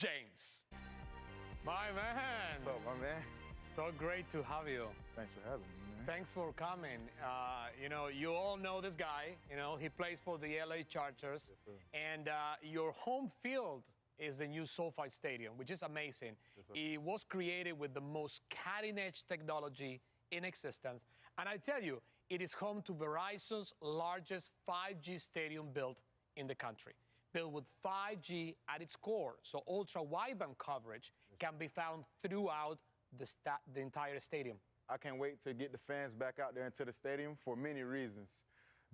James. My man. What's up, my man? So great to have you. Thanks for having me, man. Thanks for coming. You all know this guy. He plays for the LA Chargers. Yes, and your home field is the new SoFi Stadium, which is amazing. Yes, It was created with the most cutting-edge technology in existence. And I tell you, it is home to Verizon's largest 5G stadium built in the country, built with 5G at its core. So ultra-wideband coverage can be found throughout the entire stadium. I can't wait to get the fans back out there into the stadium for many reasons.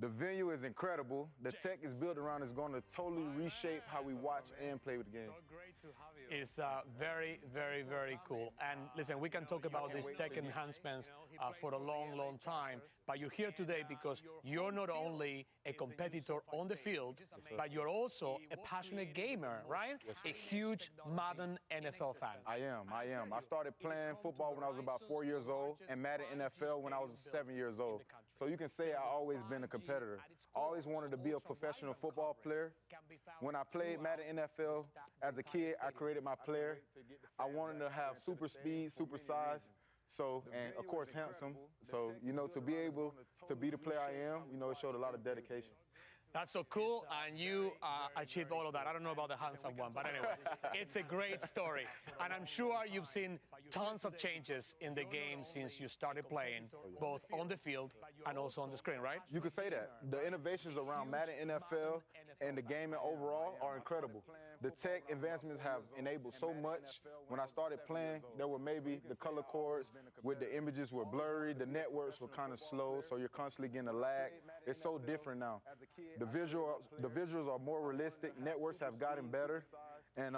The venue is incredible. The tech is built around is going to totally reshape how we watch and play with the game. So great to have you. It's very, very, very cool. And listen, we can talk about these tech enhancements for a long, long time. But you're here today because you're not only a competitor on the field, but you're also a passionate gamer, right? A huge Madden NFL fan. I am. I started playing football when I was about 4 years old and Madden NFL when I was 7 years old. So you can say I've always been a competitor. I always wanted to be a professional football player. When I played Madden NFL as a kid, I created my player. I wanted to have super speed, super size. So, and of course, handsome. So, to be able to be the player I am, it showed a lot of dedication. That's so cool, and you achieved all of that. I don't know about the handsome one, but anyway, it's a great story. And I'm sure you've seen tons of changes in the game since you started playing, both on the field and also on the screen, right? You could say that. The innovations around Madden NFL and the gaming overall are incredible. The tech advancements have enabled so much. When I started playing, there were maybe the color cords with the images were blurry, the networks were kind of slow, so you're constantly getting a lag. It's so different now. The visuals are more realistic. Networks have gotten better. And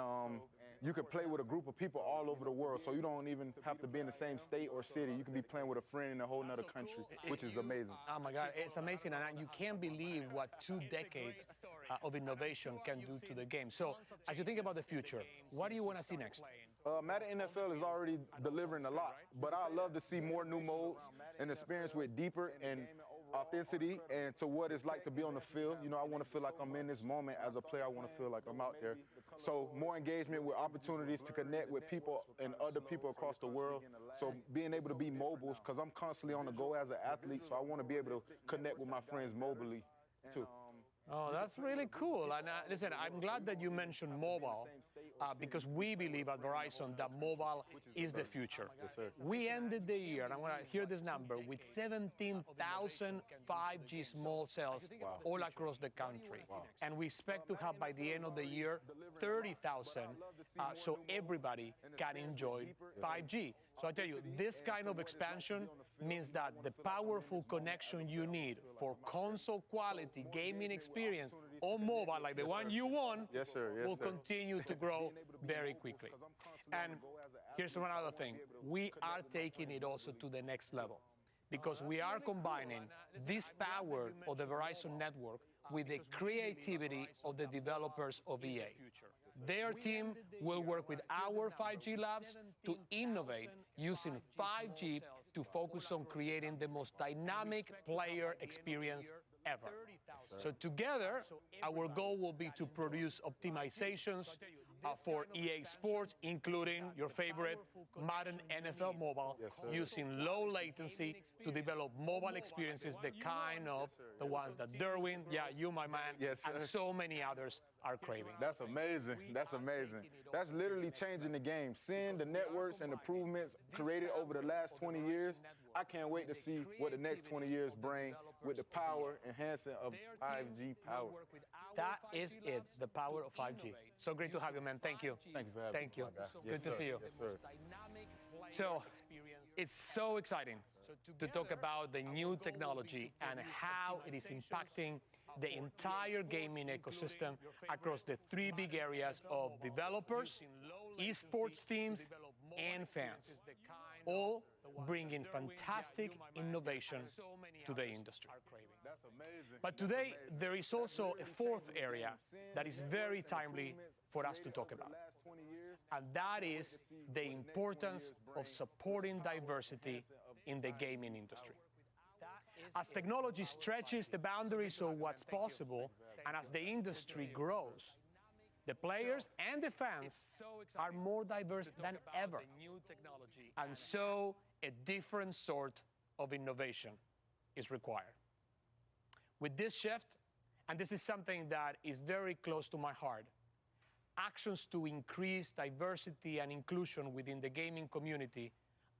you can play with a group of people all over the world, so you don't even have to be in the same state or city. You can be playing with a friend in a whole nother country, which is amazing. Oh, my God, it's amazing. And you can't believe what 2 decades of innovation can do to the game. So as you think about the future, what do you want to see next? Madden NFL is already delivering a lot, but I'd love to see more new modes and experience with deeper and authenticity and to what it's like to be on the field. I want to feel like I'm in this moment as a player. I want to feel like I'm out there. So more engagement with opportunities to connect with people and other people across the world. So being able to be mobile, because I'm constantly on the go as an athlete, so I want to be able to connect with my friends mobilely too. Oh, that's really cool. And listen, I'm glad that you mentioned mobile because we believe at Verizon that mobile is the future. Yes, sir. We ended the year, and I'm going to hear this number, with 17,000 5G small cells all across the country. Wow. And we expect to have by the end of the year 30,000 so everybody can enjoy 5G. So I tell you, this kind of expansion means that the powerful connection you need for console quality gaming experience on mobile, like the one you won, will continue to grow very quickly. And here's one other thing. We are taking it also to the next level because we are combining this power of the Verizon network with the creativity of the developers of EA. Their team will work with our 5G labs to innovate using 5G to focus on creating the most dynamic player experience ever. So together, our goal will be to produce optimizations for EA Sports, including your favorite Madden NFL Mobile, using low latency to develop mobile experiences, the kind of the ones that Derwin, you, my man, and so many others are craving. That's amazing. That's amazing. That's literally changing the game. Seeing the networks and improvements created over the last 20 years, I can't wait to see what the next 20 years bring with the power enhancing of 5G power. That is it, the power of 5G. So great to have you, man. Thank you. Thank you for having me. Thank you. Good to see you. Yes, sir. So it's so exciting to talk about the new technology and how it is impacting the entire gaming ecosystem across the 3 big areas of developers, esports teams, and fans, all bringing fantastic innovation to the industry. That's amazing. But today, there is also a 4th area that is very timely for us to talk about, and that is the importance of supporting diversity in the gaming industry. As technology stretches the boundaries of what's possible, and as the industry grows, The players and the fans are more diverse than ever. And so a different sort of innovation is required. With this shift, and this is something that is very close to my heart, actions to increase diversity and inclusion within the gaming community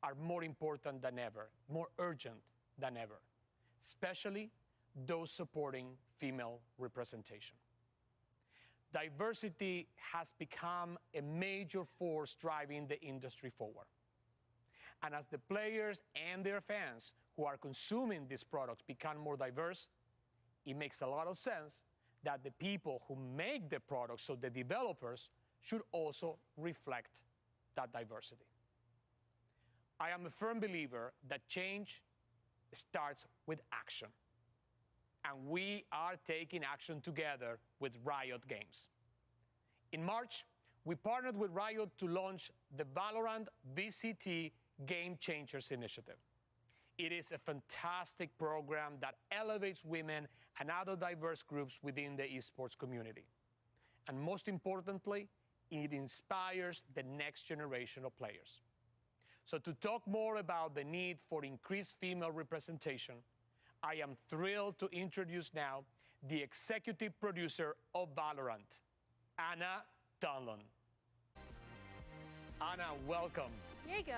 are more important than ever, more urgent than ever, especially those supporting female representation. Diversity has become a major force driving the industry forward. And as the players and their fans who are consuming these products become more diverse, it makes a lot of sense that the people who make the products, so the developers, should also reflect that diversity. I am a firm believer that change starts with action. And we are taking action together with Riot Games. In March, we partnered with Riot to launch the Valorant VCT Game Changers Initiative. It is a fantastic program that elevates women and other diverse groups within the esports community. And most importantly, it inspires the next generation of players. So to talk more about the need for increased female representation, I am thrilled to introduce now the executive producer of Valorant, Anna Dunlon. Anna, welcome. Diego,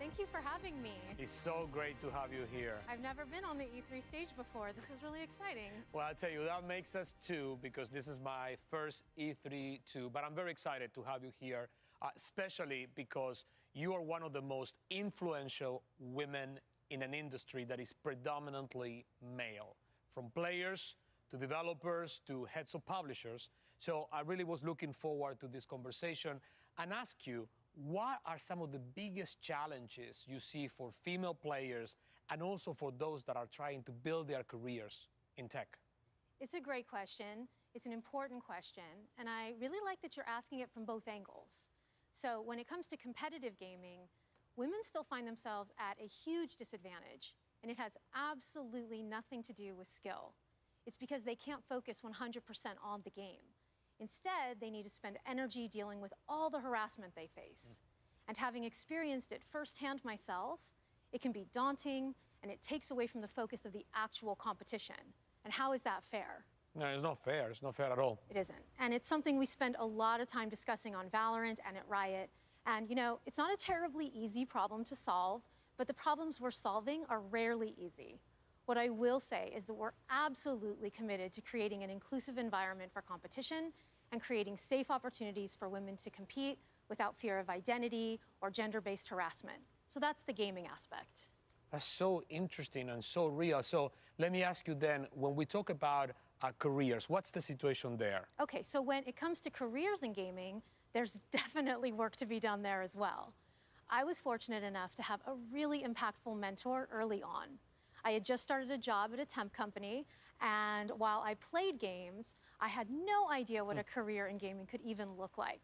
thank you for having me. It's so great to have you here. I've never been on the E3 stage before. This is really exciting. Well, I'll tell you, that makes us two because this is my first E3 too, but I'm very excited to have you here, especially because you are one of the most influential women in an industry that is predominantly male, from players to developers to heads of publishers. So I really was looking forward to this conversation and ask you, what are some of the biggest challenges you see for female players and also for those that are trying to build their careers in tech? It's a great question. It's an important question. And I really like that you're asking it from both angles. So when it comes to competitive gaming, women still find themselves at a huge disadvantage. And it has absolutely nothing to do with skill. It's because they can't focus 100% on the game. Instead, they need to spend energy dealing with all the harassment they face. And having experienced it firsthand myself, it can be daunting and it takes away from the focus of the actual competition. And how is that fair? No, it's not fair. It's not fair at all. It isn't. And it's something we spend a lot of time discussing on Valorant and at Riot. And you know, it's not a terribly easy problem to solve, but the problems we're solving are rarely easy. What I will say is that we're absolutely committed to creating an inclusive environment for competition and creating safe opportunities for women to compete without fear of identity or gender-based harassment. So that's the gaming aspect. That's so interesting and so real. So let me ask you then, when we talk about careers, what's the situation there? Okay, so when it comes to careers in gaming, there's definitely work to be done there as well. I was fortunate enough to have a really impactful mentor early on. I had just started a job at a temp company, and while I played games, I had no idea what a career in gaming could even look like.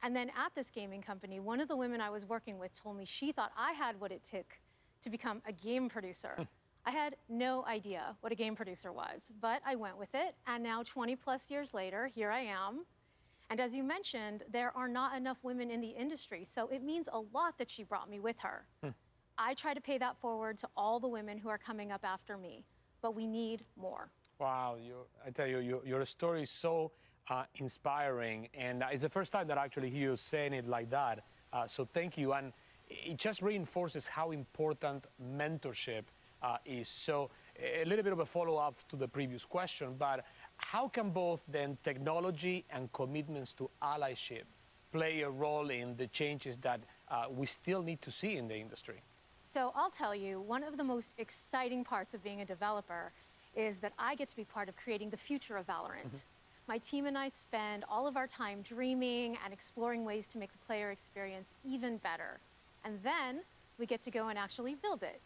And then at this gaming company, one of the women I was working with told me she thought I had what it took to become a game producer. I had no idea what a game producer was, but I went with it, and now 20 plus years later, here I am. And as you mentioned, there are not enough women in the industry, so it means a lot that she brought me with her. I try to pay that forward to all the women who are coming up after me, but we need more. Wow, I tell you, your story is so inspiring, and it's the first time that I actually hear you saying it like that. So thank you, and it just reinforces how important mentorship is. So a little bit of a follow-up to the previous question, but how can both then technology and commitments to allyship play a role in the changes that we still need to see in the industry? So I'll tell you, one of the most exciting parts of being a developer is that I get to be part of creating the future of Valorant. My team and I spend all of our time dreaming and exploring ways to make the player experience even better. And then we get to go and actually build it.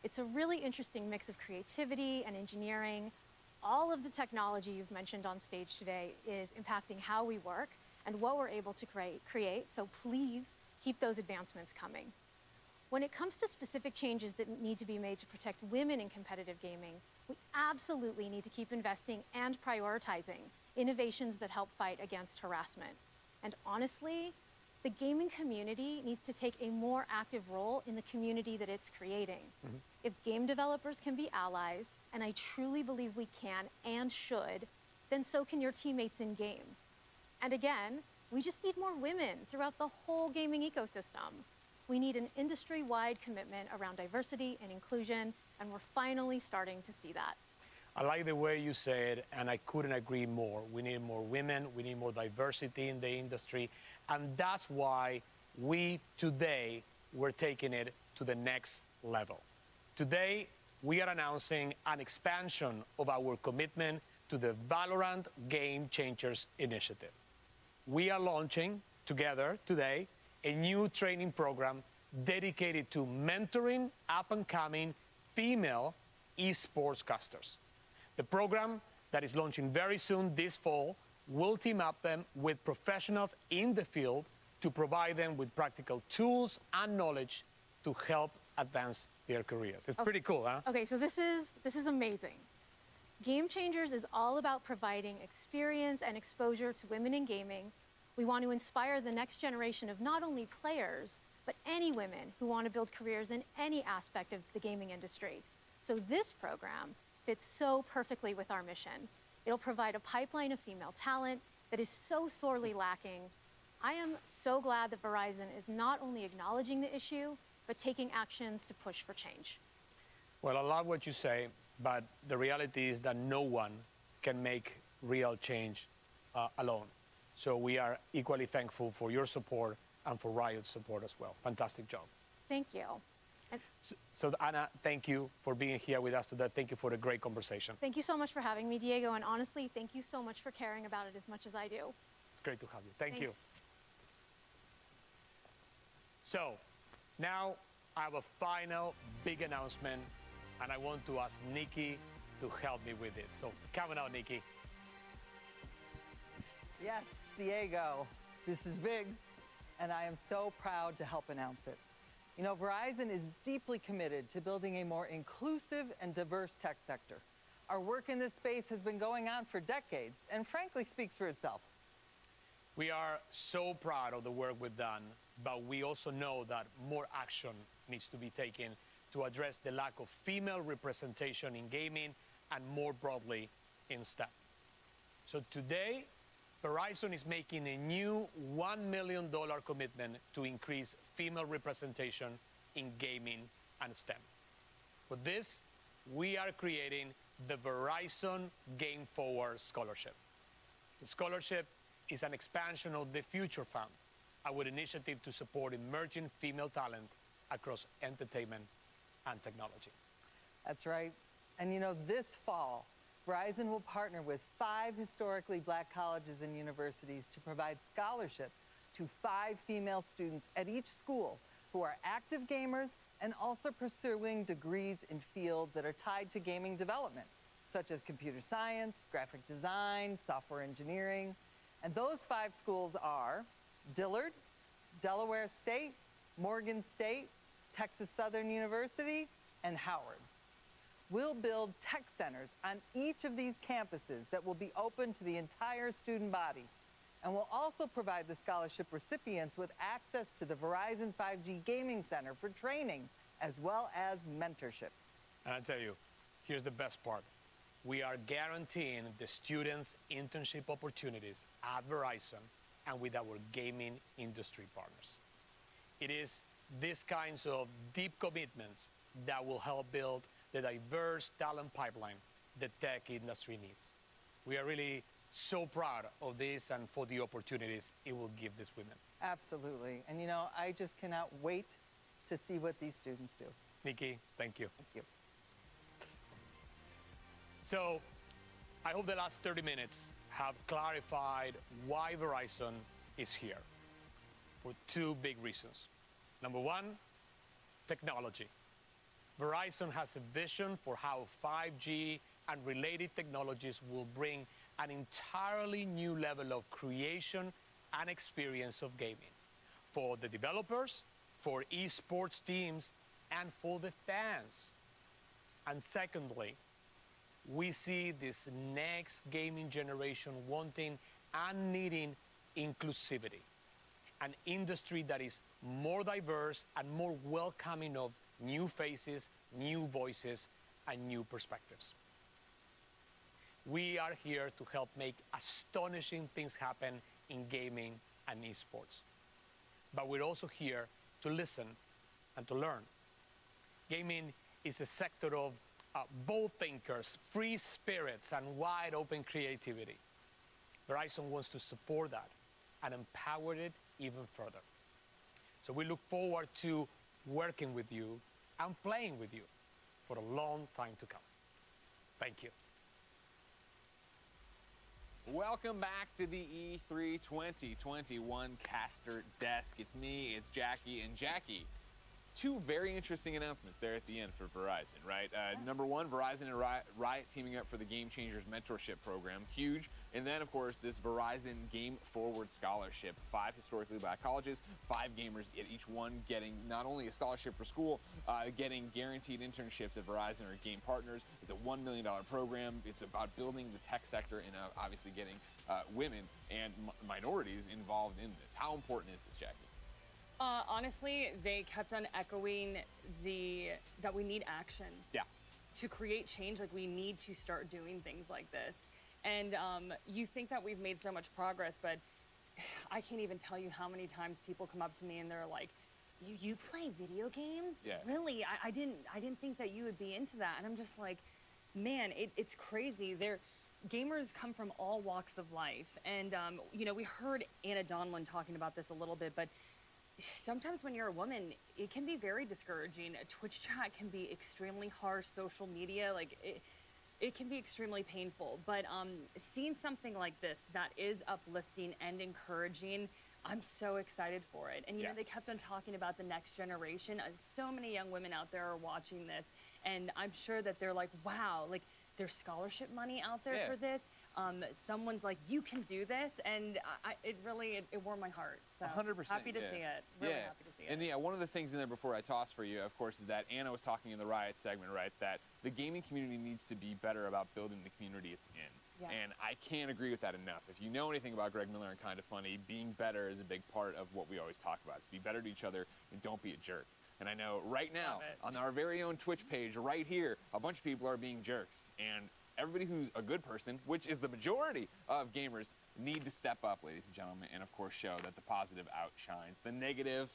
It's a really interesting mix of creativity and engineering. All of the technology you've mentioned on stage today is impacting how we work and what we're able to create. So please keep those advancements coming. When it comes to specific changes that need to be made to protect women in competitive gaming, we absolutely need to keep investing and prioritizing innovations that help fight against harassment. And honestly, the gaming community needs to take a more active role in the community that it's creating. If game developers can be allies, and I truly believe we can and should, then so can your teammates in game. And again, we just need more women throughout the whole gaming ecosystem. We need an industry-wide commitment around diversity and inclusion, and we're finally starting to see that. I like the way you said, and I couldn't agree more. We need more women, we need more diversity in the industry, and that's why we today, we're taking it to the next level. Today, we are announcing an expansion of our commitment to the Valorant Game Changers Initiative. We are launching together today a new training program dedicated to mentoring up-and-coming female esports casters. The program that is launching very soon this fall will team up them with professionals in the field to provide them with practical tools and knowledge to help advance their careers. It's pretty cool, huh? Okay, so this is amazing. Game Changers is all about providing experience and exposure to women in gaming. We want to inspire the next generation of not only players, but any women who want to build careers in any aspect of the gaming industry. So this program fits so perfectly with our mission. It'll provide a pipeline of female talent that is so sorely lacking. I am so glad that Verizon is not only acknowledging the issue, but taking actions to push for change. Well, I love what you say, but the reality is that no one can make real change alone. So we are equally thankful for your support and for Riot's support as well. Fantastic job. Thank you. So Anna, thank you for being here with us today. Thank you for the great conversation. Thank you so much for having me, Diego, and honestly, thank you so much for caring about it as much as I do. It's great to have you. Thank you. Thanks. So now I have a final big announcement, and I want to ask Nikki to help me with it. So come on out, Nikki. Yes, Diego, this is big, and I am so proud to help announce it. You know, Verizon is deeply committed to building a more inclusive and diverse tech sector. Our work in this space has been going on for decades and frankly speaks for itself. We are so proud of the work we've done, but we also know that more action needs to be taken to address the lack of female representation in gaming and more broadly in STEM. So today, Verizon is making a new $1 million commitment to increase female representation in gaming and STEM. For this, we are creating the Verizon Game Forward Scholarship. The scholarship is an expansion of the Future Fund, our initiative to support emerging female talent across entertainment and technology. That's right. And you know, this fall, Verizon will partner with 5 historically black colleges and universities to provide scholarships to 5 female students at each school who are active gamers and also pursuing degrees in fields that are tied to gaming development, such as computer science, graphic design, software engineering. And those 5 schools are Dillard, Delaware State, Morgan State, Texas Southern University, and Howard. We'll build tech centers on each of these campuses that will be open to the entire student body. And we'll also provide the scholarship recipients with access to the Verizon 5G Gaming Center for training, as well as mentorship. And I tell you, here's the best part. We are guaranteeing the students internship opportunities at Verizon and with our gaming industry partners. It is these kinds of deep commitments that will help build the diverse talent pipeline the tech industry needs. We are really so proud of this and for the opportunities it will give these women. Absolutely. And you know, I just cannot wait to see what these students do. Nikki, thank you. Thank you. So I hope the last 30 minutes have clarified why Verizon is here for 2 big reasons. Number 1, technology. Verizon has a vision for how 5G and related technologies will bring an entirely new level of creation and experience of gaming for the developers, for esports teams, and for the fans. And secondly, we see this next gaming generation wanting and needing inclusivity, an industry that is more diverse and more welcoming of new faces, new voices, and new perspectives. We are here to help make astonishing things happen in gaming and esports. But we're also here to listen and to learn. Gaming is a sector of bold thinkers, free spirits, and wide open creativity. Verizon wants to support that and empower it even further. So we look forward to working with you and playing with you for a long time to come. Thank you. Welcome back to the E3 2021 caster desk. It's me, it's Jackie, and Jackie, two very interesting announcements there at the end for Verizon, right? Number one, Verizon and Riot teaming up for the Game Changers Mentorship Program, huge. And then, of course, this Verizon Game Forward Scholarship. 5 historically black colleges, 5 gamers at each one getting not only a scholarship for school, getting guaranteed internships at Verizon or game partners. It's a $1 million program. It's about building the tech sector and obviously getting women and minorities involved in this. How important is this, Jackie? Honestly, they kept on echoing that we need action. Yeah. To create change, like we need to start doing things like this. And you think that we've made so much progress, but I can't even tell you how many times people come up to me and they're like, "You play video games? Yeah. Really? I didn't think that you would be into that." And I'm just like, man, it's crazy. Gamers come from all walks of life, and you know, we heard Anna Donlan talking about this a little bit, but sometimes when you're a woman, it can be very discouraging. Twitch chat can be extremely harsh. Social media, like it can be extremely painful. But seeing something like this that is uplifting and encouraging, I'm so excited for it. And you know, they kept on talking about the next generation. So many young women out there are watching this, and I'm sure that they're like, wow, like there's scholarship money out there for this. Someone's like, you can do this, and it really warmed my heart. So 100%. happy to see it. Really happy to see it. And yeah, one of the things in there before I toss for you, of course, is that Anna was talking in the Riot segment, right, that the gaming community needs to be better about building the community it's in. Yes. And I can't agree with that enough. If you know anything about Greg Miller and Kind of Funny, being better is a big part of what we always talk about. It's be better to each other and don't be a jerk. And I know right now, on our very own Twitch page right here, a bunch of people are being jerks. And everybody who's a good person, which is the majority of gamers, need to step up, ladies and gentlemen, and of course show that the positive outshines the negative.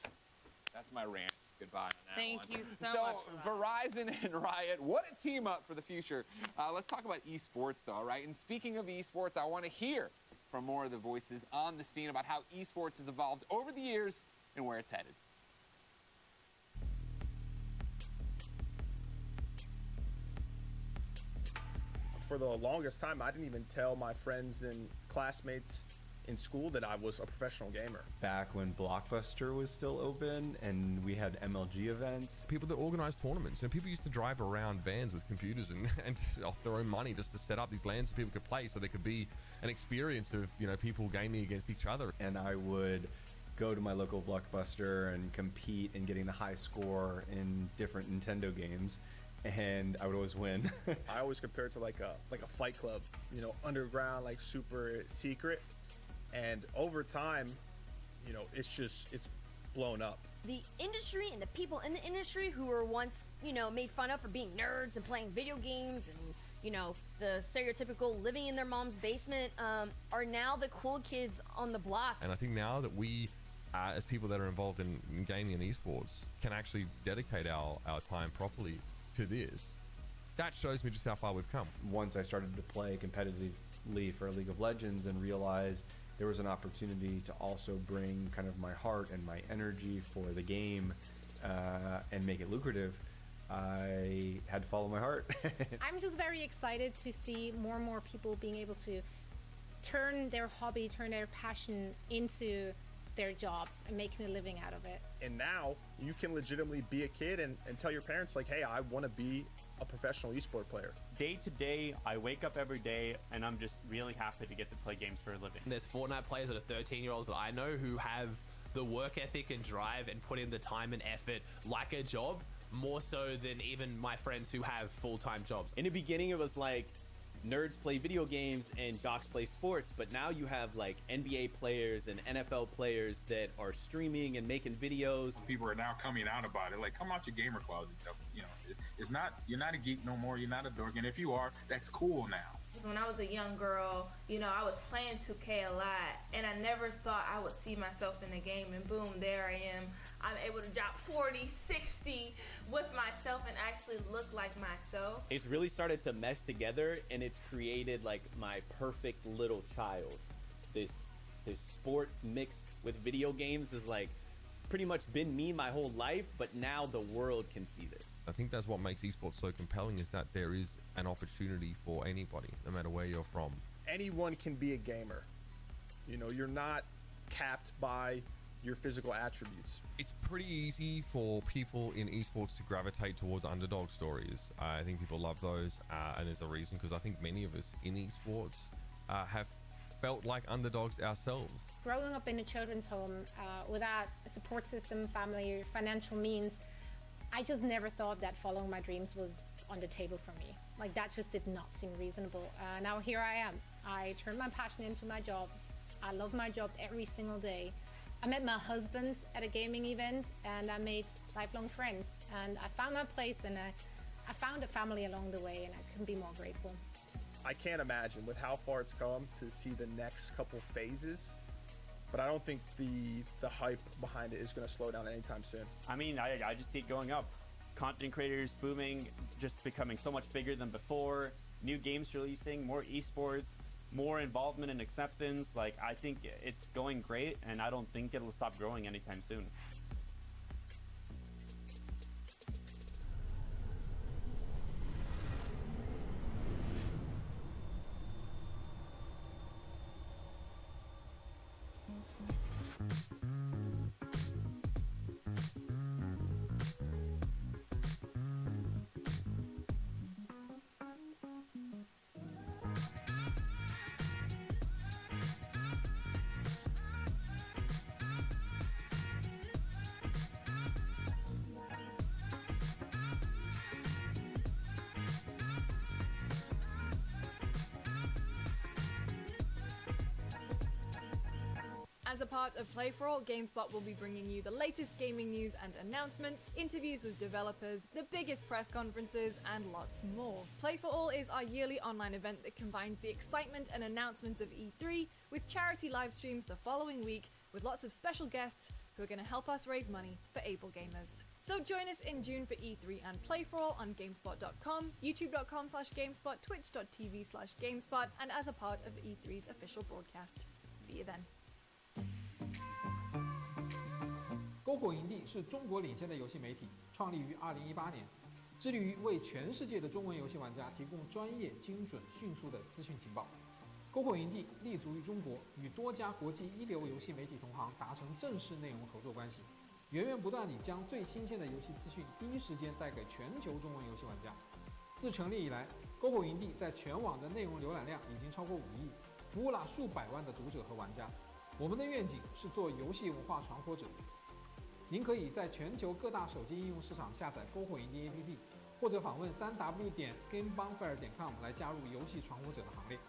That's my rant. Goodbye on that Thank one. you so much for that. Verizon and Riot, what a team up for the future. Let's talk about esports though, right? And speaking of esports, I want to hear from more of the voices on the scene about how esports has evolved over the years and where it's headed. For the longest time, I didn't even tell my friends and classmates in school that I was a professional gamer. Back when Blockbuster was still open and we had MLG events. People that organized tournaments, and people used to drive around vans with computers and off their own money just to set up these LANs so people could play, so there could be an experience of, you know, people gaming against each other. And I would go to my local Blockbuster and compete in getting the high score in different Nintendo games. And I would always win. I always compare it to like a fight club, you know, underground, like super secret. And over time, you know, it's blown up. The industry and the people in the industry who were once, you know, made fun of for being nerds and playing video games and, you know, the stereotypical living in their mom's basement, are now the cool kids on the block. And I think now that we, as people that are involved in gaming and esports, can actually dedicate our time properly to this, that shows me just how far we've come. Once I started to play competitively for League of Legends and realized there was an opportunity to also bring kind of my heart and my energy for the game and make it lucrative, I had to follow my heart. I'm just very excited to see more and more people being able to turn their hobby, turn their passion into their jobs and making a living out of it. And now you can legitimately be a kid and tell your parents, like, hey, I want to be a professional esport player. Day to day, I wake up every day and I'm just really happy to get to play games for a living. There's Fortnite players that are 13-year-olds that I know who have the work ethic and drive and put in the time and effort like a job, more so than even my friends who have full-time jobs. In the beginning, it was like nerds play video games and jocks play sports, but now you have like NBA players and NFL players that are streaming and making videos. People are now coming out about it, like, come out your gamer closet. You know, it's not, you're not a geek no more, you're not a dork, and if you are, that's cool now. When I was a young girl, you know, I was playing 2K a lot, and I never thought I would see myself in the game, and boom, there I am. I'm able to drop 40, 60 with myself and actually look like myself. It's really started to mesh together, and it's created like my perfect little child. This sports mixed with video games is like pretty much been me my whole life, but now the world can see this. I think that's what makes esports so compelling, is that there is an opportunity for anybody, no matter where you're from. Anyone can be a gamer. You know, you're not capped by your physical attributes. It's pretty easy for people in esports to gravitate towards underdog stories. I think people love those, and there's a reason, because I think many of us in esports have felt like underdogs ourselves. Growing up in a children's home without a support system, family, financial means, I just never thought that following my dreams was on the table for me. Like, that just did not seem reasonable. Now here I am. I turned my passion into my job. I love my job every single day. I met my husband at a gaming event, and I made lifelong friends. And I found my place, and I found a family along the way, and I couldn't be more grateful. I can't imagine with how far it's come to see the next couple phases, but I don't think the hype behind it is going to slow down anytime soon. I mean, I just see it going up. Content creators booming, just becoming so much bigger than before. New games releasing, more esports, more involvement and acceptance. Like, I think it's going great, and I don't think it'll stop growing anytime soon. As a part of Play For All, GameSpot will be bringing you the latest gaming news and announcements, interviews with developers, the biggest press conferences, and lots more. Play For All is our yearly online event that combines the excitement and announcements of E3 with charity live streams the following week, with lots of special guests who are going to help us raise money for able gamers. So join us in June for E3 and Play For All on GameSpot.com, YouTube.com/GameSpot, Twitch.tv/GameSpot, and as a part of E3's official broadcast. See you then.篝火营地是中国领先的游戏媒体，创立于2018年，致力于为全世界的中文游戏玩家提供专业、精准、迅速的资讯情报。篝火营地立足于中国，与多家国际一流游戏媒体同行达成正式内容合作关系，源源不断地将最新鲜的游戏资讯第一时间带给全球中文游戏玩家。自成立以来，篝火营地在全网的内容浏览量已经超过5亿，服务了数百万的读者和玩家。我们的愿景是做游戏文化传播者。您可以在全球各大手机应用市场下载篝火营地 APP， 或者访问3w.gamebonfire.com 来加入游戏传播者的行列。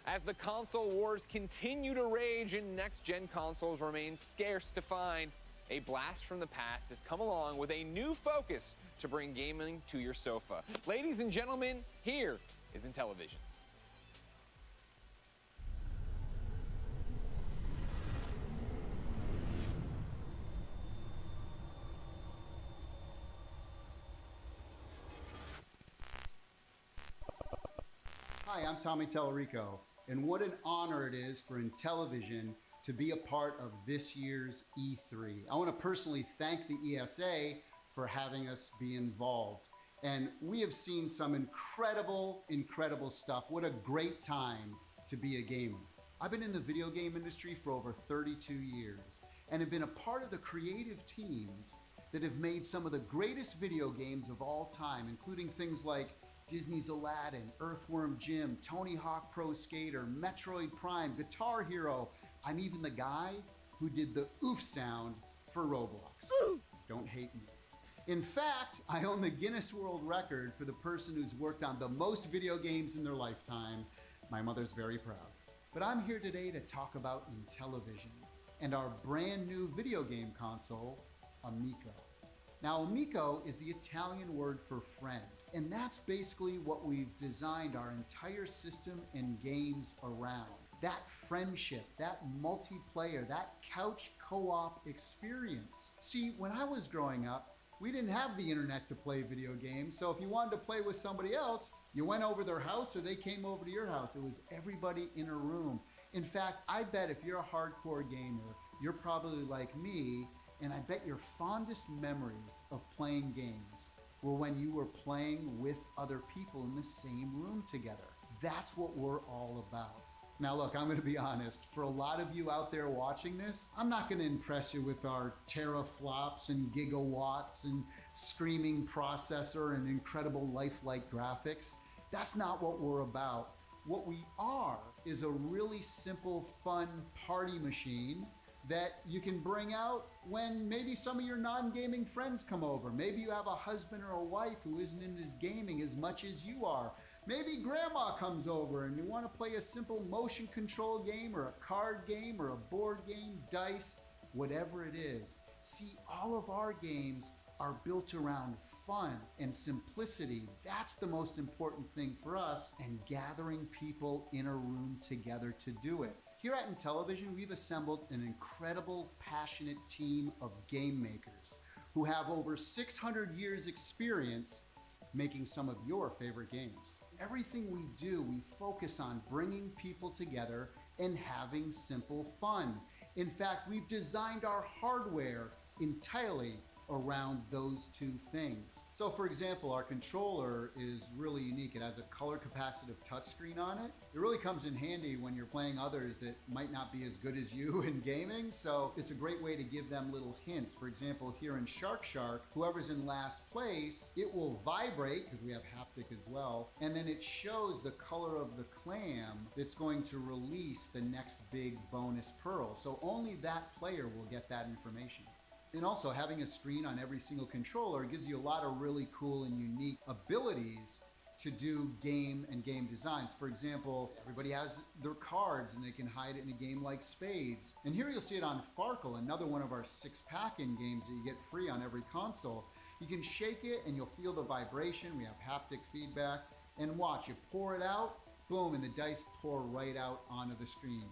As the console wars continue to rage and next-gen consoles remain scarce to find, a blast from the past has come along with a new focus to bring gaming to your sofa. Ladies and gentlemen, here is Intellivision. Hi, I'm Tommy Tellerico, and what an honor it is for Intellivision to be a part of this year's E3. I want to personally thank the ESA for having us be involved. And we have seen some incredible stuff. What a great time to be a gamer. I've been in the video game industry for over 32 years and have been a part of the creative teams that have made some of the greatest video games of all time, including things like Disney's Aladdin, Earthworm Jim, Tony Hawk Pro Skater, Metroid Prime, Guitar Hero. I'm even the guy who did the oof sound for Roblox. Ooh. Don't hate me. In fact, I own the Guinness World Record for the person who's worked on the most video games in their lifetime. My mother's very proud. But I'm here today to talk about Intellivision and our brand new video game console, Amico. Now, Amico is the Italian word for friend, and that's basically what we've designed our entire system and games around. That friendship, that multiplayer, that couch co-op experience. See, when I was growing up, we didn't have the internet to play video games, so if you wanted to play with somebody else, you went over their house or they came over to your house. It was everybody in a room. In fact, I bet if you're a hardcore gamer, you're probably like me, and I bet your fondest memories of playing games were when you were playing with other people in the same room together. That's what we're all about. Now look, I'm gonna be honest, for a lot of you out there watching this, I'm not gonna impress you with our teraflops and gigawatts and screaming processor and incredible lifelike graphics. That's not what we're about. What we are is a really simple, fun party machine that you can bring out when maybe some of your non-gaming friends come over. Maybe you have a husband or a wife who isn't into gaming as much as you are. Maybe grandma comes over and you want to play a simple motion control game or a card game or a board game, dice, whatever it is. See, all of our games are built around fun and simplicity. That's the most important thing for us, and gathering people in a room together to do it. Here at Intellivision, we've assembled an incredible, passionate team of game makers who have over 600 years experience making some of your favorite games. Everything we do, we focus on bringing people together and having simple fun. In fact, we've designed our hardware entirely around those two things. So for example, our controller is really unique. It has a color capacitive touchscreen on it. It really comes in handy when you're playing others that might not be as good as you in gaming, so it's a great way to give them little hints. For example, here in Shark Shark, whoever's in last place, it will vibrate, because we have haptic as well, and then it shows the color of the clam that's going to release the next big bonus pearl. So only that player will get that information. And also, having a screen on every single controller gives you a lot of really cool and unique abilities to do game and game designs. For example, everybody has their cards and they can hide it in a game like Spades. And here you'll see it on Farkle, another one of our 6-pack-in games that you get free on every console. You can shake it and you'll feel the vibration. We have haptic feedback. And watch, you pour it out, boom, and the dice pour right out onto the screen.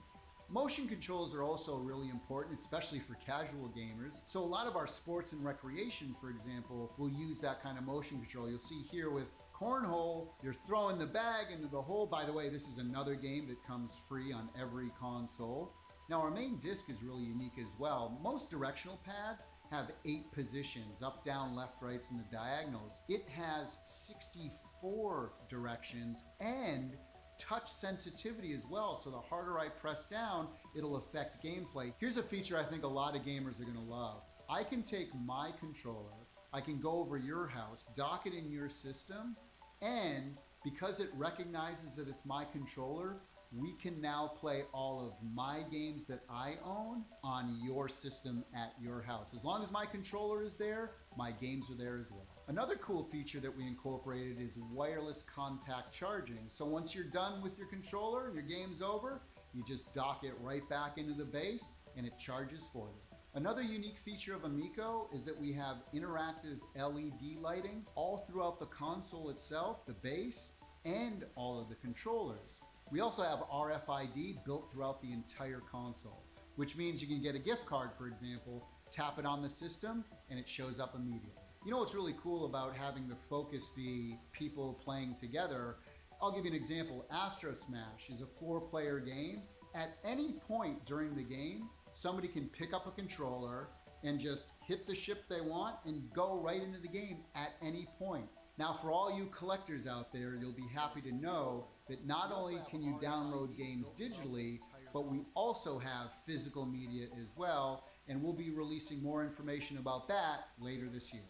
Motion controls are also really important, especially for casual gamers. So a lot of our sports and recreation, for example, will use that kind of motion control. You'll see here with Cornhole, you're throwing the bag into the hole. By the way, this is another game that comes free on every console. Now our main disc is really unique as well. Most directional pads have 8 positions, up, down, left, rights, and the diagonals. It has 64 directions and touch sensitivity as well, so the harder I press down, it'll affect gameplay. Here's a feature I think a lot of gamers are gonna love. I can take my controller, I can go over your house, dock it in your system, and because it recognizes that it's my controller, we can now play all of my games that I own on your system at your house. As long as my controller is there, my games are there as well. Another cool feature that we incorporated is wireless contact charging. So once you're done with your controller and your game's over, you just dock it right back into the base and it charges for you. Another unique feature of Amico is that we have interactive LED lighting all throughout the console itself, the base, and all of the controllers. We also have RFID built throughout the entire console, which means you can get a gift card, for example, tap it on the system, and it shows up immediately. You know what's really cool about having the focus be people playing together I'll give you an example. Astro Smash is a 4-player game. At any point during the game, somebody can pick up a controller and just hit the ship they want and go right into the game at any point. Now, for all you collectors out there, you'll be happy to know that not only can you download games digitally, but we also have physical media as well, and we'll be releasing more information about that later this year.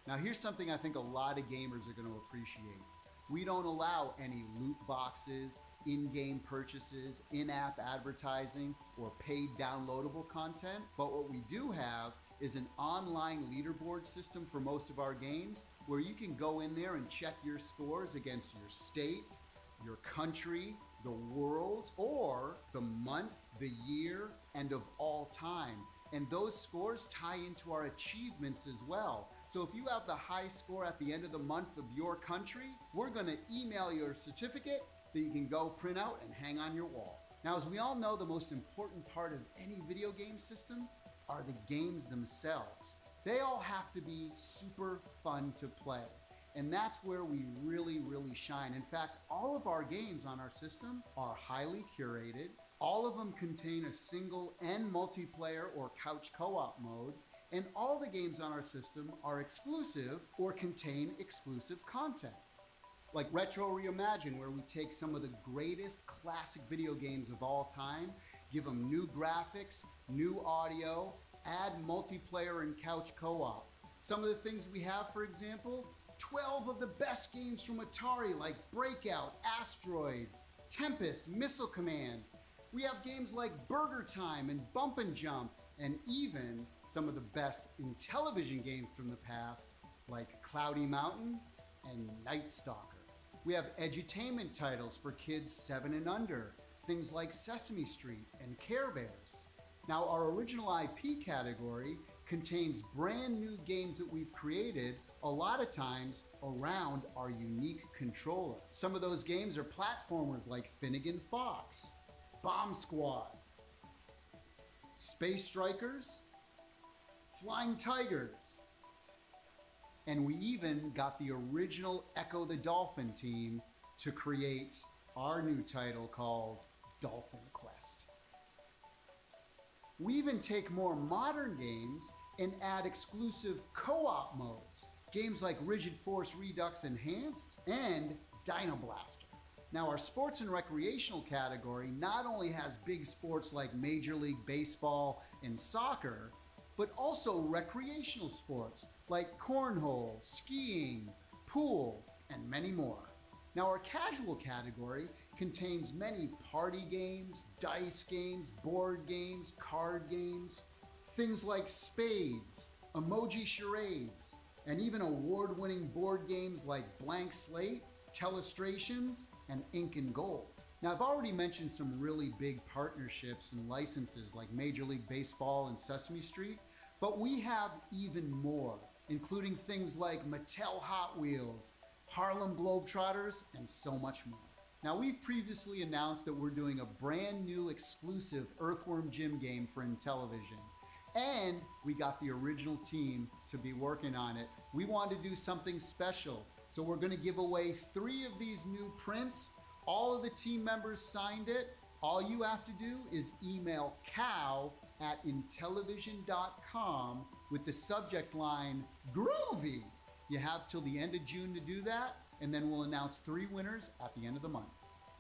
Now, here's something I think a lot of gamers are going to appreciate. We don't allow any loot boxes, in-game purchases, in-app advertising, or paid downloadable content, but what we do have is an online leaderboard system for most of our games where you can go in there and check your scores against your state, your country, the world, or the month, the year, and of all time. And those scores tie into our achievements as well. So if you have the high score at the end of the month of your country, we're gonna email your certificate that you can go print out and hang on your wall. Now, as we all know, the most important part of any video game system are the games themselves. They all have to be super fun to play. And that's where we really, really shine. In fact, all of our games on our system are highly curated. All of them contain a single and multiplayer or couch co-op mode. And all the games on our system are exclusive or contain exclusive content. Like Retro Reimagine, where we take some of the greatest classic video games of all time, give them new graphics, new audio, add multiplayer and couch co-op. Some of the things we have, for example, 12 of the best games from Atari like Breakout, Asteroids, Tempest, Missile Command. We have games like Burger Time and Bump and Jump, and even some of the best Intellivision games from the past like Cloudy Mountain and Night Stalker. We have edutainment titles for kids 7 and under, things like Sesame Street and Care Bears. Now, our original IP category contains brand new games that we've created, a lot of times around our unique controller. Some of those games are platformers like Finnegan Fox, Bomb Squad, Space Strikers, Flying Tigers, and we even got the original Echo the Dolphin team to create our new title called Dolphin Quest. We even take more modern games and add exclusive co-op modes. Games like Rigid Force Redux Enhanced and Dino Blaster. Now, our sports and recreational category not only has big sports like Major League Baseball and soccer, but also recreational sports like cornhole, skiing, pool, and many more. Now, our casual category contains many party games, dice games, board games, card games, things like spades, emoji charades, and even award-winning board games like Blank Slate, Telestrations, and Ink and Gold. Now, I've already mentioned some really big partnerships and licenses like Major League Baseball and Sesame Street, but we have even more, including things like Mattel Hot Wheels, Harlem Globetrotters, and so much more. Now, we've previously announced that we're doing a brand new exclusive Earthworm Jim game for Intellivision. And we got the original team to be working on it. We wanted to do something special. So we're gonna give away 3 of these new prints. All of the team members signed it. All you have to do is email cow@intellivision.com with the subject line, Groovy. You have till the end of June to do that, and then we'll announce 3 winners at the end of the month.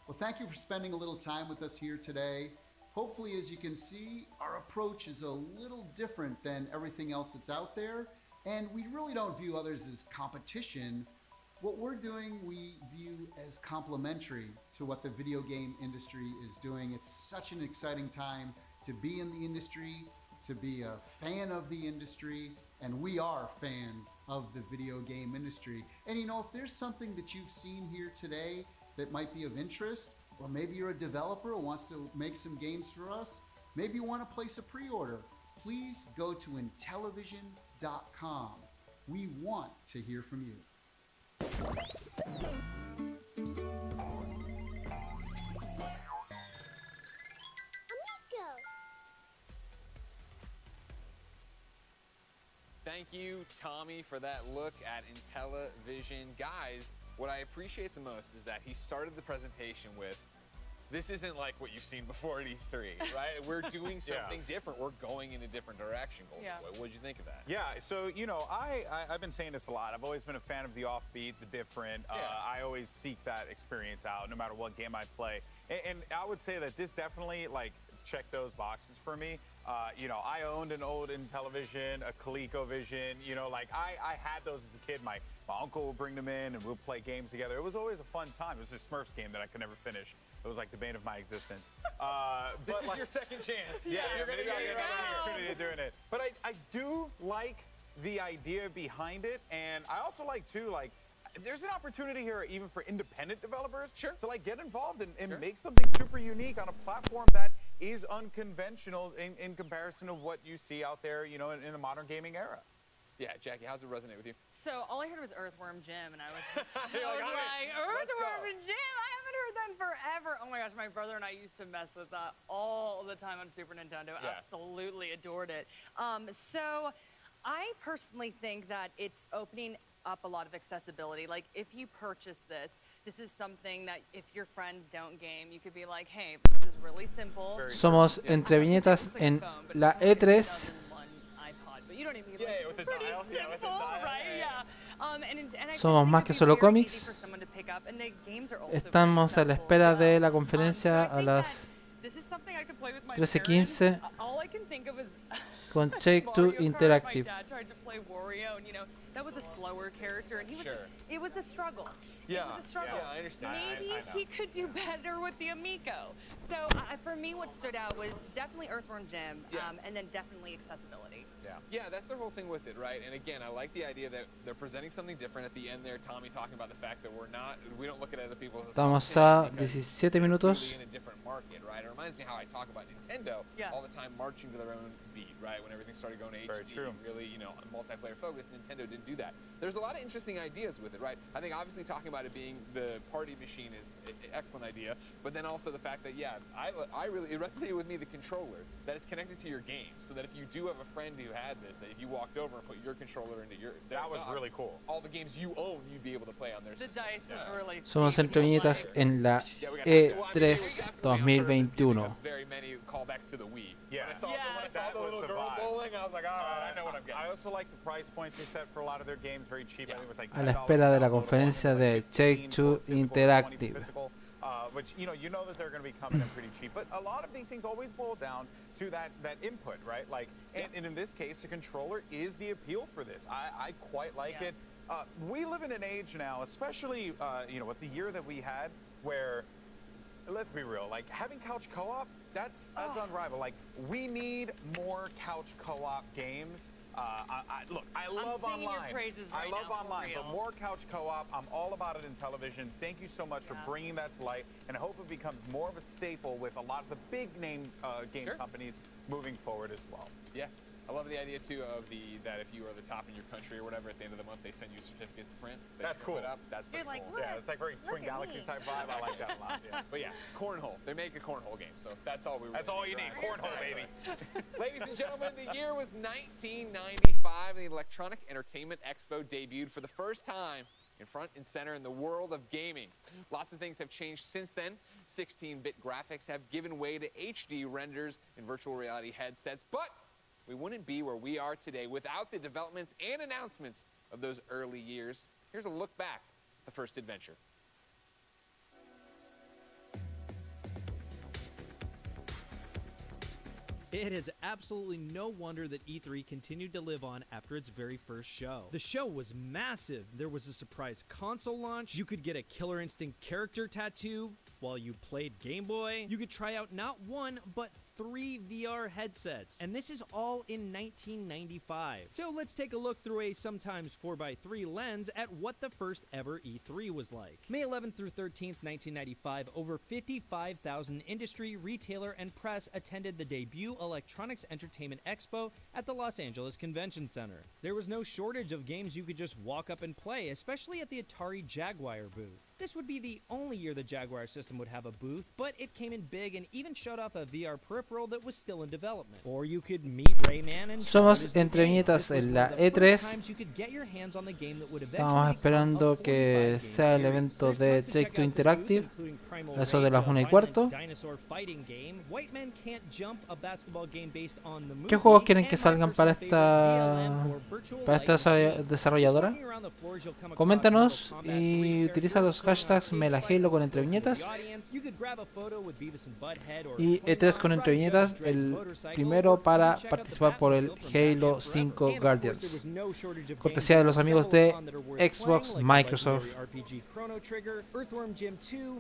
Well, thank you for spending a little time with us here today. Hopefully, as you can see, our approach is a little different than everything else that's out there, and we really don't view others as competition. What we're doing, we view as complementary to what the video game industry is doing. It's such an exciting time to be in the industry, to be a fan of the industry, and we are fans of the video game industry. And you know, if there's something that you've seen here today that might be of interest, or maybe you're a developer who wants to make some games for us, maybe you want to place a pre-order, please go to Intellivision.com. We want to hear from you. Thank you, Tommy, for that look at Intellivision. Guys, what I appreciate the most is that he started the presentation with, this isn't like what you've seen before at E3, right? We're doing something different. We're going in a different direction. Golden Boy. What'd you think of that? Yeah, so, you know, I've been saying this a lot. I've always been a fan of the offbeat, the different. I always seek that experience out no matter what game I play. And I would say that this definitely, like, checked those boxes for me. You know, I owned an old Intellivision, a ColecoVision. You know, like, I had those as a kid. My uncle would bring them in, and we'll play games together. It was always a fun time. It was a Smurfs game that I could never finish. It was like the bane of my existence. This but is like, your second chance. Yeah, you're maybe gonna I'll get get another opportunity of doing it. But I do like the idea behind it, and I also like too, like, there's an opportunity here even for independent developers to like get involved and make something super unique on a platform that is unconventional in comparison to what you see out there, you know, in the modern gaming era. Yeah, Jackie, how's it resonate with you? So all I heard was Earthworm Jim, and I was just You're like, Earthworm Jim? I haven't heard that in forever. Oh my gosh, my brother and I used to mess with that all the time on Super Nintendo. Absolutely adored it. So I personally think that it's opening up a lot of accessibility. Like, if you purchase this is something that if your friends don't game, you could be like, hey, this is really simple. Somos Entre Viñetas en la E3. Somos más que solo cómics. Estamos a la espera de la conferencia a las 13:15 con Take-Two Interactive. That was a slower character, and it was a struggle. Yeah, it was a struggle. Yeah, I understand. Maybe he could do better with the Amico. So for me, what stood out was definitely Earthworm Jim, and then definitely accessibility. Yeah, that's their whole thing with it, right? And again, I like the idea that they're presenting something different at the end there. Tommy talking about the fact that we don't look at other people as Estamos a 17 minutos. in a different market, right? It reminds me how I talk about Nintendo all the time marching to their own beat, right? When everything started going HD and really, you know, multiplayer focused, Nintendo didn't do that. There's a lot of interesting ideas with it, right? I think obviously talking about it being the party machine is an excellent idea, but then also the fact that, it resonated with me, the controller, that it's connected to your game, so that if you do have a friend who had this, that if you walked over and put your controller into that was really cool. All the games you own, you'd be able to play on their system. The dice is really Somos Entre Viñetas en la E3 2021. Very many callbacks to the Wii. Yeah, when I saw the little girl bowling, I was like, all right, I know what I'm getting. I also like the price points they set for a lot of their games, very cheap. I think it was like A la espera de la conferencia de Take-Two Interactive. Which, you know that they're going to be coming in pretty cheap. But a lot of these things always boil down to that input, right? Like, and in this case, the controller is the appeal for this. I quite like it. We live in an age now, especially, you know, with the year that we had, where, let's be real, like, having couch co-op, that's unrivaled. Like, we need more couch co-op games. Look, I love online. I love online, but more couch co-op. I'm all about it in television. Thank you so much for bringing that to light, and I hope it becomes more of a staple with a lot of the big name game companies moving forward as well. Yeah. I love the idea too of that if you are the top in your country or whatever, at the end of the month they send you a certificate to print. That's cool. That's pretty cool. Yeah, it's like very Twin Galaxies type vibe. I like that a lot. Yeah. But yeah, cornhole. They make a cornhole game, so that's all we. That's all you need. Cornhole, baby. Ladies and gentlemen, the year was 1995, and the Electronic Entertainment Expo debuted for the first time in front and center in the world of gaming. Lots of things have changed since then. 16-bit graphics have given way to HD renders and virtual reality headsets, but we wouldn't be where we are today without the developments and announcements of those early years. Here's a look back at the first adventure. It is absolutely no wonder that E3 continued to live on after its very first show. The show was massive. There was a surprise console launch. You could get a Killer Instinct character tattoo while you played Game Boy. You could try out not one, but 3 VR headsets, and this is all in 1995. So let's take a look through a sometimes 4x3 lens at what the first ever E3 was like. May 11th through 13th, 1995, over 55,000 industry, retailer, and press attended the debut Electronics Entertainment Expo at the Los Angeles Convention Center. There was no shortage of games you could just walk up and play, especially at the Atari Jaguar booth. This would be the only year the Jaguar system would have a booth, but it came in big and even showed off a VR peripheral that was still in development. Or you could meet Rayman and Somos Entre Viñetas en la E3. Estamos esperando que sea el evento de Take-Two Interactive, eso de las 1:15. ¿Qué juegos quieren que salgan para esta desarrolladora? Coméntanos y utiliza los hashtags MelaHalo con Entre Viñetas y E3 con Entre Viñetas, el primero para participar por el Halo 5 Guardians, cortesía de los amigos de Xbox Microsoft.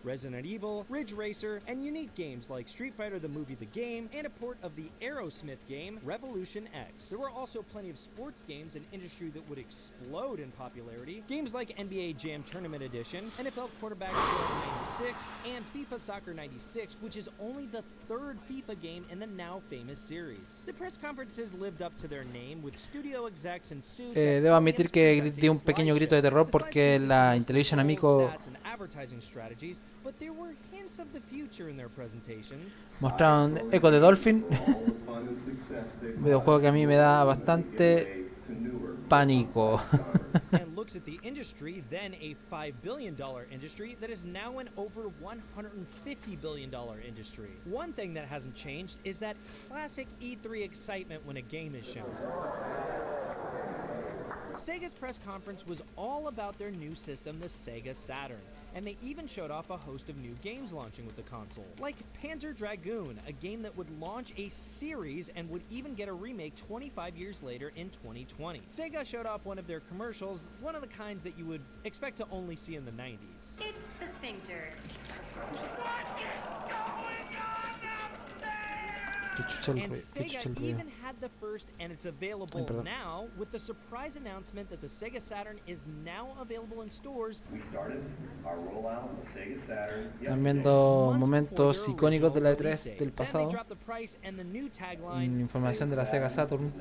Resident Evil, Ridge Racer, and unique games like Street Fighter the movie The Game and a port of the Aerosmith game Revolution X. There were also plenty of sports games, an industry that would explode in popularity. Games like NBA Jam Tournament Edition, NFL Quarterback Show 96, and FIFA Soccer 96, which is only the third FIFA game in the now famous series. The press conferences lived up to their name with studio execs and suits. Debo admitir que di un pequeño grito de terror porque la Intellivision Amico mostraron Echo the Dolphin, un videojuego que a mí me da bastante pánico. And looks at the industry, then a $5 billion industry that is now an over $150 billion industry. One thing that hasn't changed is that classic E3 excitement when a game is shown. Sega's press conference was all about their new system, the Sega Saturn, and they even showed off a host of new games launching with the console, like Panzer Dragoon, a game that would launch a series and would even get a remake 25 years later in 2020. Sega showed off one of their commercials, one of the kinds that you would expect to only see in the 90s. It's the sphincter. And Sega even had the first, and it's available now, with the surprise announcement that the Sega Saturn is now available in stores. Están viendo momentos icónicos de la E3 del pasado. Información de la Sega Saturn.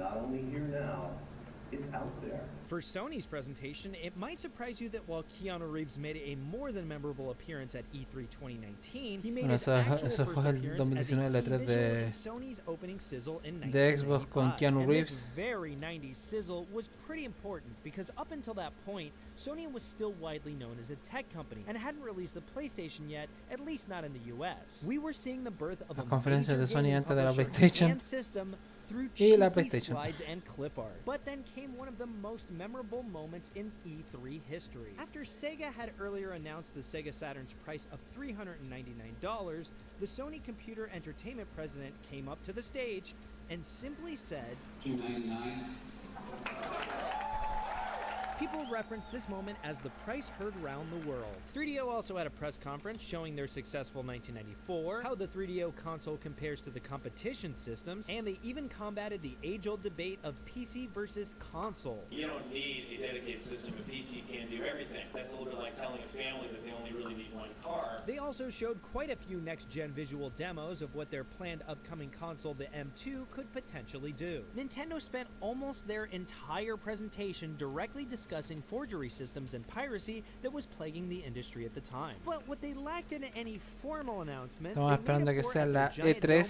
For Sony's presentation, it might surprise you that while Keanu Reeves made a more than memorable appearance at E3 2019, he made his actual first appearance as a key visual in Sony's opening sizzle in 1995. con Keanu Reeves. This very 90s sizzle was pretty important because up until that point, Sony was still widely known as a tech company and hadn't released the PlayStation yet, at least not in the US. We were seeing the birth of a conferencia de Sony antes de la major PlayStation system through y la cheapy PlayStation. slides and clip art. But then came one of the most memorable moments in E3 history. After Sega had earlier announced the Sega Saturn's price of $399, the Sony Computer Entertainment president came up to the stage and simply said, $299. People reference this moment as the price heard around the world. 3DO also had a press conference showing their successful 1994, how the 3DO console compares to the competition systems, and they even combated the age-old debate of PC versus console. You don't need a dedicated system. A PC can do everything. That's a little bit like telling a family that they only really need one car. They also showed quite a few next-gen visual demos of what their planned upcoming console, the M2, could potentially do. Nintendo spent almost their entire presentation directly discussing forgery systems and piracy that was plaguing the industry at the time. But what they lacked in any formal announcements, estamos esperando que sea la E3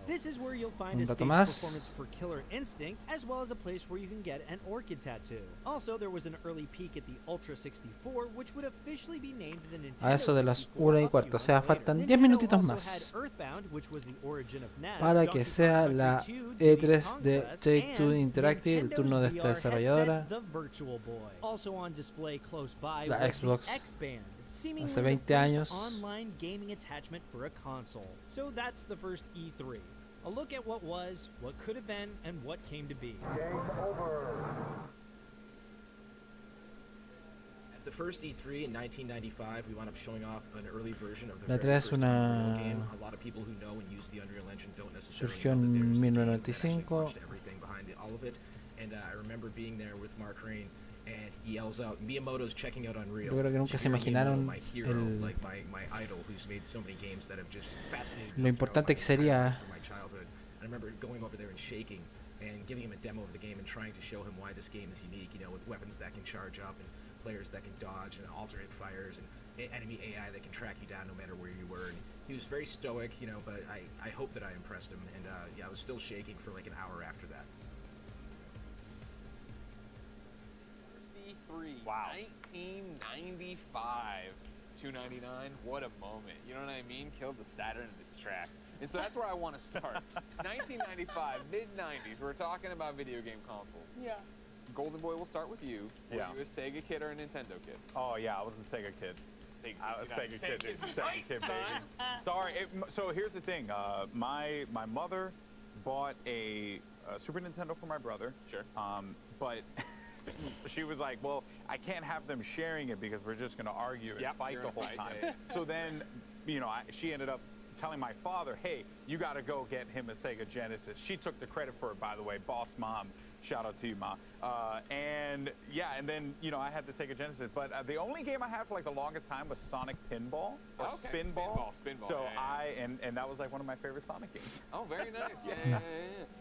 This is where you'll find a stage performance for Killer Instinct, as well as a place where you can get an orchid tattoo. Also, there was an early peek at the Ultra 64, which would officially be named the Nintendo a eso de las 1:15, o sea, faltan 10 minutitos más para que sea la E3 de Take-Two Interactive, el turno de esta desarrolladora, la Xbox, hace 20 años. Online gaming attachment for a console. So that's the first E3. A look at what was, what could have been, and what came to be. At the first E3 in 1995, we wound up showing off an early version of the La very E3 first una game. A lot of people who know and use the Unreal Engine don't necessarily surgió know that en there's 1995. everything behind all of it. And I remember being there with Mark Rain, and he yells out, "Miyamoto's checking out Unreal." Yo creo que nunca se imaginaron my hero, like my idol, who's made so many games that have just fascinated me lo importante que sería from my childhood. I remember going over there and shaking and giving him a demo of the game and trying to show him why this game is unique. You know, with weapons that can charge up and players that can dodge and alternate fires, and enemy AI that can track you down no matter where you were. And he was very stoic, you know, but I hope that I impressed him. And yeah, I was still shaking for like an hour after that. Wow. 1995. $2.99. What a moment. You know what I mean? Killed the Saturn in its tracks. And so that's where I want to start. 1995, mid-90s. We're talking about video game consoles. Yeah. Golden Boy, we'll start with you. Were you a Sega kid or a Nintendo kid? Oh yeah, I was a Sega kid. I was a Sega kid, dude. Sega kid, baby. Sorry. So here's the thing. My mother bought a Super Nintendo for my brother. Sure. But she was like, well, I can't have them sharing it because we're just going to argue and fight the whole time. So then, you know, she ended up telling my father, hey, you got to go get him a Sega Genesis. She took the credit for it, by the way. Boss mom. Shout out to you, Ma. And yeah, and then, you know, I had the Sega Genesis, but the only game I had for like the longest time was Sonic Pinball or Spinball. Spinball. So and that was like one of my favorite Sonic games. Oh, very nice. Yeah.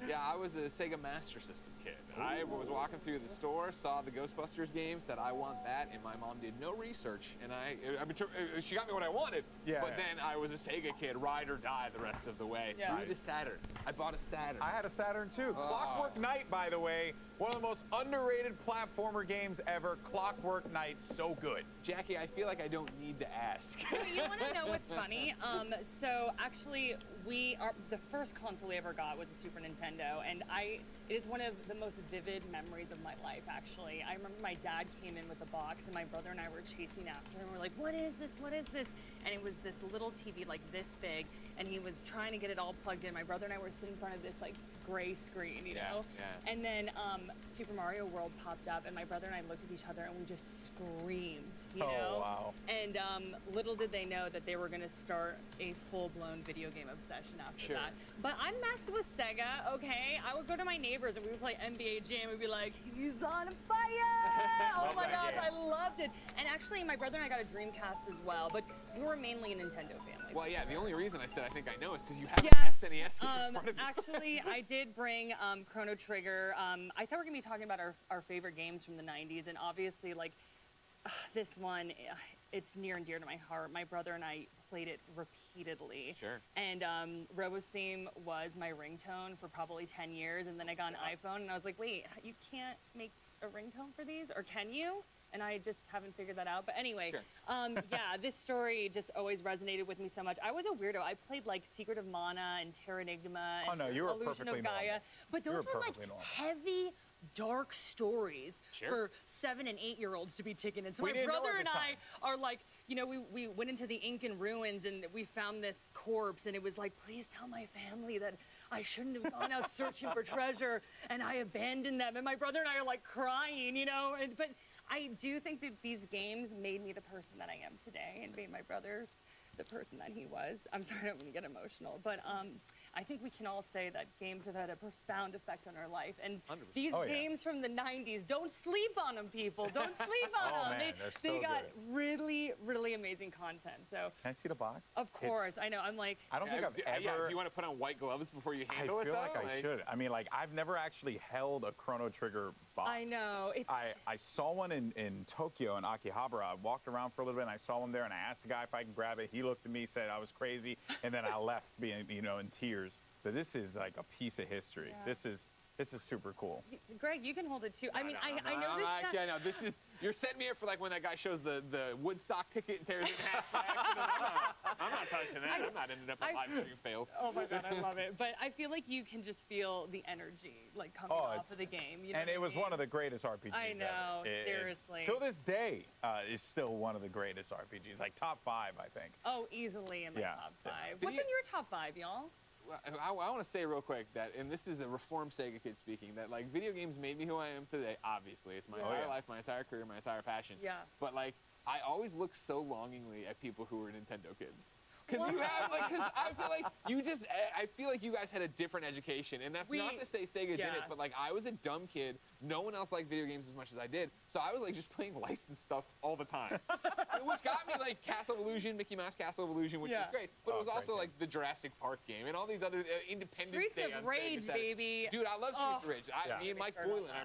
Yeah, I was a Sega Master System kid. I was walking through the store, saw the Ghostbusters game, said I want that, and my mom did no research, and she got me what I wanted. Yeah. But then I was a Sega kid, ride or die the rest of the way. Yeah. Through the Saturn. I bought a Saturn. I had a Saturn too. Clockwork Knight, by the way, one of the most underrated platformer games ever. Clockwork Knight, so good. Jackie, I feel like I don't need to ask. You want to know what's funny? So actually, the first console we ever got was a Super Nintendo, and it is one of the most vivid memories of my life, actually. I remember my dad came in with a box, and my brother and I were chasing after him. We're like, what is this? What is this? And it was this little TV like this big, and he was trying to get it all plugged in. My brother and I were sitting in front of this like gray screen, you know? Yeah. And then Super Mario World popped up, and my brother and I looked at each other, and we just screamed, you know? Oh, wow. And little did they know that they were going to start a full-blown video game obsession after that. But I messed with Sega, okay? I would go to my neighbors, and we would play NBA Jam. We'd be like, he's on fire! Oh my gosh, I loved it. And actually, my brother and I got a Dreamcast as well, but we were mainly a Nintendo family. Well, yeah, the only reason I said I think I know is because you have Yes. an SNES game in front of you. Actually, I did bring Chrono Trigger. I thought we were going to be talking about our favorite games from the 90s, and obviously, like, this one, it's near and dear to my heart. My brother and I played it repeatedly. Sure. And Robo's theme was my ringtone for probably 10 years, and then I got an iPhone, and I was like, wait, you can't make a ringtone for these, or can you? And I just haven't figured that out. But anyway, yeah, this story just always resonated with me so much. I was a weirdo. I played like Secret of Mana and Terra Enigma and Illusion of Gaia. But those were like heavy, dark stories for 7- and 8-year-olds to be taken in. So my brother and I are like, you know, we went into the Incan ruins and we found this corpse, and it was like, please tell my family that I shouldn't have gone out searching for treasure, and I abandoned them. And my brother and I are like crying, you know, but I do think that these games made me the person that I am today, and made my brother the person that he was. I'm sorry, I don't mean to get emotional, but I think we can all say that games have had a profound effect on our life. And 100%. these games from the 90s, don't sleep on them, people. Don't sleep on them. Man, they got really, really amazing content. So can I see the box? Of course, I know. I'm like, I don't think I've ever. Yeah, do you want to put on white gloves before you handle it? I feel like I should. I mean, like, I've never actually held a Chrono Trigger box. I know. It's. I saw one in Tokyo in Akihabara. I walked around for a little bit, and I saw one there, and I asked the guy if I can grab it. He looked at me, said I was crazy, and then I left, being, you know, in tears. But this is like a piece of history. Yeah. This is super cool. Greg, you can hold it too. I mean, I know this. Yeah, no, this is. You're setting me up for like when that guy shows the Woodstock ticket and tears it in half by accident. I'm not touching that. I'm not ending up on live stream fails. Oh my god, I love it. But I feel like you can just feel the energy like coming off of the game. You know and it was one of the greatest RPGs. I know, ever. seriously. Till this day, is still one of the greatest RPGs. Like top 5, I think. Oh, easily in my top 5. Yeah. What's in your top 5, y'all? I want to say real quick that, and this is a reformed Sega kid speaking, that like video games made me who I am today. Obviously, it's my entire life, my entire career, my entire passion. Yeah. But like, I always look so longingly at people who were Nintendo kids. Because you have, like, because I feel like you guys had a different education, and that's not to say Sega didn't, but like I was a dumb kid. No one else liked video games as much as I did, so I was like just playing licensed stuff all the time, which got me like Castle of Illusion, Mickey Mouse Castle of Illusion, which was great. But it was also like the Jurassic Park game and all these other Independence Day on Streets of Rage, Sega. baby. Dude, I love Streets of Rage. Me and Mike Started on Boylan,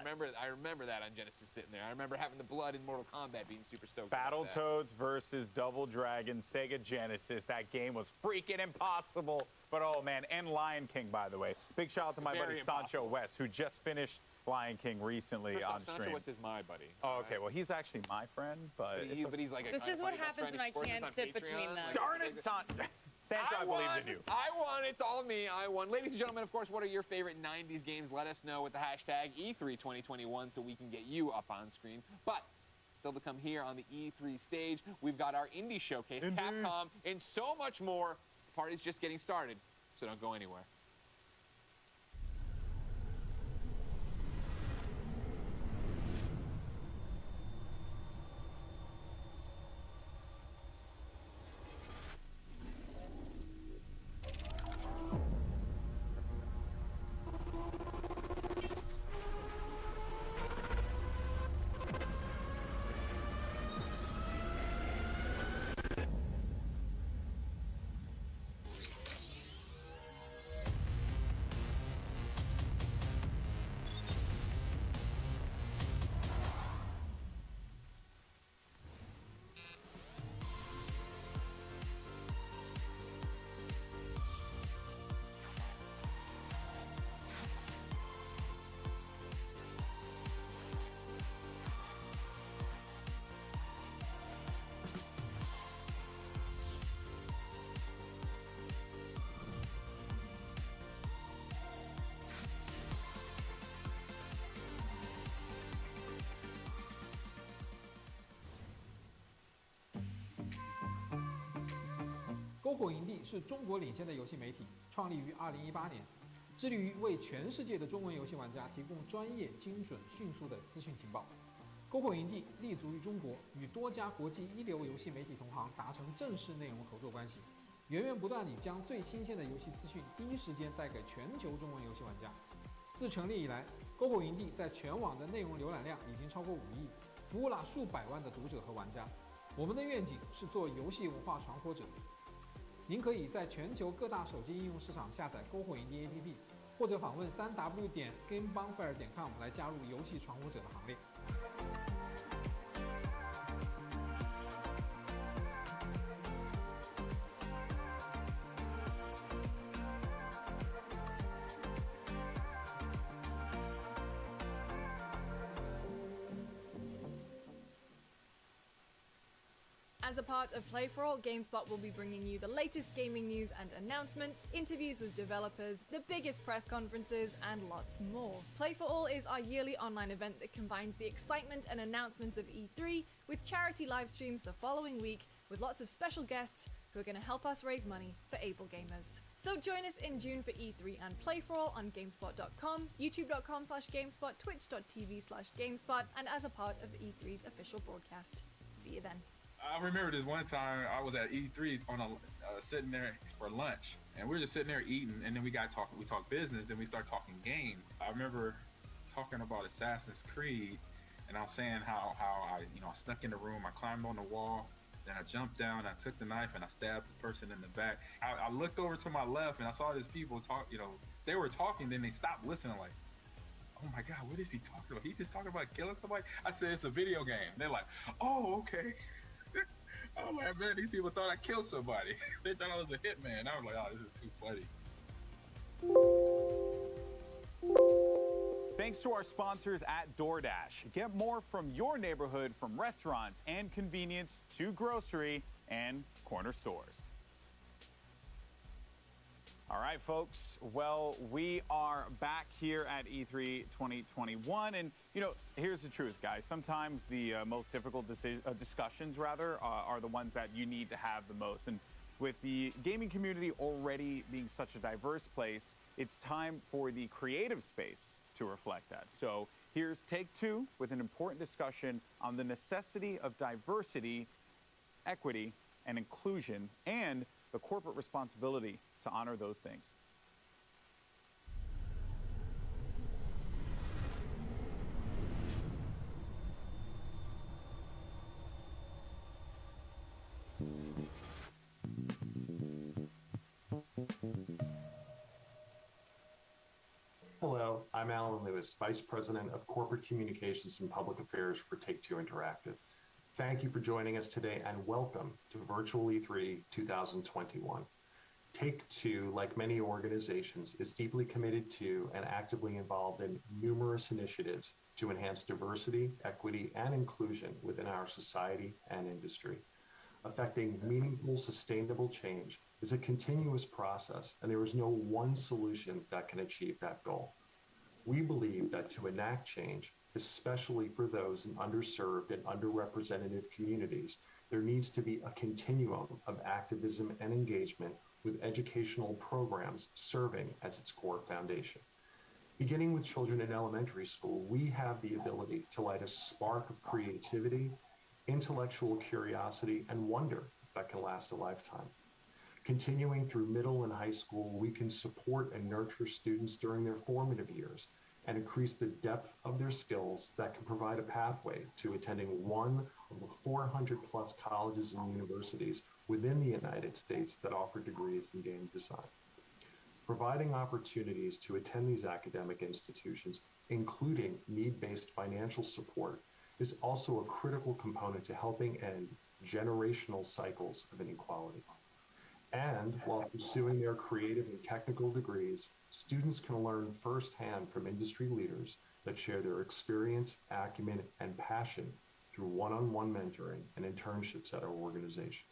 I remember that on Genesis sitting there. I remember having the blood in Mortal Kombat, being super stoked. Battletoads versus Double Dragon, Sega Genesis. That game was freaking impossible. But oh man, and Lion King, by the way. Big shout out to my buddy Sancho West, who just finished Lion King recently on stream. Sancho West is my buddy. Oh, okay. Well, he's actually my friend, but he's like. This is what happens when I can't sit between them. Darn it, Sancho, I believed in you. I won. It's all me. I won. Ladies and gentlemen, of course, what are your favorite 90s games? Let us know with the hashtag E3 2021 so we can get you up on screen. But still to come here on the E3 stage, we've got our indie showcase, Capcom, and so much more. The party's just getting started, so don't go anywhere.篝火营地是中国领先的游戏媒体，创立于2018年，致力于为全世界的中文游戏玩家提供专业、精准、迅速的资讯情报。篝火营地立足于中国，与多家国际一流游戏媒体同行达成正式内容合作关系，源源不断地将最新鲜的游戏资讯第一时间带给全球中文游戏玩家。自成立以来，篝火营地在全网的内容浏览量已经超过5亿，服务了数百万的读者和玩家。我们的愿景是做游戏文化传播者。您可以在全球各大手机应用市场下载篝火营地 APP， 或者访问3w.gamebonfire.com 来加入游戏传播者的行列。As a part of Play for All, GameSpot will be bringing you the latest gaming news and announcements, interviews with developers, the biggest press conferences, and lots more. Play for All is our yearly online event that combines the excitement and announcements of E3 with charity live streams the following week with lots of special guests who are going to help us raise money for able gamers. So join us in June for E3 and Play for All on GameSpot.com, YouTube.com/GameSpot, Twitch.tv/GameSpot, and as a part of E3's official broadcast. See you then. I remember this one time I was at E3 on sitting there for lunch, and we were just sitting there eating, and then we talked business, then we started talking games. I remember talking about Assassin's Creed, and I was saying how I snuck in the room, I climbed on the wall, then I jumped down, I took the knife, and I stabbed the person in the back. I looked over to my left, and I saw these people talk, they were talking, then they stopped listening, like, oh my God, what is he talking about? He just talking about killing somebody? I said, it's a video game. They're like, oh, okay. Oh man, these people thought I killed somebody. They thought I was a hitman. I was like, oh, this is too funny. Thanks to our sponsors at DoorDash. Get more from your neighborhood, from restaurants and convenience to grocery and corner stores. All right, folks. Well, we are back here at E3 2021, and here's the truth, guys. Sometimes the most difficult discussions, are the ones that you need to have the most. And with the gaming community already being such a diverse place, it's time for the creative space to reflect that. So here's take 2 with an important discussion on the necessity of diversity, equity, and inclusion, and the corporate responsibility to honor those things. Hello, I'm Alan Lewis, Vice President of Corporate Communications and Public Affairs for Take-Two Interactive. Thank you for joining us today and welcome to Virtual E3 2021. Take-Two, like many organizations, is deeply committed to and actively involved in numerous initiatives to enhance diversity, equity, and inclusion within our society and industry. Affecting meaningful, sustainable change is a continuous process, and there is no one solution that can achieve that goal. We believe that to enact change, especially for those in underserved and underrepresented communities, there needs to be a continuum of activism and engagement with educational programs serving as its core foundation. Beginning with children in elementary school, we have the ability to light a spark of creativity, intellectual curiosity, and wonder that can last a lifetime. Continuing through middle and high school, we can support and nurture students during their formative years and increase the depth of their skills that can provide a pathway to attending one of the 400 plus colleges and universities within the United States that offer degrees in game design. Providing opportunities to attend these academic institutions, including need-based financial support, is also a critical component to helping end generational cycles of inequality. And while pursuing their creative and technical degrees, students can learn firsthand from industry leaders that share their experience, acumen, and passion through one-on-one mentoring and internships at our organization.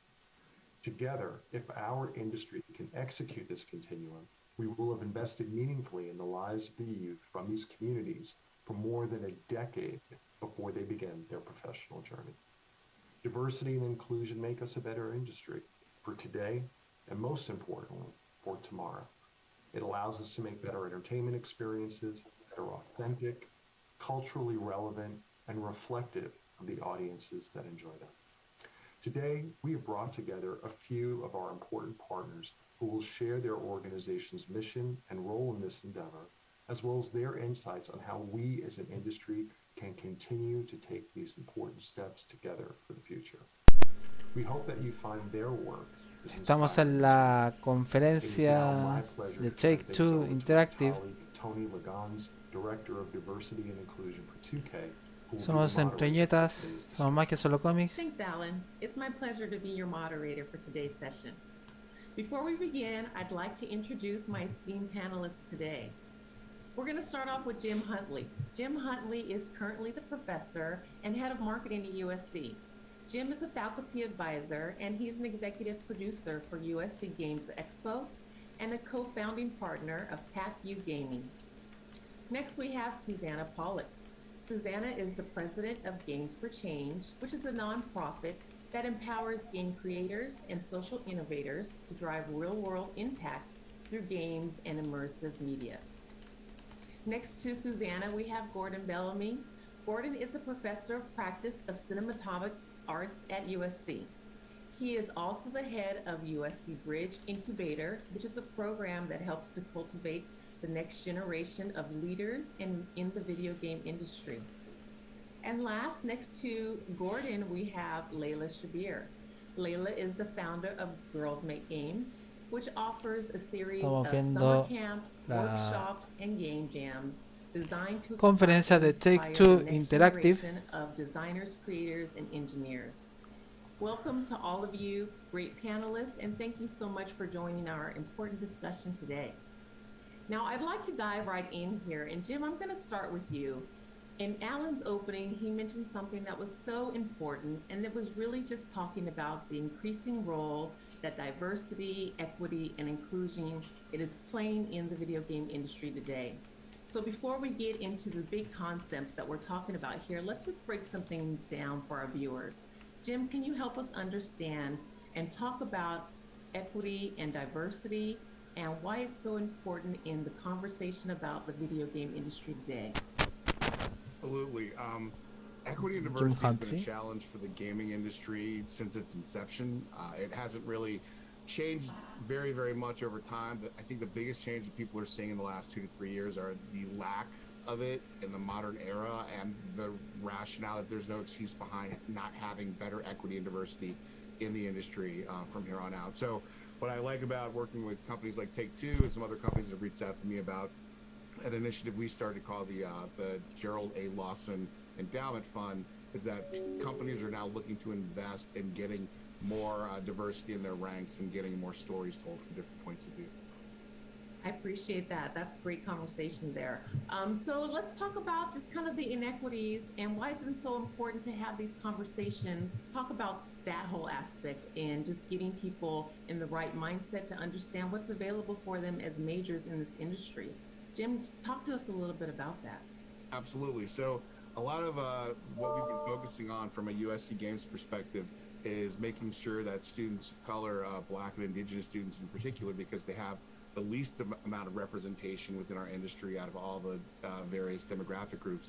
Together, if our industry can execute this continuum, we will have invested meaningfully in the lives of the youth from these communities for more than a decade before they begin their professional journey. Diversity and inclusion make us a better industry for today, and most importantly, for tomorrow. It allows us to make better entertainment experiences that are authentic, culturally relevant, and reflective of the audiences that enjoy them. Today, we have brought together a few of our important partners who will share their organization's mission and role in this endeavor, as well as their insights on how we as an industry can continue to take these important steps together for the future. We hope that you find their work. Estamos en la conferencia de Take-Two Interactive. Somos Entre Viñetas, somos más que solo cómics. Thanks, Alan. It's my pleasure to be your moderator for today's session. Before we begin, I'd like to introduce my esteemed panelists today. We're going to start off with Jim Huntley. Jim Huntley is currently the professor and head of marketing at USC. Jim is a faculty advisor, and he's an executive producer for USC Games Expo and a co-founding partner of PACU Gaming. Next, we have Susanna Pollock. Susanna is the president of Games for Change, which is a nonprofit that empowers game creators and social innovators to drive real-world impact through games and immersive media. Next to Susanna, we have Gordon Bellamy. Gordon is a professor of practice of cinematographic arts at USC. He is also the head of USC Bridge Incubator, which is a program that helps to cultivate the next generation of leaders in the video game industry. And last, next to Gordon, we have Layla Shabir. Layla is the founder of Girls Make Games, which offers a series of summer camps, workshops, and game jams designed to conferencia de Take-Two Interactive of designers, creators, and engineers. Welcome to all of you, great panelists, and thank you so much for joining our important discussion today. Now, I'd like to dive right in here, and Jim, I'm going to start with you. In Alan's opening, he mentioned something that was so important, and it was really just talking about the increasing role that diversity, equity, and inclusion it is playing in the video game industry today. So before we get into the big concepts that we're talking about here, let's just break some things down for our viewers. Jim, can you help us understand and talk about equity and diversity and why it's so important in the conversation about the video game industry today? Absolutely. Equity and diversity has been a challenge for the gaming industry since its inception. It hasn't really changed very, very much over time. But I think the biggest change that people are seeing in the last 2 to 3 years are the lack of it in the modern era, and the rationale that there's no excuse behind not having better equity and diversity in the industry from here on out. So what I like about working with companies like Take-Two and some other companies that have reached out to me about an initiative we started called the Gerald A. Lawson Endowment Fund is that companies are now looking to invest in getting more diversity in their ranks and getting more stories told from different points of view. I appreciate that. That's great conversation there. So let's talk about just kind of the inequities and why is it so important to have these conversations. Let's talk about that whole aspect and just getting people in the right mindset to understand what's available for them as majors in this industry. Jim, talk to us a little bit about that. Absolutely. So a lot of what we've been focusing on from a USC Games perspective is making sure that students of color, Black and Indigenous students in particular, because they have the least amount of representation within our industry out of all the various demographic groups.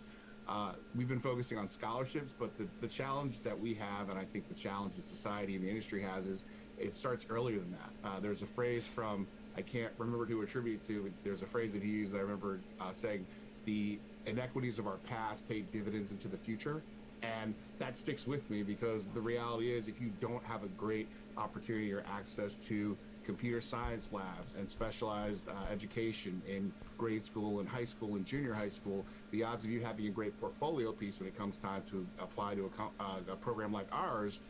We've been focusing on scholarships, but the challenge that we have, and I think the challenge that society and the industry has, is it starts earlier than that. There's a phrase from, I can't remember who to attribute it to, but there's a phrase that he used that I remember saying, the inequities of our past pay dividends into the future. And that sticks with me because the reality is if you don't have a great opportunity or access to computer science labs and specialized education in grade school and high school and junior high school, the odds of you having a great portfolio piece when it comes time to apply to a program like ours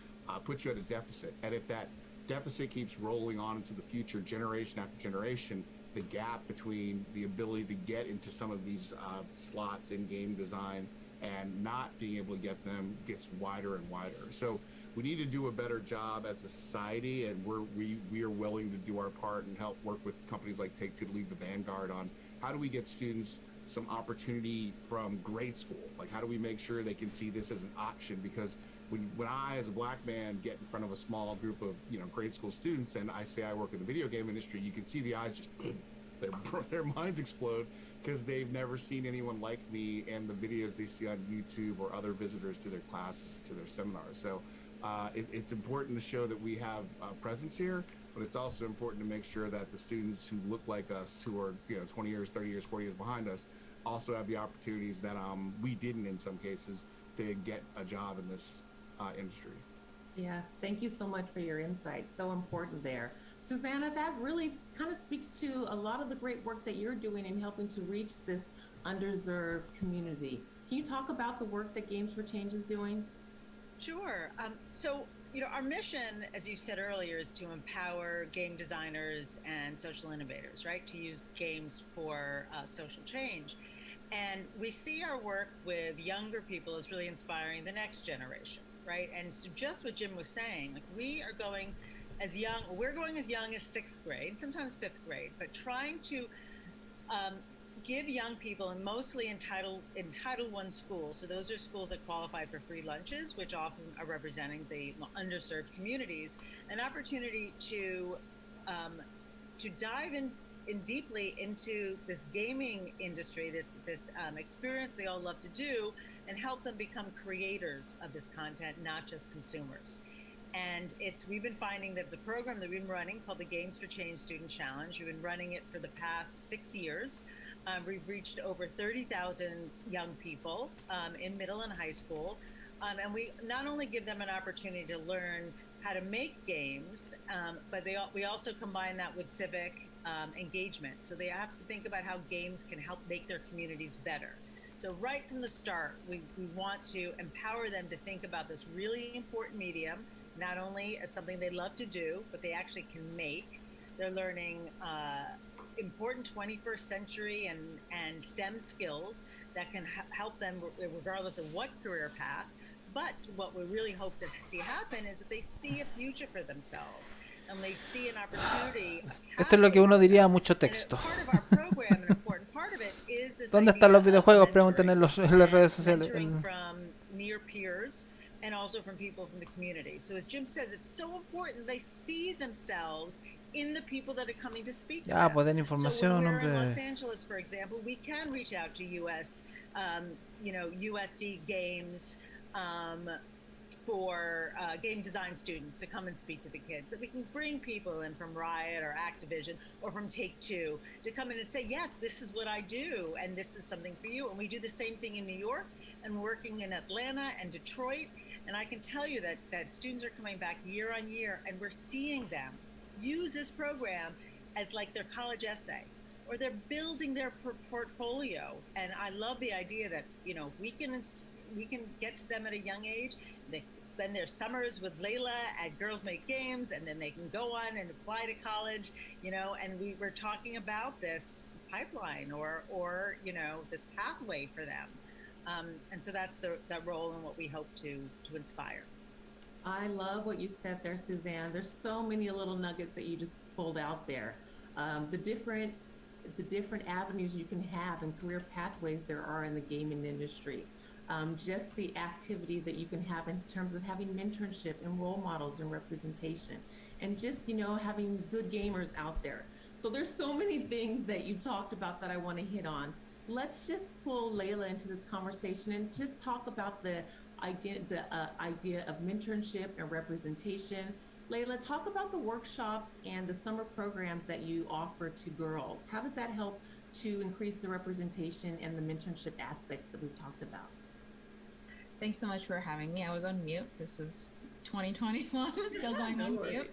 puts you at a deficit. And if that deficit keeps rolling on into the future, generation after generation, the gap between the ability to get into some of these slots in game design and not being able to get them gets wider and wider. So we need to do a better job as a society, and we are willing to do our part and help work with companies like Take-Two to lead the vanguard on how do we get students some opportunity from grade school? Like, how do we make sure they can see this as an option? Because when I, as a Black man, get in front of a small group of grade school students, and I say I work in the video game industry, you can see the eyes just their minds explode because they've never seen anyone like me and the videos they see on YouTube or other visitors to their classes, to their seminars. So it's important to show that we have presence here, but it's also important to make sure that the students who look like us, who are 20 years, 30 years, 40 years behind us, also have the opportunities that we didn't in some cases to get a job in this industry. Yes, thank you so much for your insight. So important there. Susanna, that really kind of speaks to a lot of the great work that you're doing in helping to reach this underserved community. Can you talk about the work that Games for Change is doing? Sure. So, our mission, as you said earlier, is to empower game designers and social innovators, right? To use games for social change. And we see our work with younger people as really inspiring the next generation, right? And so just what Jim was saying, like we're going as young as 6th grade, sometimes 5th grade, but trying to give young people, and mostly in Title I schools, so those are schools that qualify for free lunches, which often are representing the underserved communities, an opportunity to dive in deeply into this gaming industry, this experience they all love to do, and help them become creators of this content, not just consumers. And we've been finding that the program that we've been running called the Games for Change Student Challenge, we've been running it for the past 6 years. We've reached over 30,000 young people in middle and high school. And we not only give them an opportunity to learn how to make games, but we also combine that with civic engagement. So they have to think about how games can help make their communities better. So right from the start, we want to empower them to think about this really important medium, not only as something they love to do, but they actually can make. They're learning important 21st century and STEM skills that can help them regardless of what career path. But what we really hope to see happen is that they see a future for themselves and they see an opportunity. Esto es lo que uno diría mucho texto. ¿Dónde están los videojuegos? Preguntan en las redes sociales. And also from people from the community. So as Jim said, it's so important they see themselves in the people that are coming to speak to them. Pues den información, so when we're in hombre. Los Angeles, for example, we can reach out to USC Games, for game design students to come and speak to the kids, that we can bring people in from Riot or Activision or from Take-Two to come in and say, yes, this is what I do, and this is something for you. And we do the same thing in New York and working in Atlanta and Detroit. And I can tell you that students are coming back year on year, and we're seeing them use this program as like their college essay, or they're building their portfolio. And I love the idea that, you know, we can get to them at a young age. They spend their summers with Layla at Girls Make Games, and then they can go on and apply to college, you know, and we were talking about this pipeline or you know, this pathway for them. And so that's that role and what we hope to inspire. I love what you said there, Suzanne. There's so many little nuggets that you just pulled out there. The different avenues you can have and career pathways there are in the gaming industry. Just the activity that you can have in terms of having mentorship and role models and representation, and just, you know, having good gamers out there. So there's so many things that you talked about that I want to hit on. Let's just pull Layla into this conversation and just talk about the idea of mentorship and representation. Layla, talk about the workshops and the summer programs that you offer to girls. How does that help to increase the representation and the mentorship aspects that we've talked about? Thanks so much for having me. I was on mute. This is 2021, still going on mute.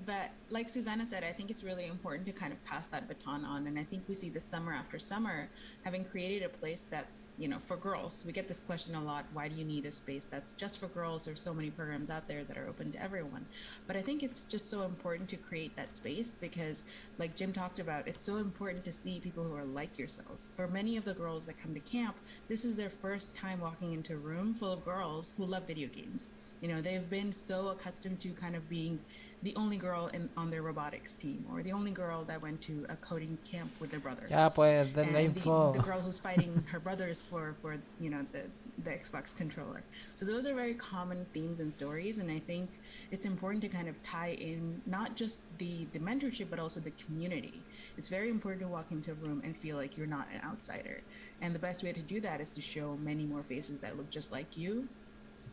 But like Susanna said, I think it's really important to kind of pass that baton on. And I think we see this summer after summer, having created a place that's, you know, for girls. We get this question a lot, why do you need a space that's just for girls? There's so many programs out there that are open to everyone. But I think it's just so important to create that space because, like Jim talked about, it's so important to see people who are like yourselves. For many of the girls that come to camp, this is their first time walking into a room full of girls who love video games. You know, they've been so accustomed to kind of being the only girl on their robotics team, or the only girl that went to a coding camp with their brother. Ya, pues, den la info. The girl who's fighting her brothers for you know, the Xbox controller. So those are very common themes and stories, and I think it's important to kind of tie in not just the mentorship, but also the community. It's very important to walk into a room and feel like you're not an outsider. And the best way to do that is to show many more faces that look just like you.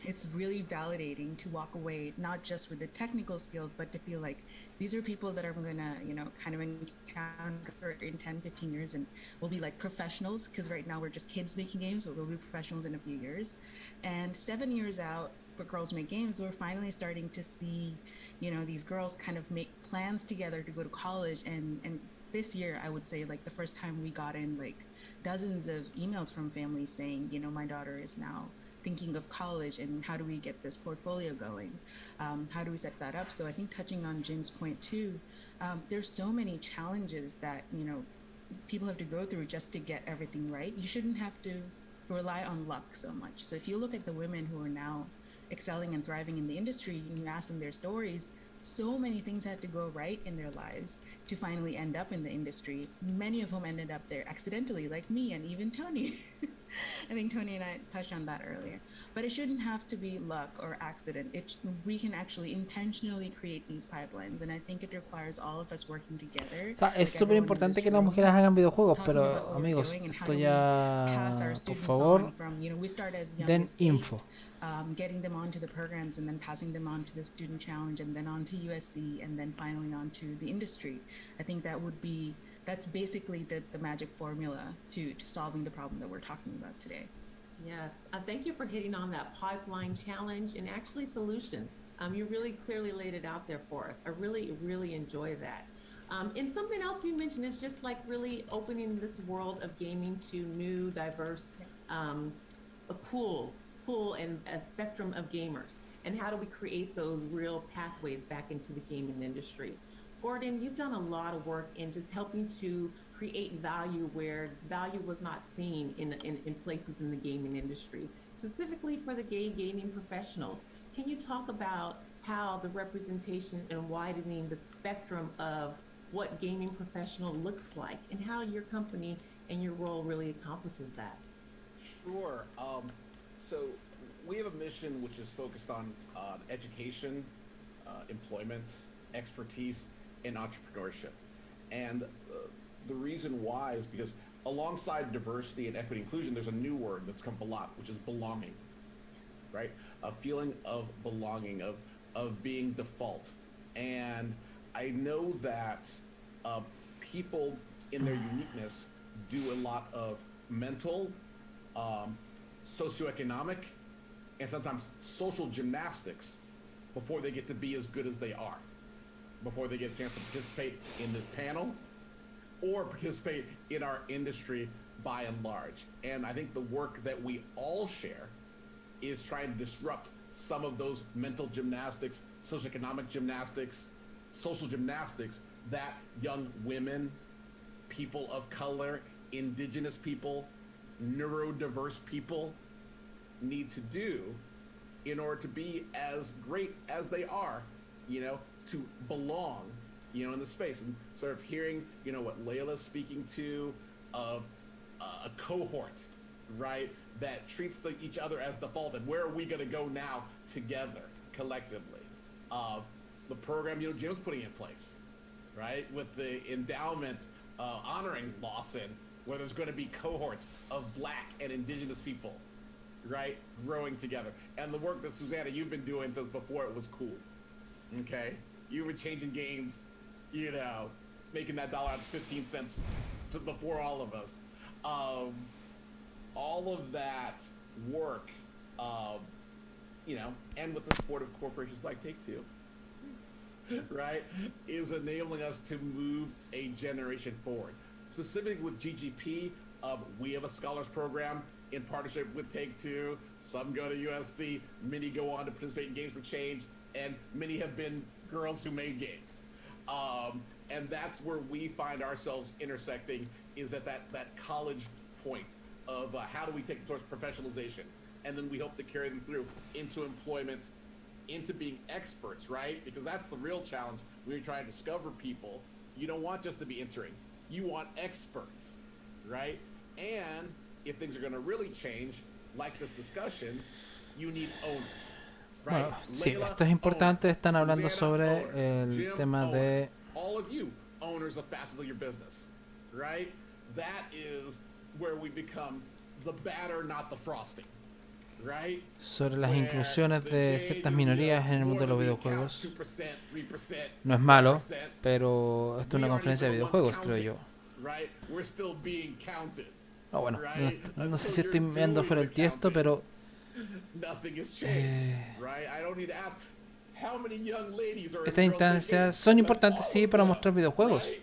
It's really validating to walk away, not just with the technical skills, but to feel like these are people that I'm going to, you know, kind of encounter in 10, 15 years, and we'll be like professionals, because right now we're just kids making games, but we'll be professionals in a few years. And 7 years out for Girls Make Games, we're finally starting to see, you know, these girls kind of make plans together to go to college. And this year, I would say, like, the first time we got in like dozens of emails from families saying, you know, my daughter is now thinking of college, and how do we get this portfolio going? How do we set that up? So I think touching on Jim's point too, there's so many challenges that, you know, people have to go through just to get everything right. You shouldn't have to rely on luck so much. So if you look at the women who are now excelling and thriving in the industry, and you ask them their stories, so many things had to go right in their lives to finally end up in the industry. Many of whom ended up there accidentally, like me and even Tony. I think Tony and I touched on that earlier. But it shouldn't have to be luck or accident. We can actually intentionally create these pipelines, and I think it requires all of us working together. O sea, es súper importante que las mujeres hagan videojuegos, pero amigos, esto ya, por favor, den info. Getting them onto the programs, and then passing them on to the student challenge, and then on to USC, and then finally on to the industry. I think that's basically the magic formula to solving the problem that we're talking about today. Yes, thank you for hitting on that pipeline challenge and actually solution. You really clearly laid it out there for us. I really, really enjoy that. And something else you mentioned is just like really opening this world of gaming to new, diverse, a pool and a spectrum of gamers. And how do we create those real pathways back into the gaming industry? Gordon, you've done a lot of work in just helping to create value where value was not seen in places in the gaming industry, specifically for the gay gaming professionals. Can you talk about how the representation and widening the spectrum of what gaming professional looks like, and how your company and your role really accomplishes that? Sure. So we have a mission which is focused on education, employment, expertise, and entrepreneurship. And the reason why is because alongside diversity and equity inclusion, there's a new word that's come up a lot, which is belonging, right? a feeling of belonging, of being default. And I know that people in their uniqueness do a lot of mental, socioeconomic, and sometimes social gymnastics before they get to be as good as they are, before they get a chance to participate in this panel or participate in our industry by and large. And I think the work that we all share is trying to disrupt some of those mental gymnastics, socioeconomic gymnastics, social gymnastics that young women, people of color, indigenous people, neurodiverse people need to do in order to be as great as they are, you know, to belong, you know, in the space. And sort of hearing, you know, what Layla's speaking to of a cohort, right, that treats each other as default, and where are we going to go now together, collectively? The program, you know, Jim's putting in place, right, with the endowment honoring Lawson, where there's going to be cohorts of Black and indigenous people, right, growing together. And the work that Susanna, you've been doing since before it was cool, okay? You were changing games, you know, making that dollar out of 15 cents before all of us. All of that work, you know, and with the support of corporations like Take-Two, right, is enabling us to move a generation forward. Specifically with GGP, we have a scholars program in partnership with Take-Two. Some go to USC, many go on to participate in Games for Change, and many have been girls who made games. And that's where we find ourselves intersecting, is at that college point of how do we take them towards professionalization, and then we hope to carry them through into employment, into being experts, right? Because that's the real challenge when you're trying to discover people. You don't want just to be entering, you want experts, right? And if things are going to really change, like this discussion, you need owners. Bueno, sí, esto es importante. Están hablando sobre el tema de all of you owners of facets of your business, right? That is where we become the batter, not the frosting, right? Sobre las inclusiones de ciertas minorías en el mundo de los videojuegos. No es malo, pero esto es una conferencia de videojuegos, creo yo. No, bueno, no sé si estoy meando fuera el tiesto, pero estas instancias son importantes, sí, para mostrar videojuegos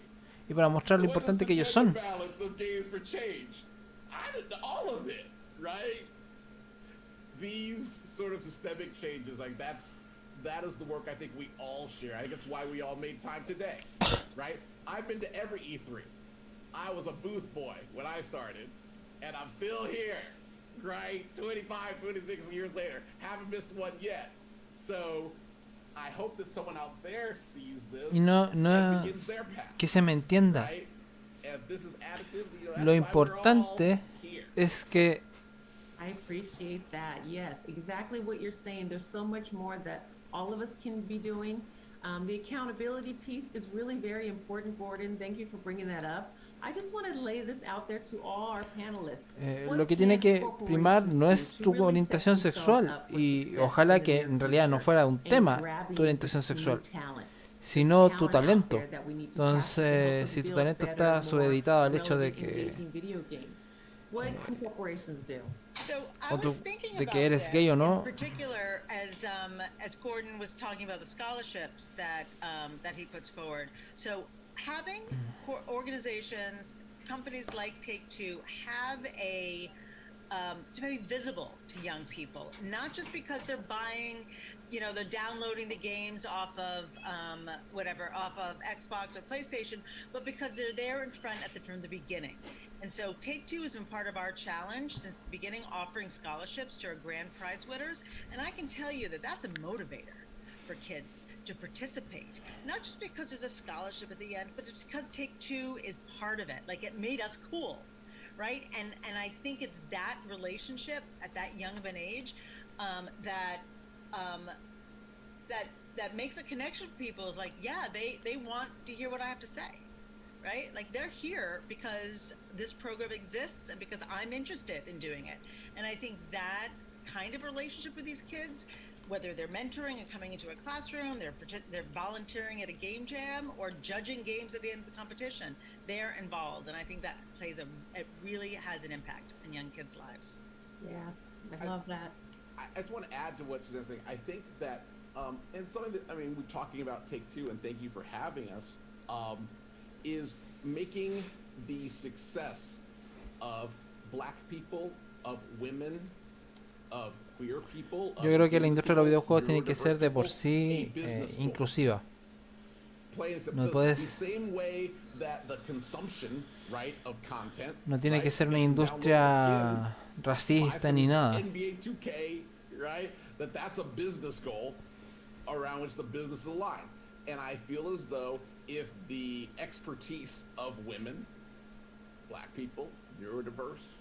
y para mostrar lo importante que ellos son. These sort of systemic changes, like that is the work I think we all share. I think it's why we all made time today, right? I've been to every E3. I was a booth boy when I started, and I'm still here, right? 25, 26 years later, haven't missed one yet. So I hope that someone out there sees this and begins their path, que se me entienda. right? And if this is additive, you know, that's Lo why we're importante all here. es que I appreciate that. Yes, exactly what you're saying. There's so much more that all of us can be doing. The accountability piece is really very important, Gordon. Thank you for bringing that up. I just want to lay this out there to all our panelists. lo que tiene que primar no es tu orientación sexual, y ojalá que en realidad no fuera un tema tu orientación sexual, sino tu talento. Entonces, si tu talento está supeditado al hecho de que So I o was thinking de about que eres this gay o no. in particular as Gordon was talking about the scholarships that he puts forward. So having organizations, companies like Take-Two have to be visible to young people, not just because they're buying, you know, they're downloading the games off of off of Xbox or PlayStation, but because they're there in front from the beginning. And so Take-Two has been part of our challenge since the beginning, offering scholarships to our grand prize winners. And I can tell you that that's a motivator for kids to participate, not just because there's a scholarship at the end, but it's because Take-Two is part of it. Like, it made us cool, right? And I think it's that relationship at that young of an age that makes a connection with people. Is like, yeah, they want to hear what I have to say. Right? Like, they're here because this program exists and because I'm interested in doing it. And I think that kind of relationship with these kids, whether they're mentoring and coming into a classroom, they're volunteering at a game jam, or judging games at the end of the competition. They're involved, and I think that it really has an impact in young kids' lives. Yeah, I love that. I just want to add to what Suzanne's saying. I think that, and something that, I mean, we're talking about Take-Two, and thank you for having us, is making the success of Black people, of women, of queer people. Yo creo que la industria de los videojuegos tiene que ser de por sí inclusiva. No puedes, no tiene que ser una industria racista ni nada. That's a business goal around which the business align. And I feel as though if the expertise of women, Black people, neurodiverse,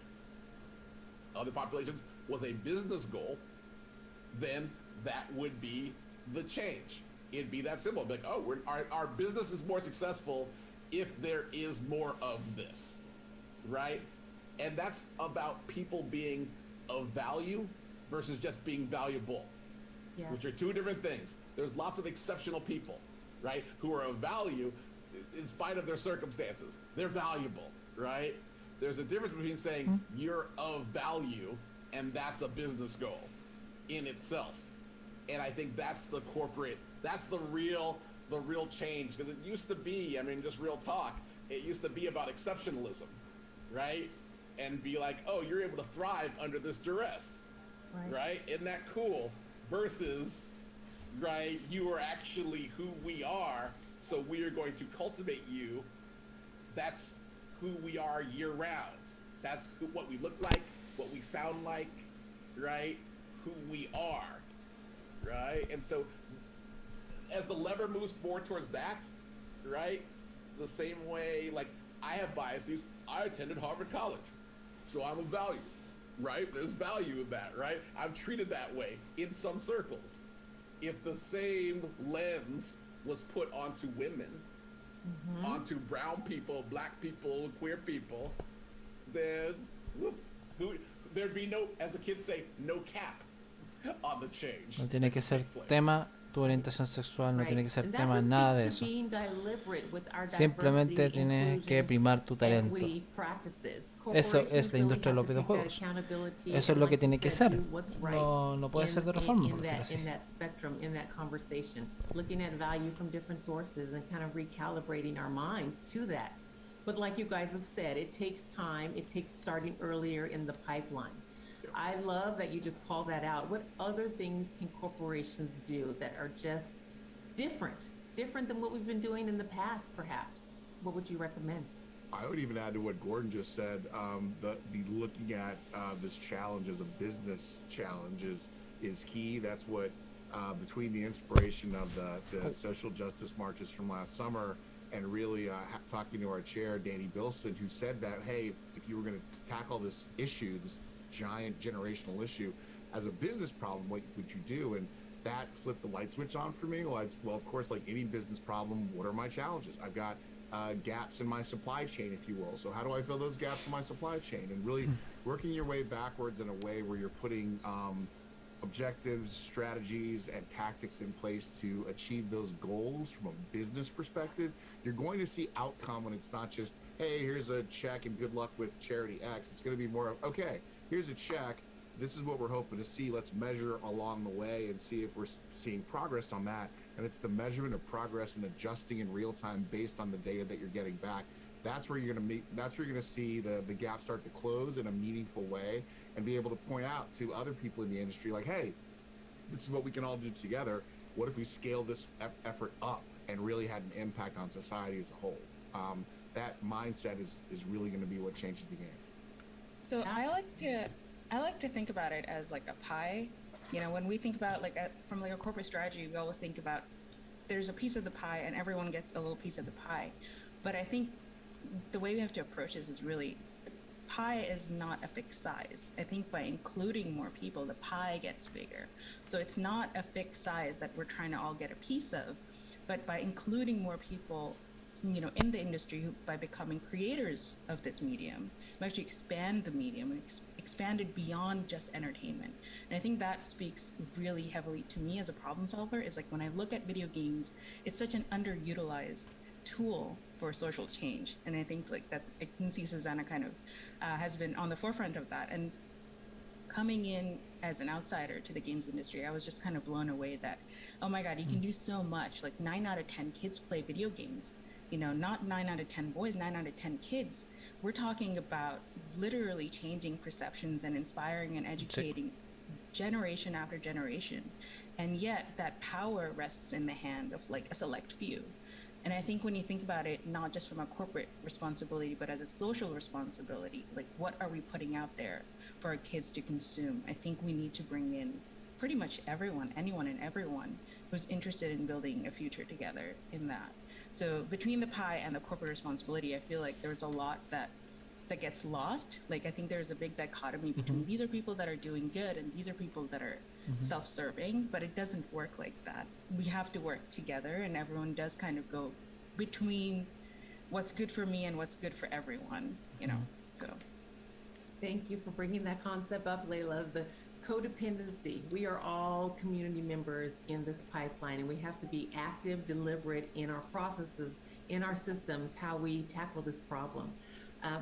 other populations was a business goal, then that would be the change. It'd be that simple. Like, oh, our business is more successful if there is more of this, right? And that's about people being of value versus just being valuable, which are two different things. There's lots of exceptional people, right, who are of value in spite of their circumstances. They're valuable, right? There's a difference between saying you're of value and that's a business goal in itself. And I think that's the real change, because it used to be, I mean, just real talk, it used to be about exceptionalism, right? And be like, oh, you're able to thrive under this duress, right? Isn't that cool? Versus, right, you are actually who we are, so we are going to cultivate you. That's who we are year round. That's what we look like, what we sound like, right? Who we are, right? And so as the lever moves more towards that, right? The same way, like, I have biases. I attended Harvard College, so I'm of value, right? There's value in that, right? I'm treated that way in some circles. If the same lens was put onto women, onto brown people, Black people, queer people, then there'd be no, as the kids say, no cap on the change. No tiene que ser tema tu orientación sexual, no tiene que ser tema nada de eso. Simplemente tienes que primar tu talento. Eso es la industria de los videojuegos. Eso es lo que tiene que ser. No puede ser de otra forma, por decirlo así. Looking at value from different sources and kind of recalibrating our minds to that. But like you guys have said, it takes time. It takes starting earlier in the pipeline. I love that you just call that out. What other things can corporations do that are just different than what we've been doing in the past, perhaps? What would you recommend? I would even add to what Gordon just said, the looking at this challenge as a business challenge is key. That's what, between the inspiration of the social justice marches from last summer and really talking to our chair, Danny Bilson, who said that, hey, if you were going to tackle this issue, this giant generational issue, as a business problem, what would you do? And that flipped the light switch on for me. Well, of course, like any business problem, what are my challenges? I've got gaps in my supply chain, if you will. So how do I fill those gaps in my supply chain? And really working your way backwards in a way where you're putting objectives, strategies, and tactics in place to achieve those goals from a business perspective. You're going to see outcome when it's not just, hey, here's a check and good luck with charity X. It's going to be more of, okay, here's a check. This is what we're hoping to see. Let's measure along the way and see if we're seeing progress on that. And it's the measurement of progress and adjusting in real time based on the data that you're getting back. That's where you're going to that's where you're going to see the gap start to close in a meaningful way and be able to point out to other people in the industry, like, hey, this is what we can all do together. What if we scale this effort up and really had an impact on society as a whole? That mindset is really going to be what changes the game. So I like to think about it as like a pie. You know, when we think about from like a corporate strategy, we always think about there's a piece of the pie and everyone gets a little piece of the pie. But I think the way we have to approach this is really, the pie is not a fixed size. I think by including more people, the pie gets bigger. So it's not a fixed size that we're trying to all get a piece of, but by including more people, you know, in the industry, by becoming creators of this medium, we actually expand the medium, we expanded beyond just entertainment. And I think that speaks really heavily to me as a problem solver. Is like when I look at video games, it's such an underutilized tool for social change. And I think like that, I can see Susanna kind of has been on the forefront of that. And coming in as an outsider to the games industry, I was just kind of blown away that, oh my God, you can do so much. Like 9 out of 10 kids play video games. You know, not 9 out of 10 boys, 9 out of 10 kids. We're talking about literally changing perceptions and inspiring and educating generation after generation. And yet that power rests in the hand of like a select few. And I think when you think about it, not just from a corporate responsibility, but as a social responsibility, like what are we putting out there for our kids to consume? I think we need to bring in pretty much everyone, anyone and everyone who's interested in building a future together in that. So between the pie and the corporate responsibility, I feel like there's a lot that gets lost. Like I think there's a big dichotomy between these are people that are doing good and these are people that are self-serving, but it doesn't work like that. We have to work together, and everyone does kind of go between what's good for me and what's good for everyone, you know. So thank you for bringing that concept up, Layla, the codependency. We are all community members in this pipeline, and we have to be active, deliberate in our processes, in our systems, how we tackle this problem.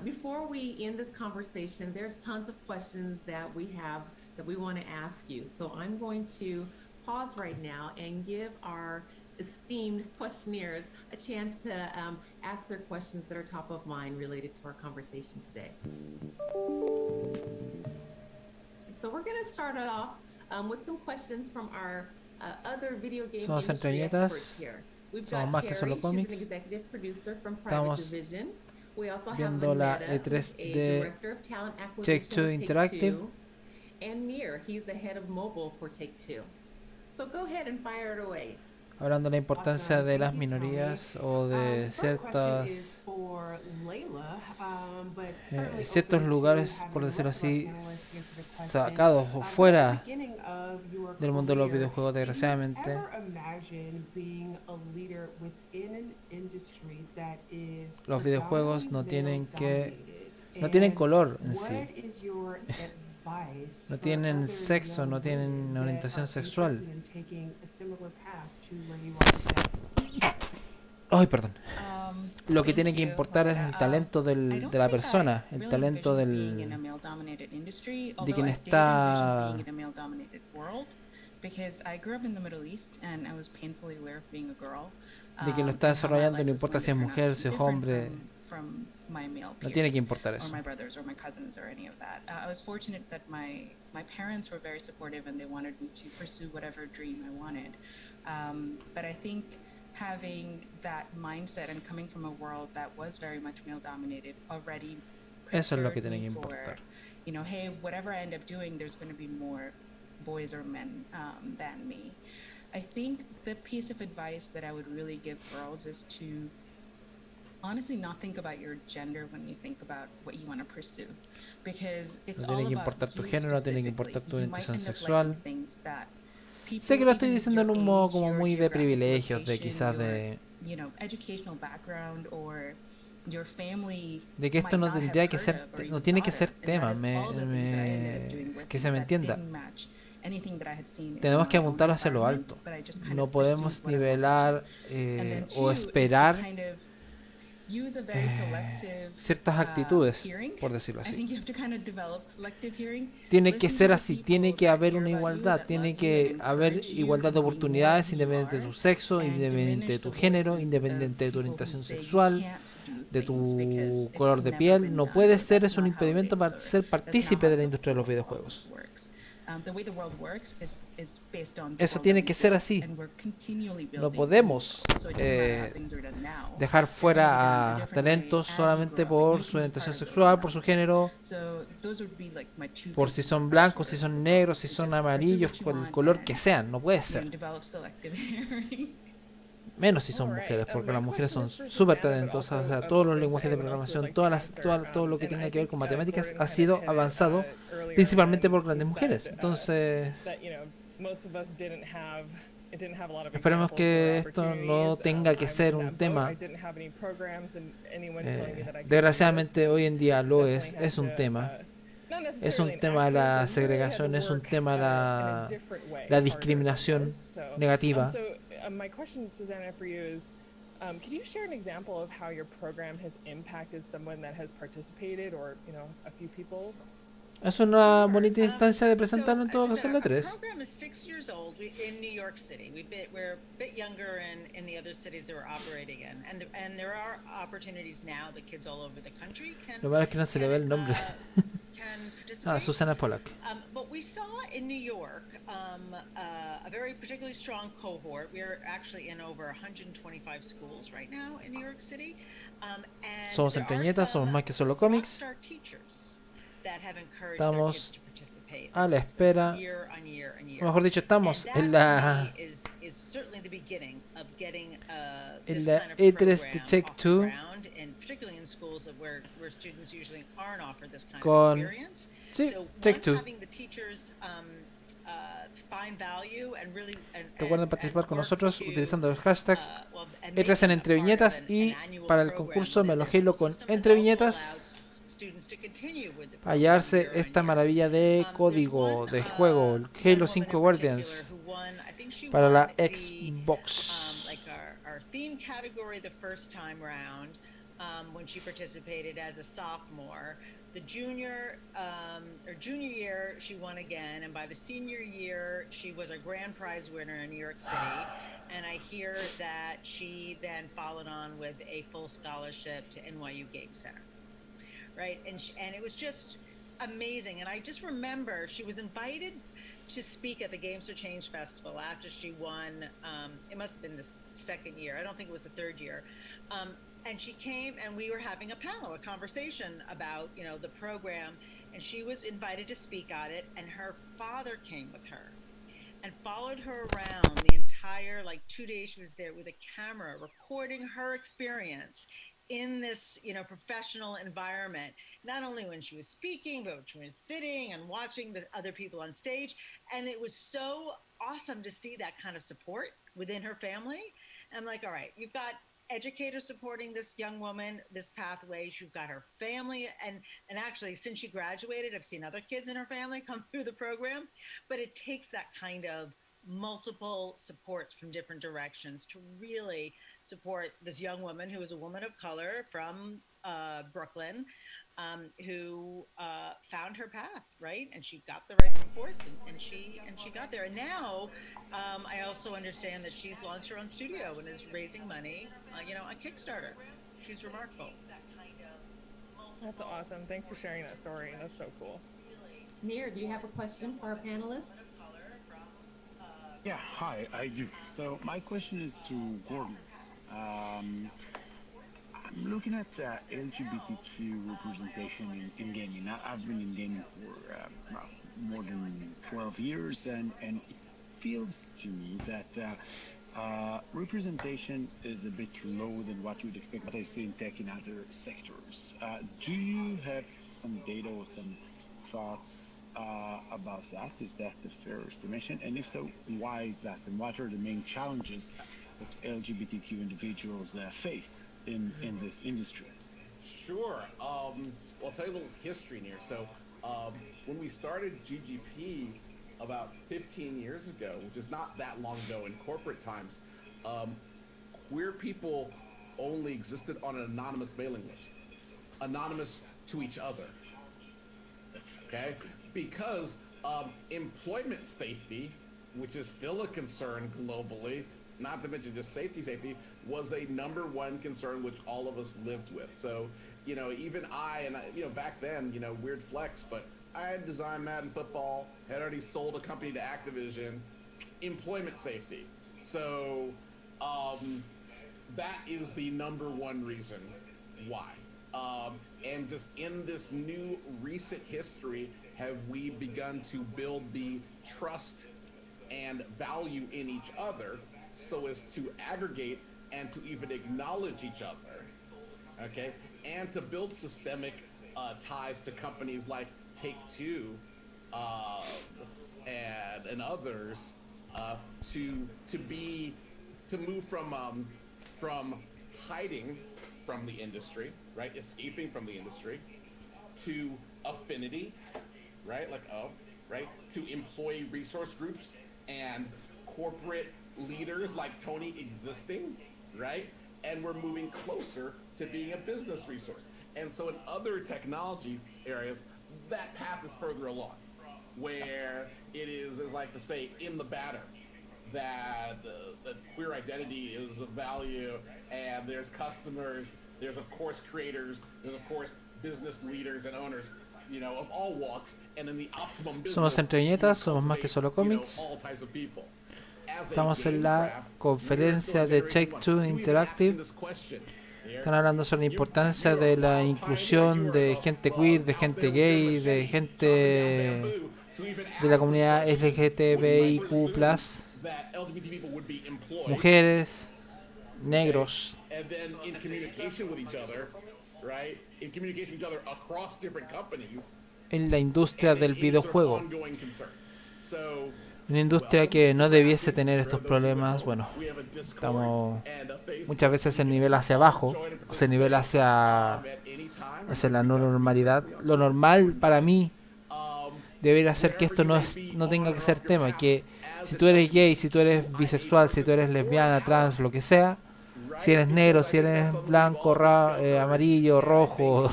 Before we end this conversation, there's tons of questions that we have that we want to ask you. So I'm going to pause right now and give our esteemed questionnaires a chance to ask their questions that are top of mind related to our conversation today. So we're going to start it off with some questions from our other video game Somos Entre industry Viñetas, experts here. We've somos got más que solo Carrie, she's cómics. an executive producer from Private Estamos Division. We also have viendo la Vanetta, who's E3 a de director of talent acquisition Take-Two with Interactive. Take-Two. And Mir, he's the head of mobile for Take-Two. So go ahead and fire it away. Hablando de la importancia de las minorías o de ciertas ciertos lugares, por decirlo así, sacados o fuera del mundo de los videojuegos, desgraciadamente. Los videojuegos no tienen color en sí. No tienen sexo, no tienen orientación sexual. Ay, perdón. Lo que tiene que importar es el talento de la persona, el talento de quien está. De quien lo está desarrollando, no importa si es mujer, si es hombre. No tiene que importar eso. I was fortunate that my parents were very supportive and they wanted me to pursue whatever dream I wanted. But I think having that mindset and coming from a world that was very much male dominated already Eso es lo que prepared tiene que me for, importar. you know, hey, whatever I end up doing, there's going to be more boys or men than me. I think the piece of advice that I would really give girls is to honestly not think about your gender when you think about what you want to pursue, because it's No tiene all que about importar tu you género, no tiene que importar tu specifically. You might orientación end up sexual. liking things that people Sé que lo estoy even diciendo en your un modo age, como your muy de geographic privilegios, de location, quizás your, de you know, educational background or your family que esto might no not have tendría que heard ser, of or no even tiene que thought ser of. And tema, that is all the things that I ended up doing were que things se me that entienda. didn't match anything that I had seen in Tenemos que my own apuntar hacia lo environment, alto. but I just kind No of podemos pursued what I wanted nivelar to. And then o two is to esperar kind of use a very selective ciertas actitudes, hearing. por decirlo I así. think you have to kind of develop selective hearing. Tiene que Listen ser to the así, people tiene que that haber care una about you, igualdad, that tiene love you, que that haber encourage you igualdad de to be more oportunidades who you independiente de are, tu sexo, and independiente de diminish tu the género, voices independiente de tu of people who orientación say you sexual, can't do de things tu because color it's de never piel. been No done, puede or ser that's eso un not how it impedimento is, para or ser that's not partícipe how de la the industria de los world videojuegos. works. The way the world works is based on the Eso world tiene that que we ser build, así. and we're continually No building podemos new worlds. So it doesn't matter how things are done now. dejar They're gonna be fuera done a a different talentos way as you solamente grow up, and por you su can be orientación part of building sexual, that. por su género, So those would be like my two por pieces si of son advice blancos, for si son girls, negros, si is son just pursue amarillos, what you con el want color and, que sean. No puede you know, ser. develop selective hearing. Menos si son mujeres, porque las mujeres son súper talentosas. O sea, todos los lenguajes de programación, todo lo que tenga que ver con matemáticas ha sido avanzado principalmente por grandes mujeres. Entonces, esperemos que esto no tenga que ser un tema. Desgraciadamente hoy en día lo es un tema. Es un tema de la segregación, es un tema de la discriminación negativa. My question, Susanna, for you is, could you share an example of how your program has impacted someone that has participated, or a few people? Es una bonita instancia de presentarlo en todo caso en la Our 3. program is 6 years old in New York City. We're a bit younger in the other cities that we're operating in, and there are opportunities now that kids all over the country can. Lo malo es que no se le ve el nombre. Susana Pollack. But we saw in New York a very particularly strong cohort. We're actually in over 125 schools right now in New York City. And Somos Entre Viñetas, somos más que solo cómics. Estamos a la espera, mejor dicho, estamos en la E3 de Take-Two con Take-Two. Recuerden participar con nosotros utilizando los hashtags E3 en Entre Viñetas, y para el concurso me alojélo con Entre Viñetas para hallarse esta maravilla de código de juego, el Halo 5 Guardians, para la Xbox. Our theme category the first time round, when she participated as a sophomore. The junior year, she won again, and by the senior year, she was a grand prize winner in New York City. And I hear that she then followed on with a full scholarship to NYU Game Center, right? And it was just amazing. And I just remember she was invited to speak at the Games for Change Festival after she won. It must have been the second year. I don't think it was the third year. And she came, and we were having a panel, a conversation about, the program, and she was invited to speak on it, and her father came with her and followed her around the entire, 2 days she was there with a camera, recording her experience in this, professional environment, not only when she was speaking, but when she was sitting and watching the other people on stage. And it was so awesome to see that kind of support within her family. I'm like, all right, you've got educators supporting this young woman, this pathway. You've got her family, and actually, since she graduated, I've seen other kids in her family come through the program. But it takes that kind of multiple supports from different directions to really support this young woman who is a woman of color from Brooklyn, who found her path, right? And she got the right supports, and she got there. And now I also understand that she's launched her own studio and is raising money, on Kickstarter. She's remarkable. That's awesome. Thanks for sharing that story. That's so cool. Nir, do you have a question for our panelists? Yeah, hi, I do. So my question is to Gordon. I'm looking at LGBTQ representation in gaming. I've been in gaming for more than 12 years, and it feels to me that representation is a bit low than what you'd expect, what I see in tech in other sectors. Do you have some data or some thoughts about that? Is that the fair estimation? And if so, why is that? And what are the main challenges that LGBTQ individuals face in this industry? Sure. Well, I'll tell you a little history here. So when we started GGP about 15 years ago, which is not that long ago in corporate times, queer people only existed on an anonymous mailing list, anonymous to each other. Okay? Because employment safety, which is still a concern globally, not to mention just safety, was a number one concern which all of us lived with. So, even back then, weird flex, but I had designed Madden Football, had already sold a company to Activision, employment safety. So, that is the number one reason why. And just in this new recent history, have we begun to build the trust and value in each other so as to aggregate and to even acknowledge each other, okay? And to build systemic ties to companies like Take-Two and others to move from hiding from the industry, right? Escaping from the industry, to affinity, right? Like right, to employee resource groups and corporate leaders like Tony existing, right? And we're moving closer to being a business resource. And so in other technology areas, that path is further along, where it is like to say in the batter that the queer identity is of value, and there's customers, there's of course creators, there's of course business leaders and owners, you know, of all walks, and in the optimum business, Somos Entre Viñetas, somos más que solo cómics. all types of people. Estamos en la conferencia de Take-Two Interactive. Están hablando sobre la importancia de la inclusión de gente queer, de gente gay, de gente de la comunidad LGTBIQ+, mujeres, negros. En la industria del videojuego. Una industria que no debiese tener estos problemas. Bueno, estamos muchas veces en nivel hacia abajo, o sea, nivel hacia la no normalidad. Lo normal para mí debería ser que esto no tenga que ser tema, que si tú eres gay, si tú eres bisexual, si tú eres lesbiana, trans, lo que sea, si eres negro, si eres blanco, amarillo, rojo,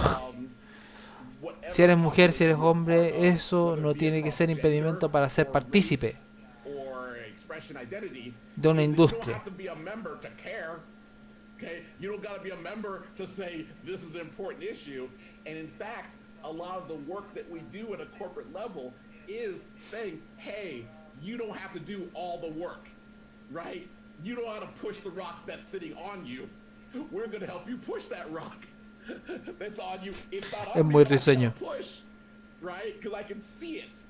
si eres mujer, si eres hombre, eso no tiene que ser impedimento para ser partícipe de una industria. A lot of the work that we do at a corporate level is saying, hey, you don't have to do all the work, right? You don't have to push the rock that's sitting on you. We're going to help you push that rock that's on you. It's not on me to push, right? Because I can see it.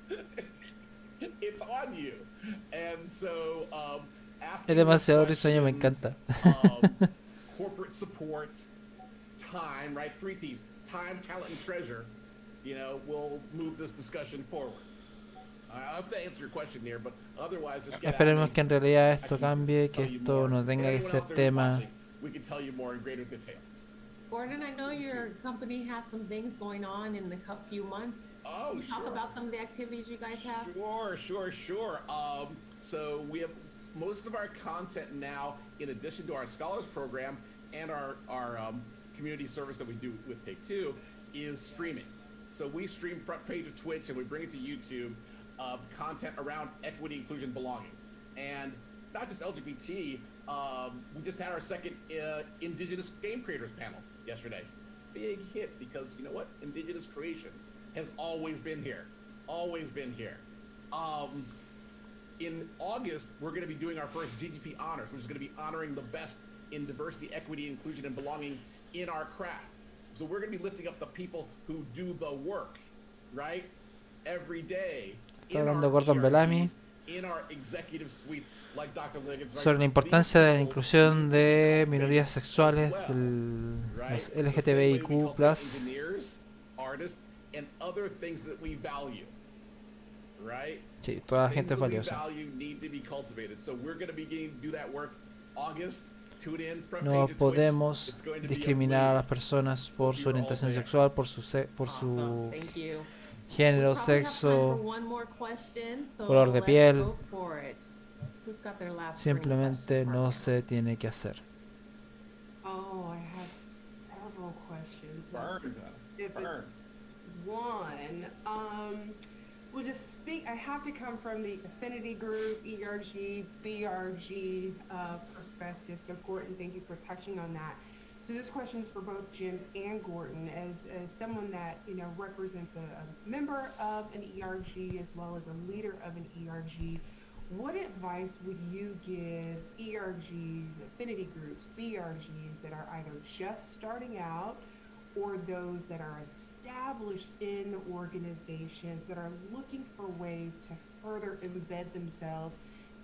It's on you. And so, es demasiado risueño, me encanta. Corporate support, time, right? 3 T's. Time, talent, and treasure, you know, will move this discussion forward. I hope that answers your question here, but otherwise just get Esperemos que en realidad esto cambie, que esto no tenga que ser tema. We can tell you more in greater detail. Gordon, I know your company has some things going on in the few months. Oh, Can you talk about some of the activities you guys have? Sure. So we have most of our content now, in addition to our Scholars Program and our community service that we do with Take-Two, is streaming. So we stream front page of Twitch and we bring it to YouTube, content around equity, inclusion, belonging. And not just LGBT, we just had our second Indigenous Game Creators panel yesterday. Big hit, because you know what? Indigenous creation has always been here. In August, we're going to be doing our first GGP Honors, which is going to be honoring the best in diversity, equity, inclusion, and belonging in our craft. So we're going to be lifting up the people who do the work, right? Every day. Está hablando Gordon Bellamy sobre la importancia de la inclusión de minorías sexuales, los LGTBIQ+. Sí, toda la gente es valiosa. No podemos discriminar a las personas por su orientación sexual, por su género, sexo, color de piel. Simplemente no se tiene que hacer. Oh, I have several questions. Burn. We'll just speak. I have to come from the affinity group, ERG, BRG perspective. So, Gordon, thank you for touching on that. So this question is for both Jim and Gordon, as someone that represents a member of an ERG as well as a leader of an ERG. What advice would you give ERGs, affinity groups, BRGs that are either just starting out or those that are established in organizations that are looking for ways to further embed themselves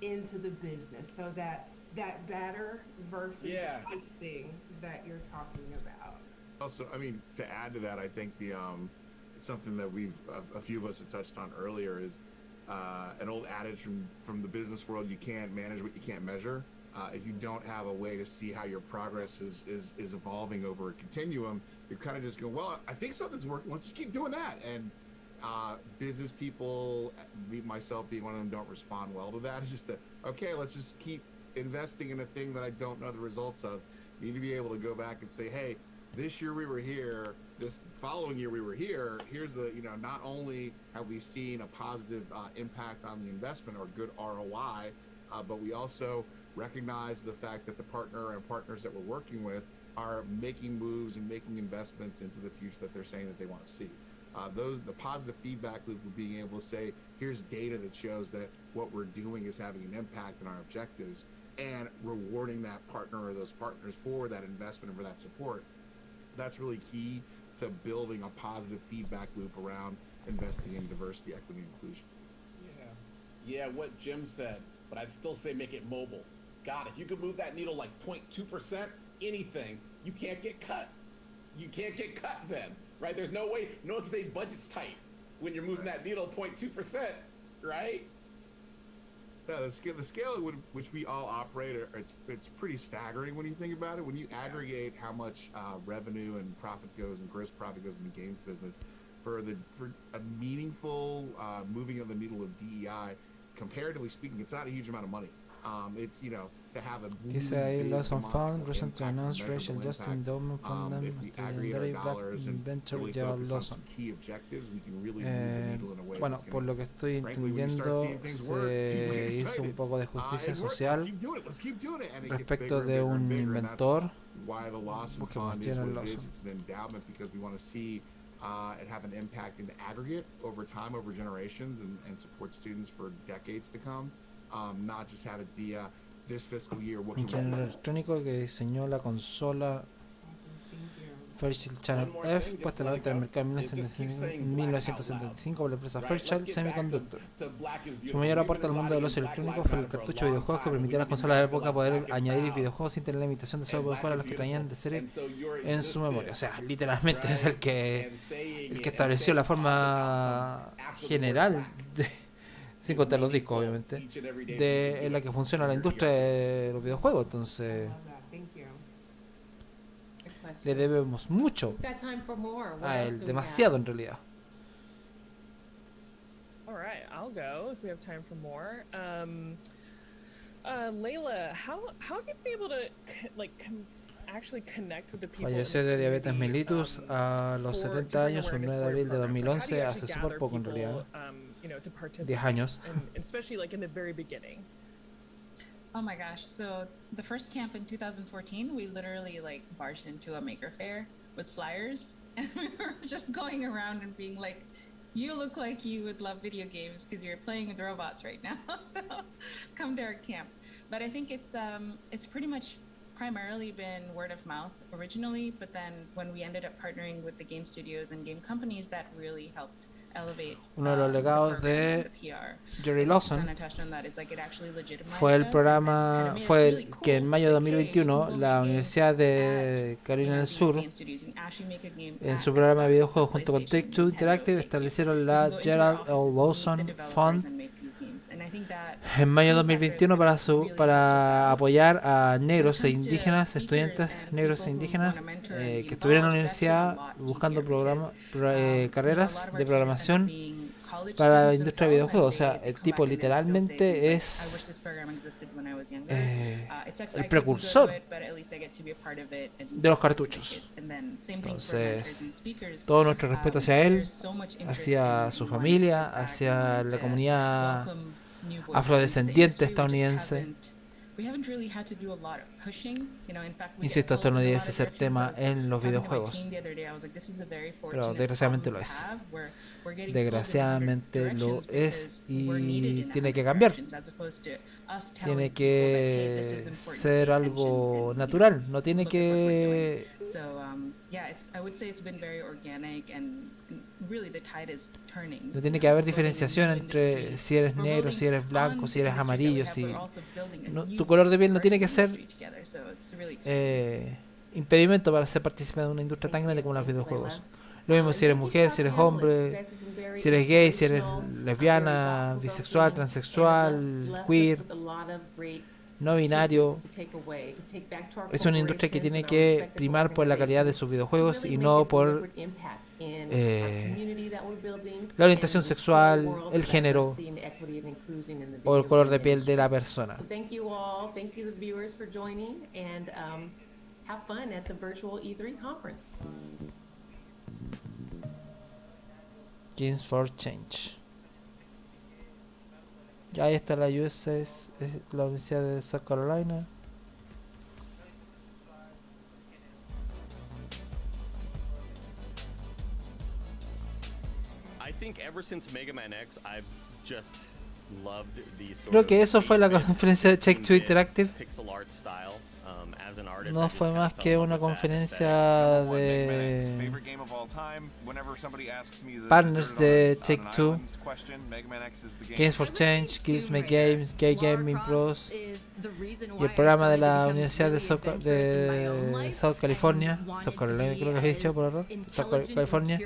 into the business, so that better versus the thing that you're talking about? Also, I mean, to add to that, I think it's something that a few of us have touched on earlier, is an old adage from the business world: you can't manage what you can't measure. If you don't have a way to see how your progress is evolving over a continuum, you're kind of just going, well, I think something's working. Let's just keep doing that. And business people, myself being one of them, don't respond well to that. It's just okay, let's just keep investing in a thing that I don't know the results of. You need to be able to go back and say, hey, this year we were here, this following year we were here. Here's the, not only have we seen a positive impact on the investment or good ROI, but we also recognize the fact that the partner and partners that we're working with are making moves and making investments into the future that they're saying that they want to see. The positive feedback loop of being able to say, here's data that shows that what we're doing is having an impact on our objectives, and rewarding that partner or those partners for that investment and for that support. That's really key to building a positive feedback loop around investing in diversity, equity, and inclusion. Yeah, what Jim said, but I'd still say make it mobile. God, if you could move that needle like 0.2%, anything, you can't get cut. You can't get cut then, right? There's no way, because the budget's tight when you're moving that needle 0.2%, right? Yeah, the scale at which we all operate, it's pretty staggering when you think about it. When you aggregate how much revenue and profit goes and gross profit goes in the games business, for a meaningful moving of the needle of DEI, comparatively speaking, it's not a huge amount of money. It's, to have a Dice ahí Lawson Fund recently announced racial justice endowment from them to legendary black inventor Gerald Lawson. Bueno, por lo que estoy entendiendo, se hizo un poco de justicia social respecto de un inventor. Busquemos Gerald Lawson. And have an impact in the aggregate over time, over generations, and support students for decades to come. Not just have it be this fiscal year. Ingeniero electrónico que diseñó la consola Fairchild Channel F, puesta a la venta en el mercado en 1975 por la empresa Fairchild Semiconductor. Su mayor aporte al mundo de los electrónicos fue el cartucho de videojuegos que permitía a las consolas de la época poder añadir videojuegos sin tener la limitación de solo poder jugar a los que traían de serie en su memoria. O sea, literalmente es el que estableció la forma general sin contar los discos, obviamente, en la que funciona la industria de los videojuegos. Entonces, le debemos mucho a él, demasiado en realidad. All right, I'll go if we have time for more. Layla, how have you been able to actually connect with the people? Falleció de diabetes mellitus a los 70 años, un 9 de abril de 2011, hace súper poco en realidad. 10 años. Especially like in the very beginning. Oh my gosh. So the first camp in 2014, we literally barged into a maker fair with flyers, and we were just going around and being like, you look like you would love video games because you're playing with robots right now. So come to our camp. But I think it's pretty much primarily been word of mouth originally, but then when we ended up partnering with the game studios and game companies, that really helped elevate. Uno de los legados de Jerry Lawson fue que en mayo de 2021 la Universidad de Carolina del Sur, en su programa de videojuegos junto con Take-Two Interactive, establecieron la Gerald L. Lawson Fund en mayo de 2021 para apoyar a negros e indígenas, estudiantes negros e indígenas que estuvieron en la universidad buscando carreras de programación para la industria de videojuegos. O sea, el tipo literalmente es el precursor de los cartuchos. Entonces, todo nuestro respeto hacia él, hacia su familia, hacia la comunidad afrodescendiente estadounidense. Insisto, esto no debe ser tema en los videojuegos, pero desgraciadamente lo es. Desgraciadamente lo es y tiene que cambiar. Tiene que ser algo natural, no tiene que... No tiene que haber diferenciación entre si eres negro, si eres blanco, si eres amarillo, tu color de piel no tiene que ser impedimento para ser partícipe de una industria tan grande como los videojuegos. Lo mismo si eres mujer, si eres hombre, si eres gay, si eres lesbiana, bisexual, transexual, queer. no binario. Es una industria que tiene que primar por la calidad de sus videojuegos y no por la orientación sexual, el género o el color de piel de la persona. So thank you all. Thank you, the viewers, for joining, and have fun at the virtual E3 conference. Games for Change. Ya ahí está la US, es la Universidad de South Carolina. I think ever since Mega Man X, I've just loved the sort Creo que eso of fue la conferencia de Take Two Interactive. pixel art style. As an artist, No fue más que una conferencia de partners de Take Two, Games for Change, Kills My Games, Gay Gaming Pros y el programa de la Universidad de South California, South Carolina creo que he dicho por error, South California.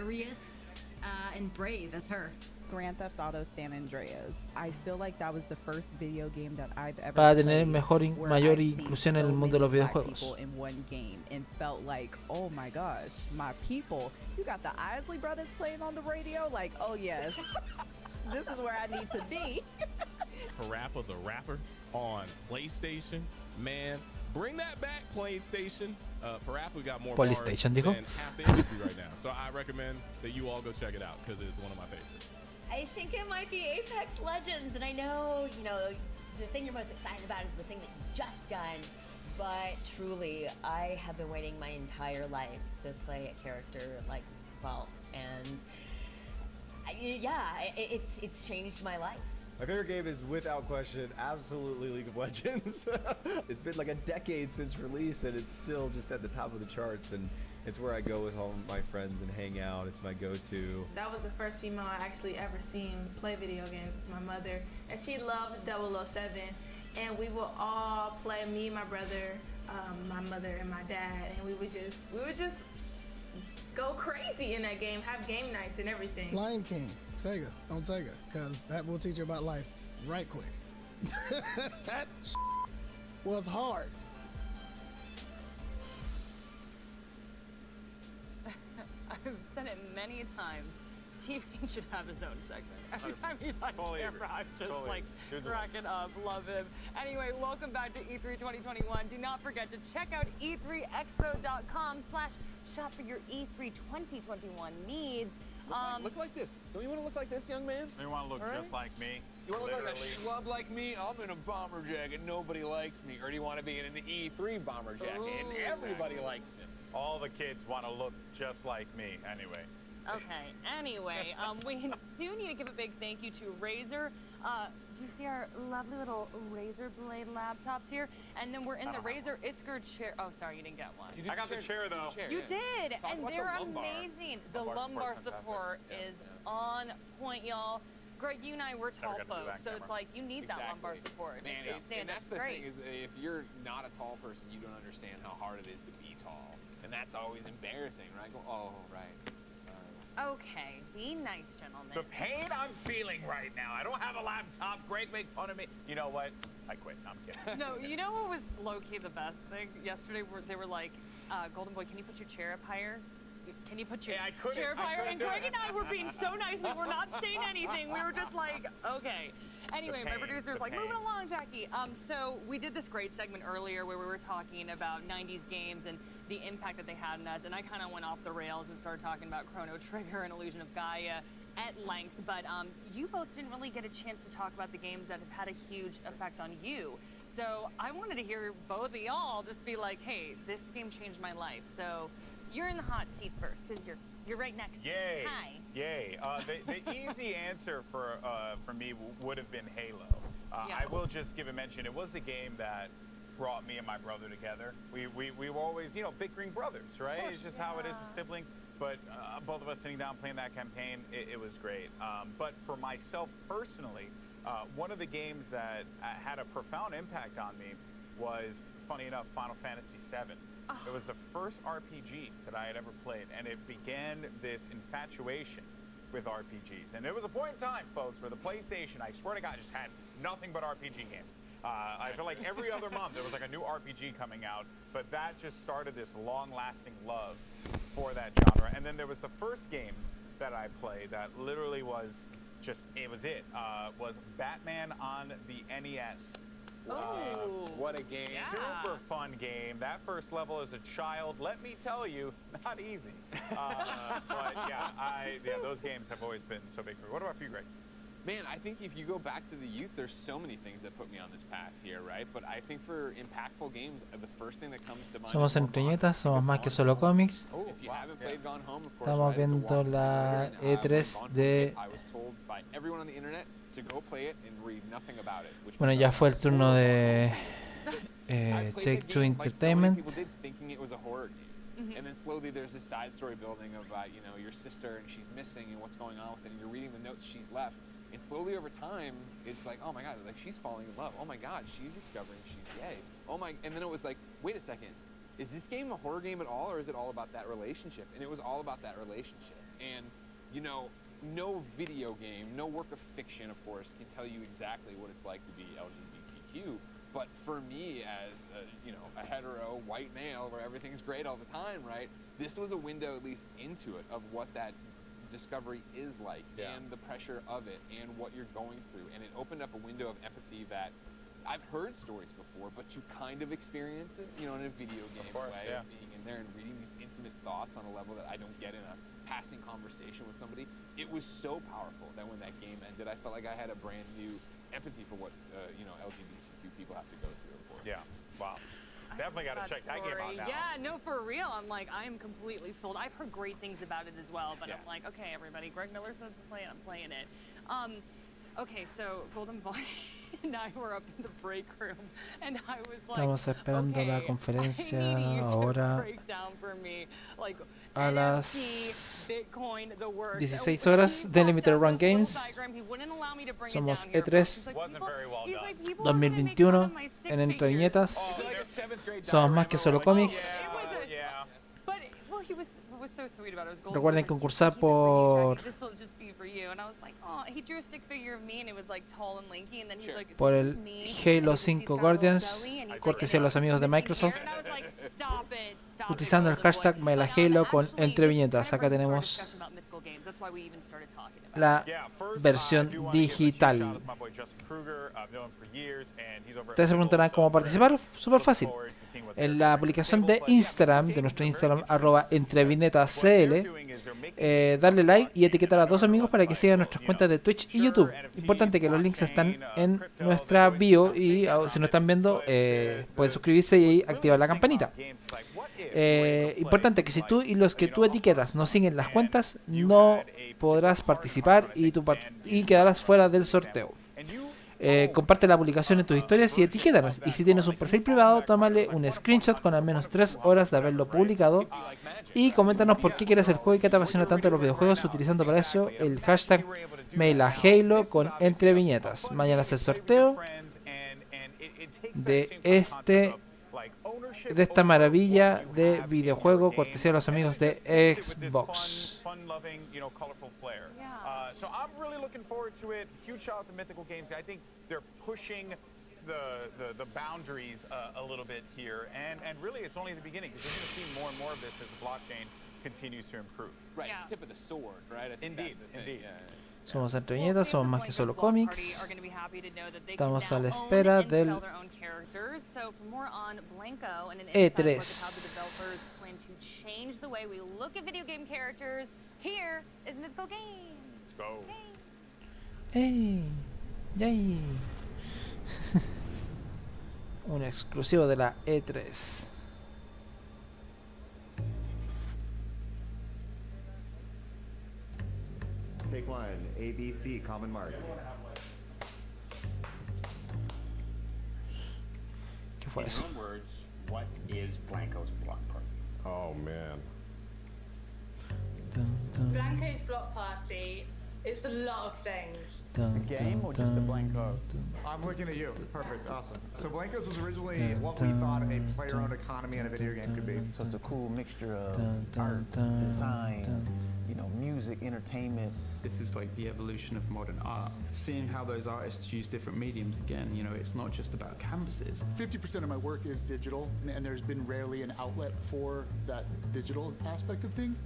Grand Theft Auto San Andreas. I feel like that was the first video game that I've ever Para tener played mayor inclusión en el mundo de los videojuegos. in one game and felt like, oh my gosh, my people, you got the Isley Brothers playing on the radio, like, oh yes, this is where I need to be. Parappa the Rapper on PlayStation, man, bring that back, PlayStation. Parappa got more bars PlayStation, dijo. than half the industry right now, so I recommend that you all go check it out because it's one of my favorites. I think it might be Apex Legends, and I know, the thing you're most excited about is the thing that you've just done, but truly, I have been waiting my entire life to play a character like Vault, and it's changed my life. My favorite game is, without question, absolutely League of Legends. It's been like a decade since release, and it's still just at the top of the charts, and it's where I go with all my friends and hang out. It's my go-to. That was the first female I actually ever seen play video games. It's my mother, and she loved 007. And we would all play, me, my brother, my mother, and my dad, and we would just go crazy in that game, have game nights and everything. Lion King, Sega, on Sega, because that will teach you about life right quick. That was hard. I've said it many times. TV should have his own segment. Every time he's on camera, I'm just cracking up. Love him. Anyway, welcome back to E3 2021. Do not forget to check out e3expo.com/shop for your E3 2021 needs. Look like this. Don't you want to look like this, young man? You want to look just like me? You want to look like a schlub like me? I'm in a bomber jacket. Nobody likes me. Or do you want to be in an E3 bomber jacket and everybody likes him? All the kids want to look just like me, anyway. Okay, anyway, we do need to give a big thank you to Razer. Do you see our lovely little Razer Blade laptops here? And then we're in the Razer Isker chair. Oh, sorry, you didn't get one. I got the chair, though. You did, and they're amazing. The lumbar support is on point, y'all. Greg, you and I, we're tall folks, so it's like you need that lumbar support. Man, to stand up that's the straight. thing is, if you're not a tall person, you don't understand how hard it is to be tall, and that's always embarrassing, right? Oh, right. Okay, be nice, gentlemen. The pain I'm feeling right now. I don't have a laptop. Greg make fun of me. You know what? I quit. I'm kidding. No, you know what was low-key the best thing? Yesterday, they were like, Golden Boy, can you put your chair up higher? Can you put your chair up higher? And Greg and I were being so nice. We were not saying anything. We were just like, okay. Anyway, my producer's like, move it along, Jackie. So we did this great segment earlier where we were talking about 90s games and the impact that they had on us. And I kind of went off the rails and started talking about Chrono Trigger and Illusion of Gaia at length. But you both didn't really get a chance to talk about the games that have had a huge effect on you. So I wanted to hear both of y'all just be like, hey, this game changed my life. So you're in the hot seat first because you're right next to me. Hi. Yay. The easy answer for me would have been Halo. Yeah. I will just give a mention. It was the game that brought me and my brother together. We were always, big green brothers, right? It's just how it is with siblings. But both of us sitting down playing that campaign, it was great. But for myself personally, one of the games that had a profound impact on me was, funny enough, Final Fantasy VII. It was the first RPG that I had ever played, and it began this infatuation with RPGs. And there was a point in time, folks, where the PlayStation, I swear to God, just had nothing but RPG games. I feel like every other month there was like a new RPG coming out, but that just started this long-lasting love for that genre. And then there was the first game that I played that literally was just, it was Batman on the NES. What a game. Yeah. Super fun game. That first level as a child, let me tell you, not easy. But yeah, those games have always been so big for me. What about for you, Greg? Man, I think if you go back to the youth, there's so many things that put me on this path here, right? But I think for impactful games, the first thing that comes to mind Somos Entre Viñetas, somos más que solo cómics. If you haven't played Gone Home, of course, Estamos right, it's a viendo walking la simulator. E3 de... I was told by everyone on the internet to go play it and read nothing about it. Which Bueno, ya fue el turno de Take-Two Entertainment. People did thinking it was a horror game. And then slowly there's this side story building of, your sister and she's missing and what's going on with it. And you're reading the notes she's left. And slowly over time, it's like, oh my God, like she's falling in love. Oh my God, she's discovering she's gay. Oh my, and then it was like, wait a second, is this game a horror game at all, or is it all about that relationship? And it was all about that relationship. And, no video game, no work of fiction, of course, can tell you exactly what it's like to be LGBTQ. But for me, as a hetero white male, where everything's great all the time, right? This was a window at least into it of what that discovery is like, and the pressure of it, and what you're going through. And it opened up a window of empathy that I've heard stories before, but to kind of experience it, in a video game way, of being in there and reading these intimate thoughts on a level that I don't get in a passing conversation with somebody. It was so powerful that when that game ended, I felt like I had a brand new empathy for what LGBTQ people have to go through, of course. Yeah, wow. Definitely got to check that game out now. Yeah, no, for real. I'm like, I'm completely sold. I've heard great things about it as well, but I'm like, okay, everybody, Greg Miller says to play it, I'm playing it. Okay, so Golden Boy and I were up in the break room, and I was like, Estamos esperando la conferencia ahora a las 16 horas de Limited Run Games. Somos E3 2021 en Entre Viñetas. Somos más que solo cómics. Recuerden concursar por por el Halo 5 Guardians, cortesía de los amigos de Microsoft, utilizando el hashtag MyLaHalo con Entre Viñetas. Acá tenemos la versión digital. Ustedes se preguntarán cómo participar. Súper fácil. En la publicación de Instagram, de nuestro Instagram, @entreviñetascl, darle like y etiquetar a 2 amigos para que sigan nuestras cuentas de Twitch y YouTube. Importante que los links están en nuestra bio, y si no están viendo, pueden suscribirse y activar la campanita. Importante que si tú y los que tú etiquetas no siguen las cuentas, no podrás participar y quedarás fuera del sorteo. Comparte la publicación en tus historias y etiquétanos. Y si tienes un perfil privado, tómale un screenshot con al menos 3 horas de haberlo publicado y coméntanos por qué quieres el juego y qué te apasiona tanto los videojuegos, utilizando para eso el hashtag MyLaHalo con Entre Viñetas. Mañana es el sorteo de esta maravilla de videojuego, cortesía de los amigos de Xbox. So I'm really looking forward to it. Huge shout out to Mythical Games. I think they're pushing the boundaries a little bit here, and really it's only the beginning, because you're going to see more and more of this as the blockchain continues to improve. Right, it's the tip of the sword, right? Indeed, indeed. Somos Entre Viñetas, somos más que solo cómics. Estamos a la espera del E3. ¡Ey! ¡Yay! Un exclusivo de la E3. Take one, ABC, common mark. ¿Qué fue eso? In one words, what is Blanco's block party? Oh man. Blanco's block party is a lot of things. The game or just the Blanco? I'm looking at you. Perfect. Awesome. So Blancos was originally what we thought a player-owned economy in a video game could be. So it's a cool mixture of art, design, music, entertainment. This is like the evolution of modern art. Seeing how those artists use different mediums again, you know, it's not just about canvases. 50% of my work is digital, and there's been rarely an outlet for that digital aspect of things.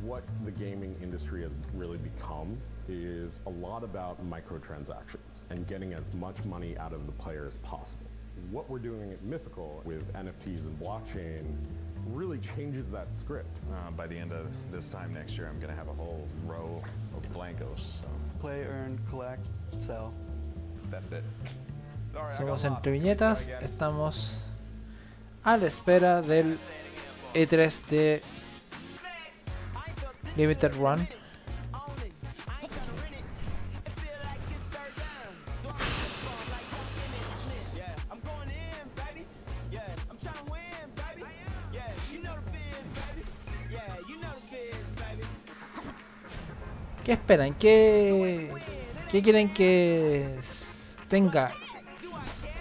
What the gaming industry has really become is a lot about microtransactions and getting as much money out of the player as possible. What we're doing at Mythical with NFTs and blockchain really changes that script. By the end of this time next year, I'm going to have a whole row of blancos. So. Play, earn, collect, sell. That's it. Sorry, Somos Entre Viñetas, estamos a la espera del E3 de Limited Run. ¿Qué esperan? ¿Qué quieren que tenga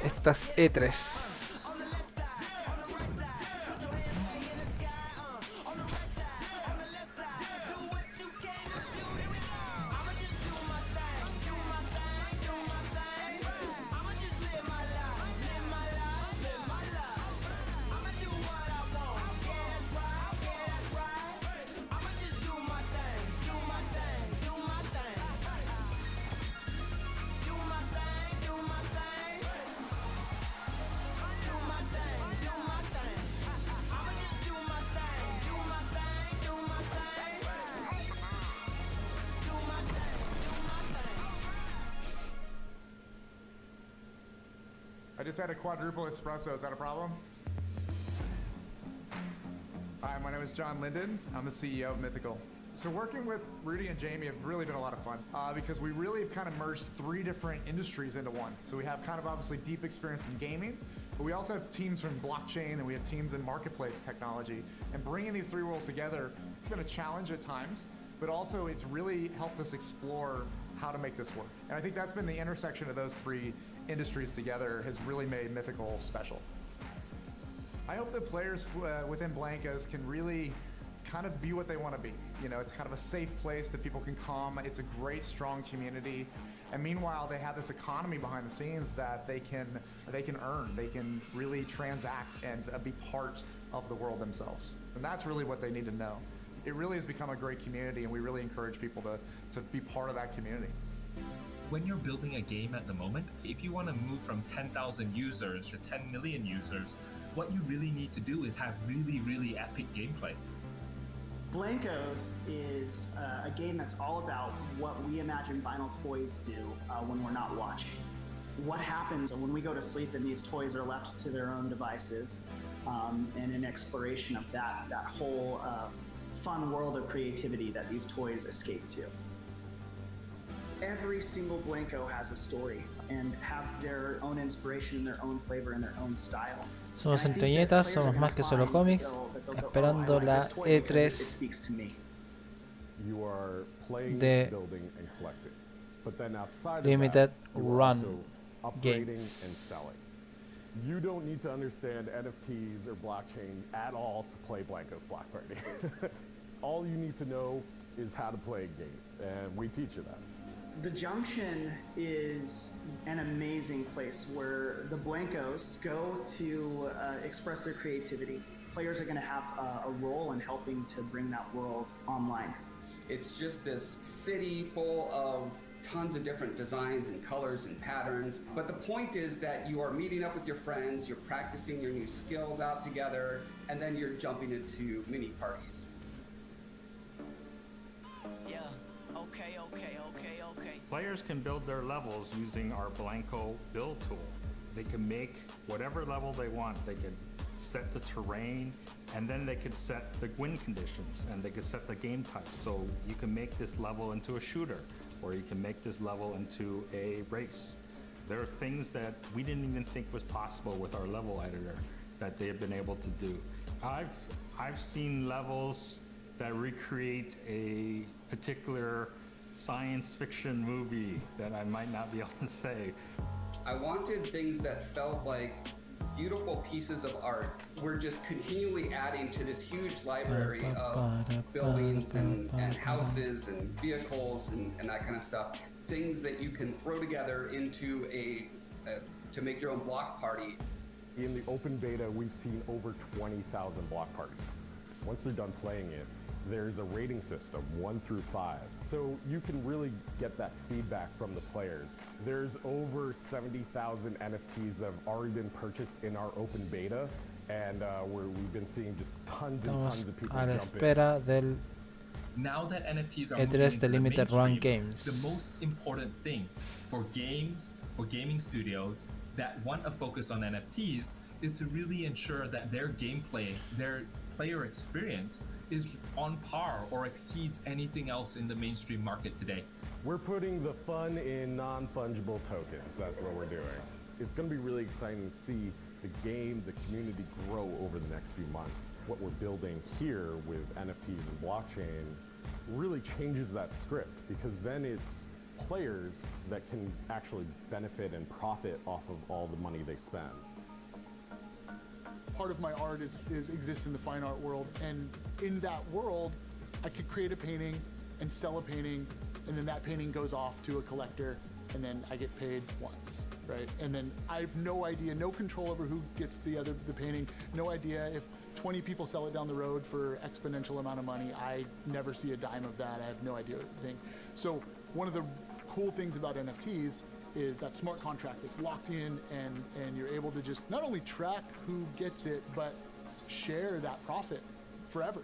estas E3? I just had a quadruple espresso. Is that a problem? Hi, my name is John Linden. I'm the CEO of Mythical. So working with Rudy and Jamie have really been a lot of fun because we really have kind of merged three different industries into one. So we have kind of obviously deep experience in gaming, but we also have teams from blockchain and we have teams in marketplace technology. And bringing these three worlds together, it's been a challenge at times, but also it's really helped us explore how to make this work. And I think that's been the intersection of those three industries together has really made Mythical special. I hope that players within Blancos can really kind of be what they want to be. You know, it's kind of a safe place that people can come. It's a great, strong community. And meanwhile, they have this economy behind the scenes that they can earn. They can really transact and be part of the world themselves. And that's really what they need to know. It really has become a great community, and we really encourage people to be part of that community. When you're building a game at the moment, if you want to move from 10,000 users to 10 million users, what you really need to do is have really, really epic gameplay. Blancos is a game that's all about what we imagine vinyl toys do when we're not watching. What happens when we go to sleep and these toys are left to their own devices, and an exploration of that whole fun world of creativity that these toys escape to. Every single Blanco has a story and have their own inspiration and their own flavor and their own style. Somos Entre Viñetas, somos más que solo cómics, esperando la E3 de Limited Run Games. You don't need to understand NFTs or blockchain at all to play Blanco's Block Party. All you need to know is how to play a game, and we teach you that. The Junction is an amazing place where the Blancos go to express their creativity. Players are going to have a role in helping to bring that world online. It's just this city full of tons of different designs and colors and patterns. But the point is that you are meeting up with your friends, you're practicing your new skills out together, and then you're jumping into mini parties. Yeah, okay. Players can build their levels using our Blanco build tool. They can make whatever level they want. They can set the terrain, and then they could set the win conditions, and they could set the game type. So you can make this level into a shooter, or you can make this level into a race. There are things that we didn't even think was possible with our level editor that they have been able to do. I've seen levels that recreate a particular science fiction movie that I might not be able to say. I wanted things that felt like beautiful pieces of art. We're just continually adding to this huge library of buildings and houses and vehicles and that kind of stuff. Things that you can throw together into to make your own block party. In the open beta, we've seen over 20,000 block parties. Once they're done playing it, there's a rating system, 1 through 5. So you can really get that feedback from the players. There's over 70,000 NFTs that have already been purchased in our open beta, and we've been seeing just tons and tons of people a la jump espera del Now that NFTs are E3 moving into de the Limited Run mainstream, Games. the most important thing for games, for gaming studios that want to focus on NFTs is to really ensure that their gameplay, their player experience is on par or exceeds anything else in the mainstream market today. We're putting the fun in non-fungible tokens. That's what we're doing. It's going to be really exciting to see the game, the community grow over the next few months. What we're building here with NFTs and blockchain really changes that script, because then it's players that can actually benefit and profit off of all the money they spend. Part of my art exists in the fine art world, and in that world, I could create a painting and sell a painting, and then that painting goes off to a collector, and then I get paid once, right? And then I have no idea, no control over who gets the painting, no idea if 20 people sell it down the road for exponential amount of money. I never see a dime of that. I have no idea what to think. So one of the cool things about NFTs is that smart contract that's locked in, and you're able to just not only track who gets it, but share that profit forever.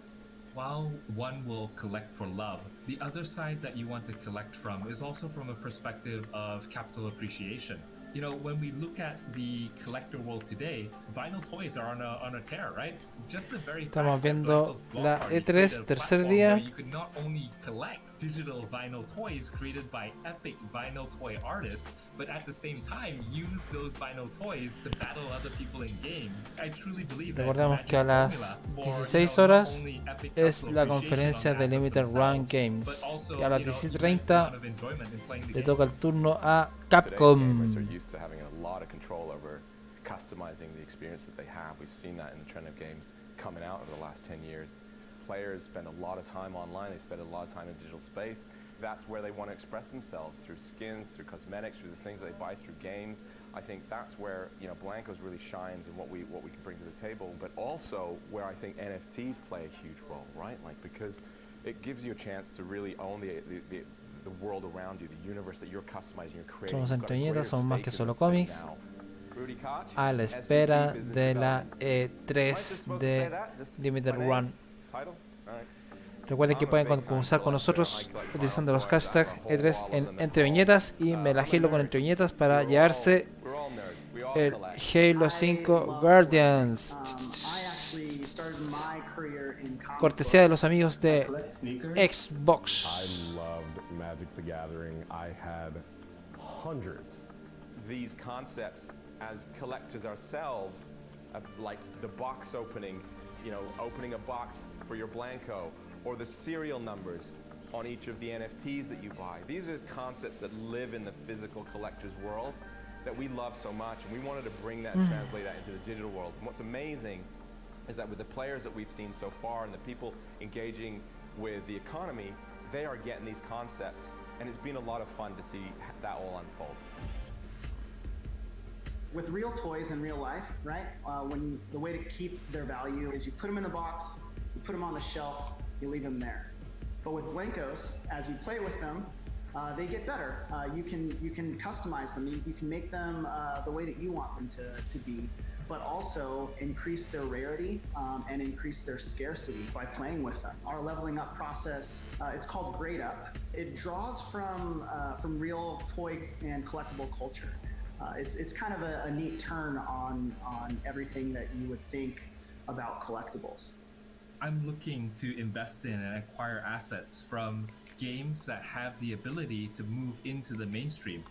While one will collect for love, the other side that you want to collect from is also from a perspective of capital appreciation. You know, when we look at the collector world today, vinyl toys are on a tear, right? Just the very Estamos fact that viendo Black's Block la Party E3 created a tercer platform día. where you could not only collect digital vinyl toys created by epic vinyl toy artists, but at the same time use those vinyl toys to battle other people in games. I truly believe that Recordemos que a las 16 horas es la conferencia de Limited Run Games y a las 16:30 le toca el turno a Capcom. Used to having a lot of control over customizing the experience that they have. We've seen that in the trend of games coming out over the last 10 years. Players spend a lot of time online, they spend a lot of time in digital space. That's where they want to express themselves, through skins, through cosmetics, through the things they buy through games. I think that's where, you know, Blancos really shines in what we can bring to the table, but also where I think NFTs play a huge role, right? Like, because it gives you a chance to really own the world around you, the universe that you're customizing, you're creating. Somos Entre Viñetas, somos más que solo cómics. A la espera de la E3 de Limited Run. Recuerden que pueden concursar con nosotros utilizando los hashtags E3 en Entre Viñetas y me la gelo con Entre Viñetas para llevarse el Halo 5 Guardians. Cortesía de los amigos de Xbox. I loved Magic the Gathering. I had hundreds. These concepts as collectors ourselves, like the box opening, you know, opening a box for your Blanco, or the serial numbers on each of the NFTs that you buy. These are concepts that live in the physical collector's world that we love so much, and we wanted to bring that, translate that into the digital world. And what's amazing is that with the players that we've seen so far and the people engaging with the economy, they are getting these concepts, and it's been a lot of fun to see that all unfold. With real toys in real life, right? When the way to keep their value is you put them in the box, you put them on the shelf, you leave them there. But with Blancos, as you play with them, they get better. You can customize them. You can make them the way that you want them to be, but also increase their rarity and increase their scarcity by playing with them. Our leveling up process, it's called Grade Up. It draws from real toy and collectible culture. It's kind of a neat turn on everything that you would think about collectibles. I'm looking to invest in and acquire assets from games that have the ability to move into the mainstream,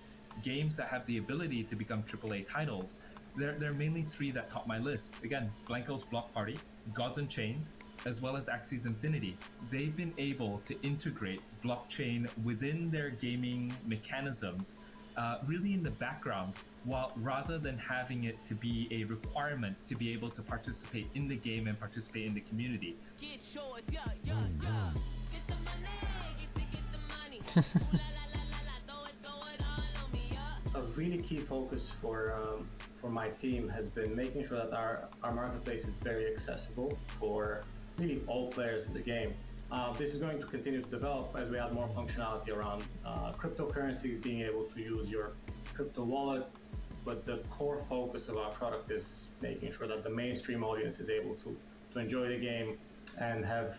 games that have the ability to become AAA titles. There are mainly three that top my list. Again, Blanco's Block Party, Gods Unchained, as well as Axie's Infinity. They've been able to integrate blockchain within their gaming mechanisms really in the background, rather than having it to be a requirement to be able to participate in the game and participate in the community. A really key focus for my team has been making sure that our marketplace is very accessible for really all players in the game. This is going to continue to develop as we add more functionality around cryptocurrencies, being able to use your crypto wallet, but the core focus of our product is making sure that the mainstream audience is able to enjoy the game and have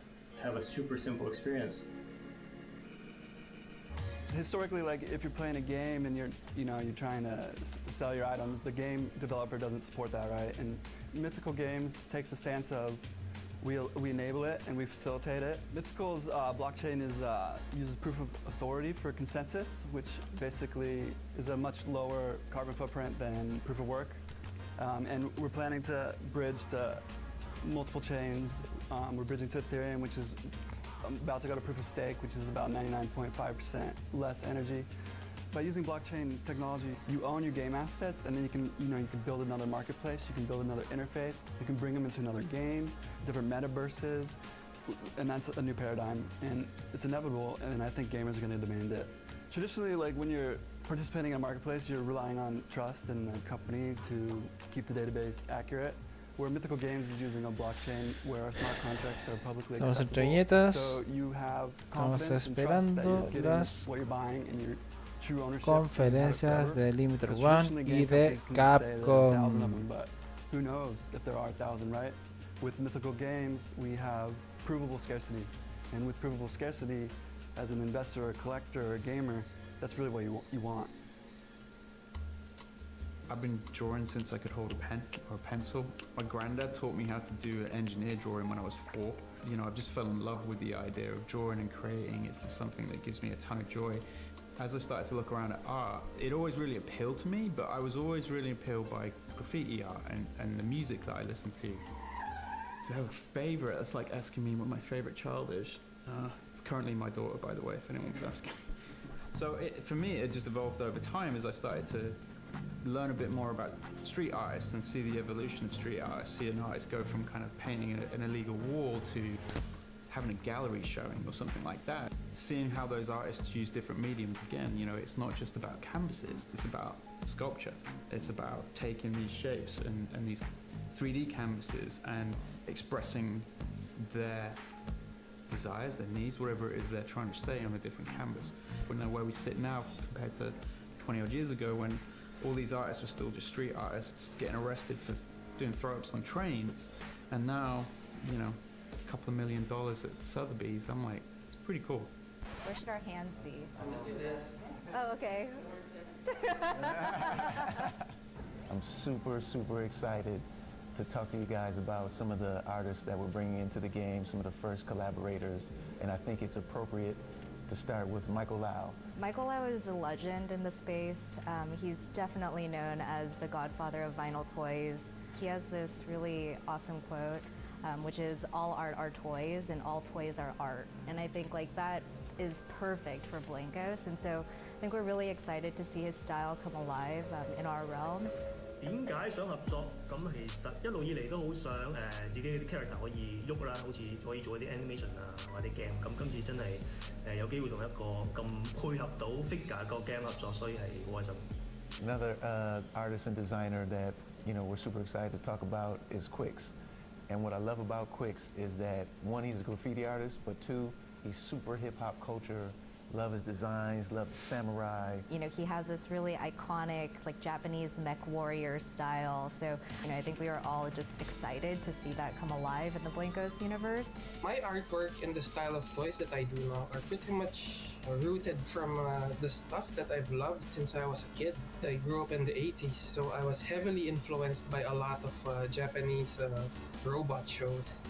a super simple experience. Historically, like if you're playing a game and you're trying to sell your items, the game developer doesn't support that, right? And Mythical Games takes the stance of we enable it and we facilitate it. Mythical's blockchain uses proof of authority for consensus, which basically is a much lower carbon footprint than proof of work. And we're planning to bridge to multiple chains. We're bridging to Ethereum, which is about to go to proof of stake, which is about 99.5% less energy. By using blockchain technology, you own your game assets, and then you can build another marketplace, you can build another interface, you can bring them into another game, different metaverses, and that's a new paradigm, and it's inevitable, and I think gamers are going to demand it. Traditionally, like when you're participating in a marketplace, you're relying on trust in the company to keep the database accurate. Where Mythical Games is using a blockchain where our smart contracts are publicly Estamos entre accessible, Viñetas. so you have Estamos confidence and trust that esperando you're getting las what you're buying and your true ownership. conferencias de Limiter Because One traditionally y game de companies can say there are 1,000 of them, Capcom. but who knows if there are 1,000, right? With Mythical Games, we have provable scarcity, and with provable scarcity, as an investor, a collector, or a gamer, that's really what you want. I've been drawing since I could hold a pen or a pencil. My granddad taught me how to do an engineer drawing when I was 4. You know, I've just fell in love with the idea of drawing and creating. It's just something that gives me a ton of joy. As I started to look around at art, it always really appealed to me, but I was always really appealed by graffiti art and the music that I listened to. Do I have a favorite? That's like asking me what my favorite child is. It's currently my daughter, by the way, if anyone was asking. So for me, it just evolved over time as I started to learn a bit more about street artists and see the evolution of street artists, see an artist go from kind of painting an illegal wall to having a gallery showing or something like that. Seeing how those artists use different mediums again, you know, it's not just about canvases, it's about sculpture. It's about taking these shapes and these 3D canvases and expressing their desires, their needs, whatever it is they're trying to say on a different canvas. We know where we sit now compared to 20 odd years ago when all these artists were still just street artists getting arrested for doing throw-ups on trains, and now, you know, a couple of $1 million at Sotheby's. I'm like, it's pretty cool. Where should our hands be? Let's do this. Oh, okay. I'm super excited to talk to you guys about some of the artists that we're bringing into the game, some of the first collaborators, and I think it's appropriate to start with Michael Lau. Michael Lau is a legend in the space. He's definitely known as the godfather of vinyl toys. He has this really awesome quote, which is, all art are toys and all toys are art. And I think like that is perfect for Blankos. And so I think we're really excited to see his style come alive in our realm. 點解想合作？咁其實一路以嚟都好想自己啲 character 可以喐啦，好似可以做一啲 animation 啊或者 game。咁今次真係有機會同一個咁配合到 figure 個 game 合作，所以係好開心。Another artist and designer that we're super excited to talk about is Quix. And what I love about Quix is that one, he's a graffiti artist, but two, he's super hip hop culture. Love his designs, love the samurai. You know, he has this really iconic, like Japanese mech warrior style. So, I think we are all just excited to see that come alive in the Blankos universe. My artwork and the style of toys that I do now are pretty much rooted from the stuff that I've loved since I was a kid. I grew up in the 80s, so I was heavily influenced by a lot of Japanese robot shows.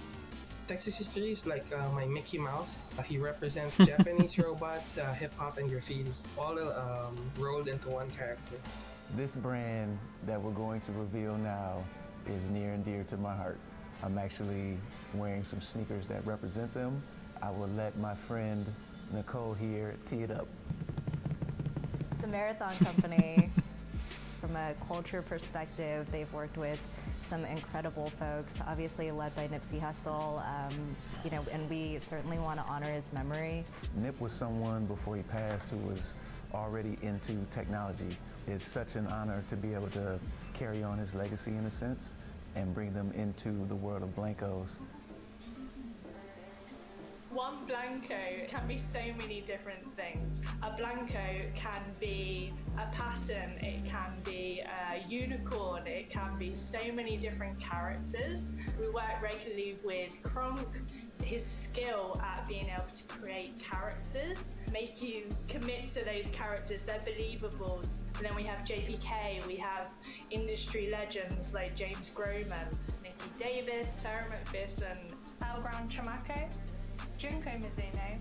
Texas history is like my Mickey Mouse. He represents Japanese robots, hip-hop, and graffiti, all rolled into one character. This brand that we're going to reveal now is near and dear to my heart. I'm actually wearing some sneakers that represent them. I will let my friend Nicole here tee it up. The the Marathon Company, from a culture perspective, they've worked with some incredible folks, obviously led by Nipsey Hussle, and we certainly want to honor his memory. Nip was someone before he passed who was already into technology. It's such an honor to be able to carry on his legacy in a sense and bring them into the world of Blancos. One Blanco can be so many different things. A Blanco can be a pattern, it can be a unicorn, it can be so many different characters. We work regularly with Kronk. His skill at being able to create characters, make you commit to those characters, they're believable. And then we have JPK, we have industry legends like James Groman, Nikki Davis, Sarah McPherson, Algron Chamako, Junko Mizuno,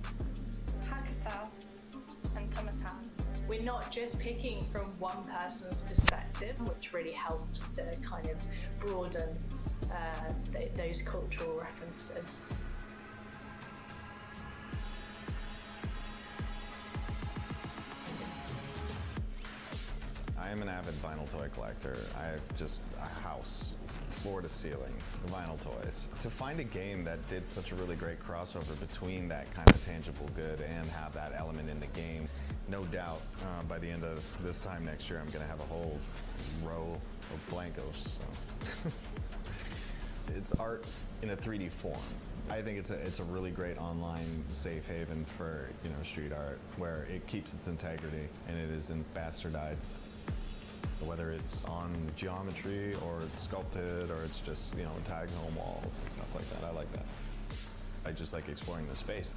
Hakata, and Thomas Ham. We're not just picking from one person's perspective, which really helps to kind of broaden those cultural references. I am an avid vinyl toy collector. I have just a house, floor to ceiling, vinyl toys. To find a game that did such a really great crossover between that kind of tangible good and have that element in the game, no doubt by the end of this time next year, I'm gonna have a whole row of Blancos. So. It's art in a 3D form. I think it's a really great online safe haven for street art where it keeps its integrity and it isn't bastardized. Whether it's on geometry or it's sculpted or it's just tags on walls and stuff like that. I like that. I just like exploring the space.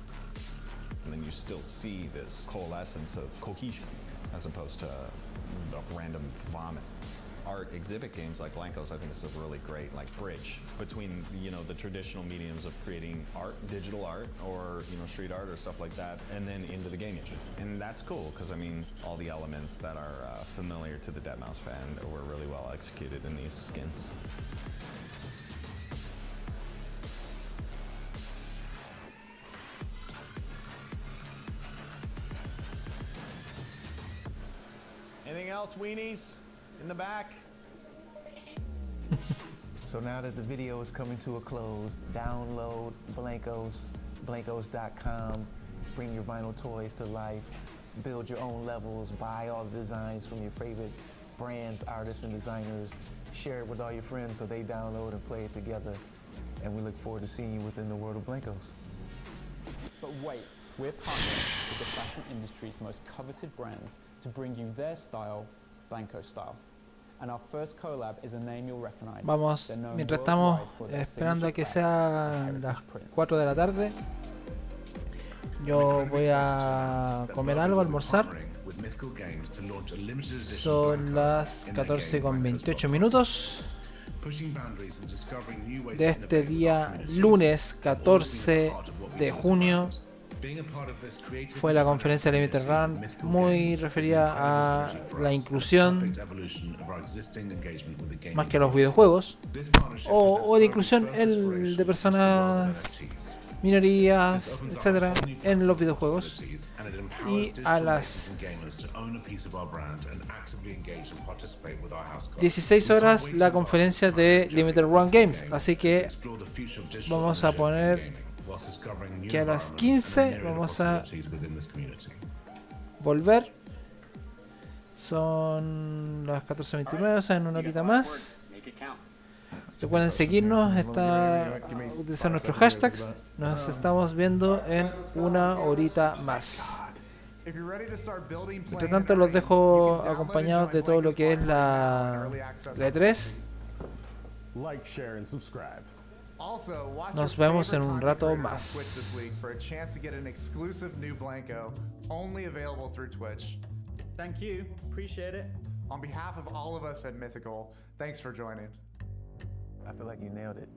And then you still see this coalescence of cohesion as opposed to a random vomit. Art exhibit games like Blancos, I think is a really great bridge between the traditional mediums of creating art, digital art, or street art or stuff like that, and then into the game engine. And that's cool because all the elements that are familiar to the Deadmau5 fan were really well executed in these skins. Anything else, weenies? In the back. So now that the video is coming to a close, download Blancos, blancos.com, bring your vinyl toys to life, build your own levels, buy all the designs from your favorite brands, artists, and designers, share it with all your friends so they download and play it together. And we look forward to seeing you within the world of Blancos. But wait, we're partnering with the fashion industry's most coveted brands to bring you their style, Blanco style. And our first collab is a name you'll recognize. Vamos, mientras estamos esperando a que sean las 4 de la tarde, yo voy a comer algo, almorzar. Son las 14:28 de este día lunes 14 de junio. Fue la conferencia de Limited Run muy referida a la inclusión más que a los videojuegos o la inclusión de personas, minorías, etcétera, en los videojuegos. Y a las 16 horas la conferencia de Limited Run Games, así que vamos a poner que a las 15 vamos a volver. Son las 14:29, o sea, en una horita más. Recuerden seguirnos, utilizar nuestros hashtags. Nos estamos viendo en una horita más. Entre tanto, los dejo acompañados de todo lo que es la E3. Nos vemos en un rato más. Thank you. Appreciate it. On behalf of all of us at Mythical, thanks for joining. I feel like you nailed it.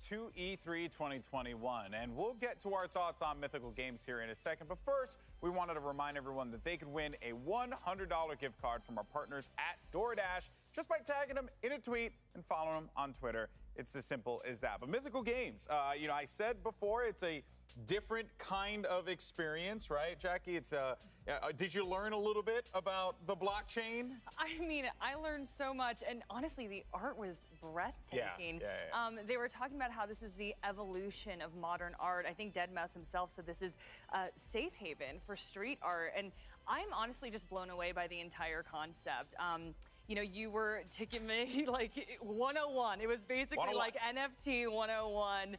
To E3 2021, and we'll get to our thoughts on Mythical Games here in a second, but first we wanted to remind everyone that they could win a $100 gift card from our partners at DoorDash just by tagging them in a tweet and following them on Twitter It's as simple as that. But Mythical Games, you know, I said before, it's a different kind of experience, right, Jackie? It's did you learn a little bit about the blockchain? I mean, I learned so much, and honestly, the art was breathtaking. Yeah. They were talking about how this is the evolution of modern art. I think deadmau5 himself said this is a safe haven for street art, and I'm honestly just blown away by the entire concept. You know, you were taking me like 101. It was basically like NFT 101,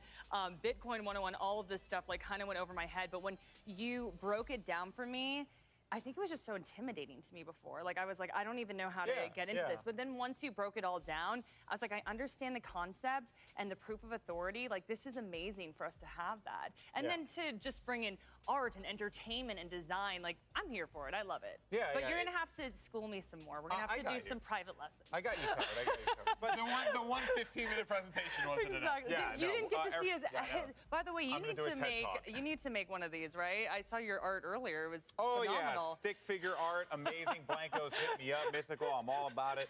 Bitcoin 101, all of this stuff like kind of went over my head. But when you broke it down for me, I think it was just so intimidating to me before. Like, I was like, I don't even know how to get into this. But then once you broke it all down, I was like, I understand the concept and the proof of authority. Like, this is amazing for us to have that. And then to just bring in art and entertainment and design, like, I'm here for it. I love it. But you're going to have to school me some more. We're going to have to do some private lessons. I got you covered. But the one 15-minute presentation wasn't enough. Yeah, you didn't get to see his head. By the way, you need to make one of these, right? I saw your art earlier. It was phenomenal. Stick figure art, amazing. Blankos, hit me up. Mythical, I'm all about it.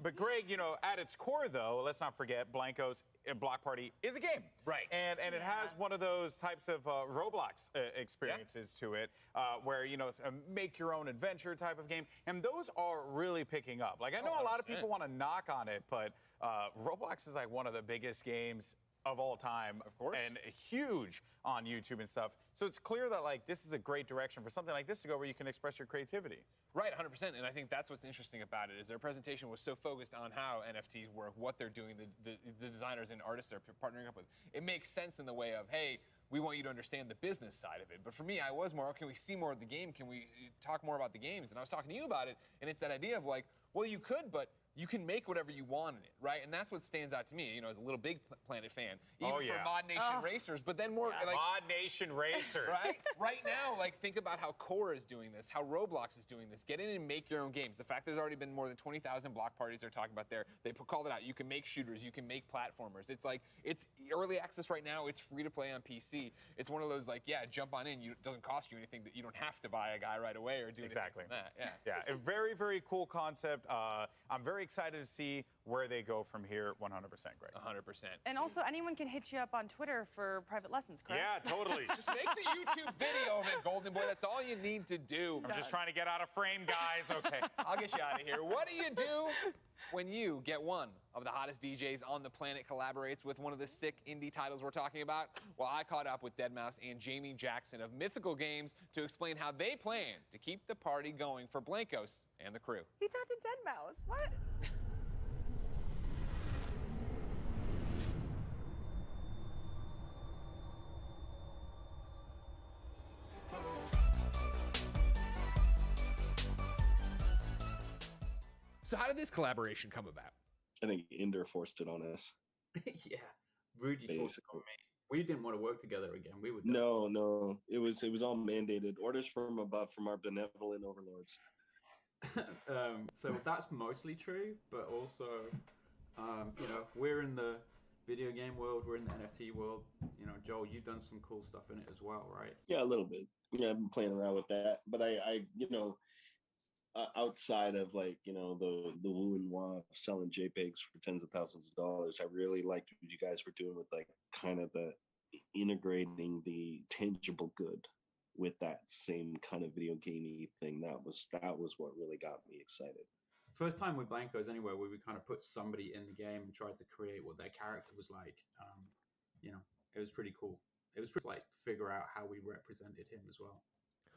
But Greg, you know, at its core, though, let's not forget, Blankos Block Party is a game. Right. And it has one of those types of Roblox experiences to it, where, you know, it's a make your own adventure type of game. And those are really picking up. Like, I know a lot of people want to knock on it, but Roblox is like one of the biggest games of all time, of course, and huge on YouTube and stuff. So it's clear that like this is a great direction for something like this to go, where you can express your creativity. Right, 100%. And I think that's what's interesting about it, is their presentation was so focused on how NFTs work, what they're doing, the designers and artists they're partnering up with. It makes sense in the way of, hey, we want you to understand the business side of it. But for me, I was more, can we see more of the game? Can we talk more about the games? And I was talking to you about it, and it's that idea of like, well, you could, but you can make whatever you want in it, right? And that's what stands out to me, you know, as a little Big Planet fan, even for Mod Nation Racers, but then more like Mod Nation Racers, right? Right now, like think about how Core is doing this, how Roblox is doing this. Get in and make your own games. The fact there's already been more than 20,000 block parties they're talking about there. They called it out. You can make shooters, you can make platformers. It's like it's early access right now. It's free to play on PC. It's one of those like, yeah, jump on in. It doesn't cost you anything. That you don't have to buy a guy right away or do anything like that. Yeah, a very, very cool concept. I'm very excited to see where they go from here. 100%, Greg. 100%. And also, anyone can hit you up on Twitter for private lessons, correct? Yeah, totally. Just make the YouTube video of it, Golden Boy. That's all you need to do. I'm just trying to get out of frame, guys. Okay. I'll get you out of here. What do you do when you get one of the hottest DJs on the planet collaborates with one of the sick indie titles we're talking about? Well, I caught up with deadmau5 and Jamie Jackson of Mythical Games to explain how they plan to keep the party going for Blankos and the crew. He talked to deadmau5. What? So how did this collaboration come about? I think Ender forced it on us. Yeah, Rudy forced it on me. We didn't want to work together again. We would. No. It was all mandated. Orders from above, from our benevolent overlords. So that's mostly true, but also, you know, we're in the video game world, we're in the NFT world. You know, Joel, you've done some cool stuff in it as well, right? Yeah, a little bit. Yeah, I've been playing around with that, but I you know, outside of like, you know, the woo and wah of selling JPEGs for tens of thousands of dollars, I really liked what you guys were doing with like kind of the integrating the tangible good with that same kind of video gamey thing. That was what really got me excited. First time with Blankos anyway, where we kind of put somebody in the game and tried to create what their character was like. You know, it was pretty cool. It was pretty like figure out how we represented him as well.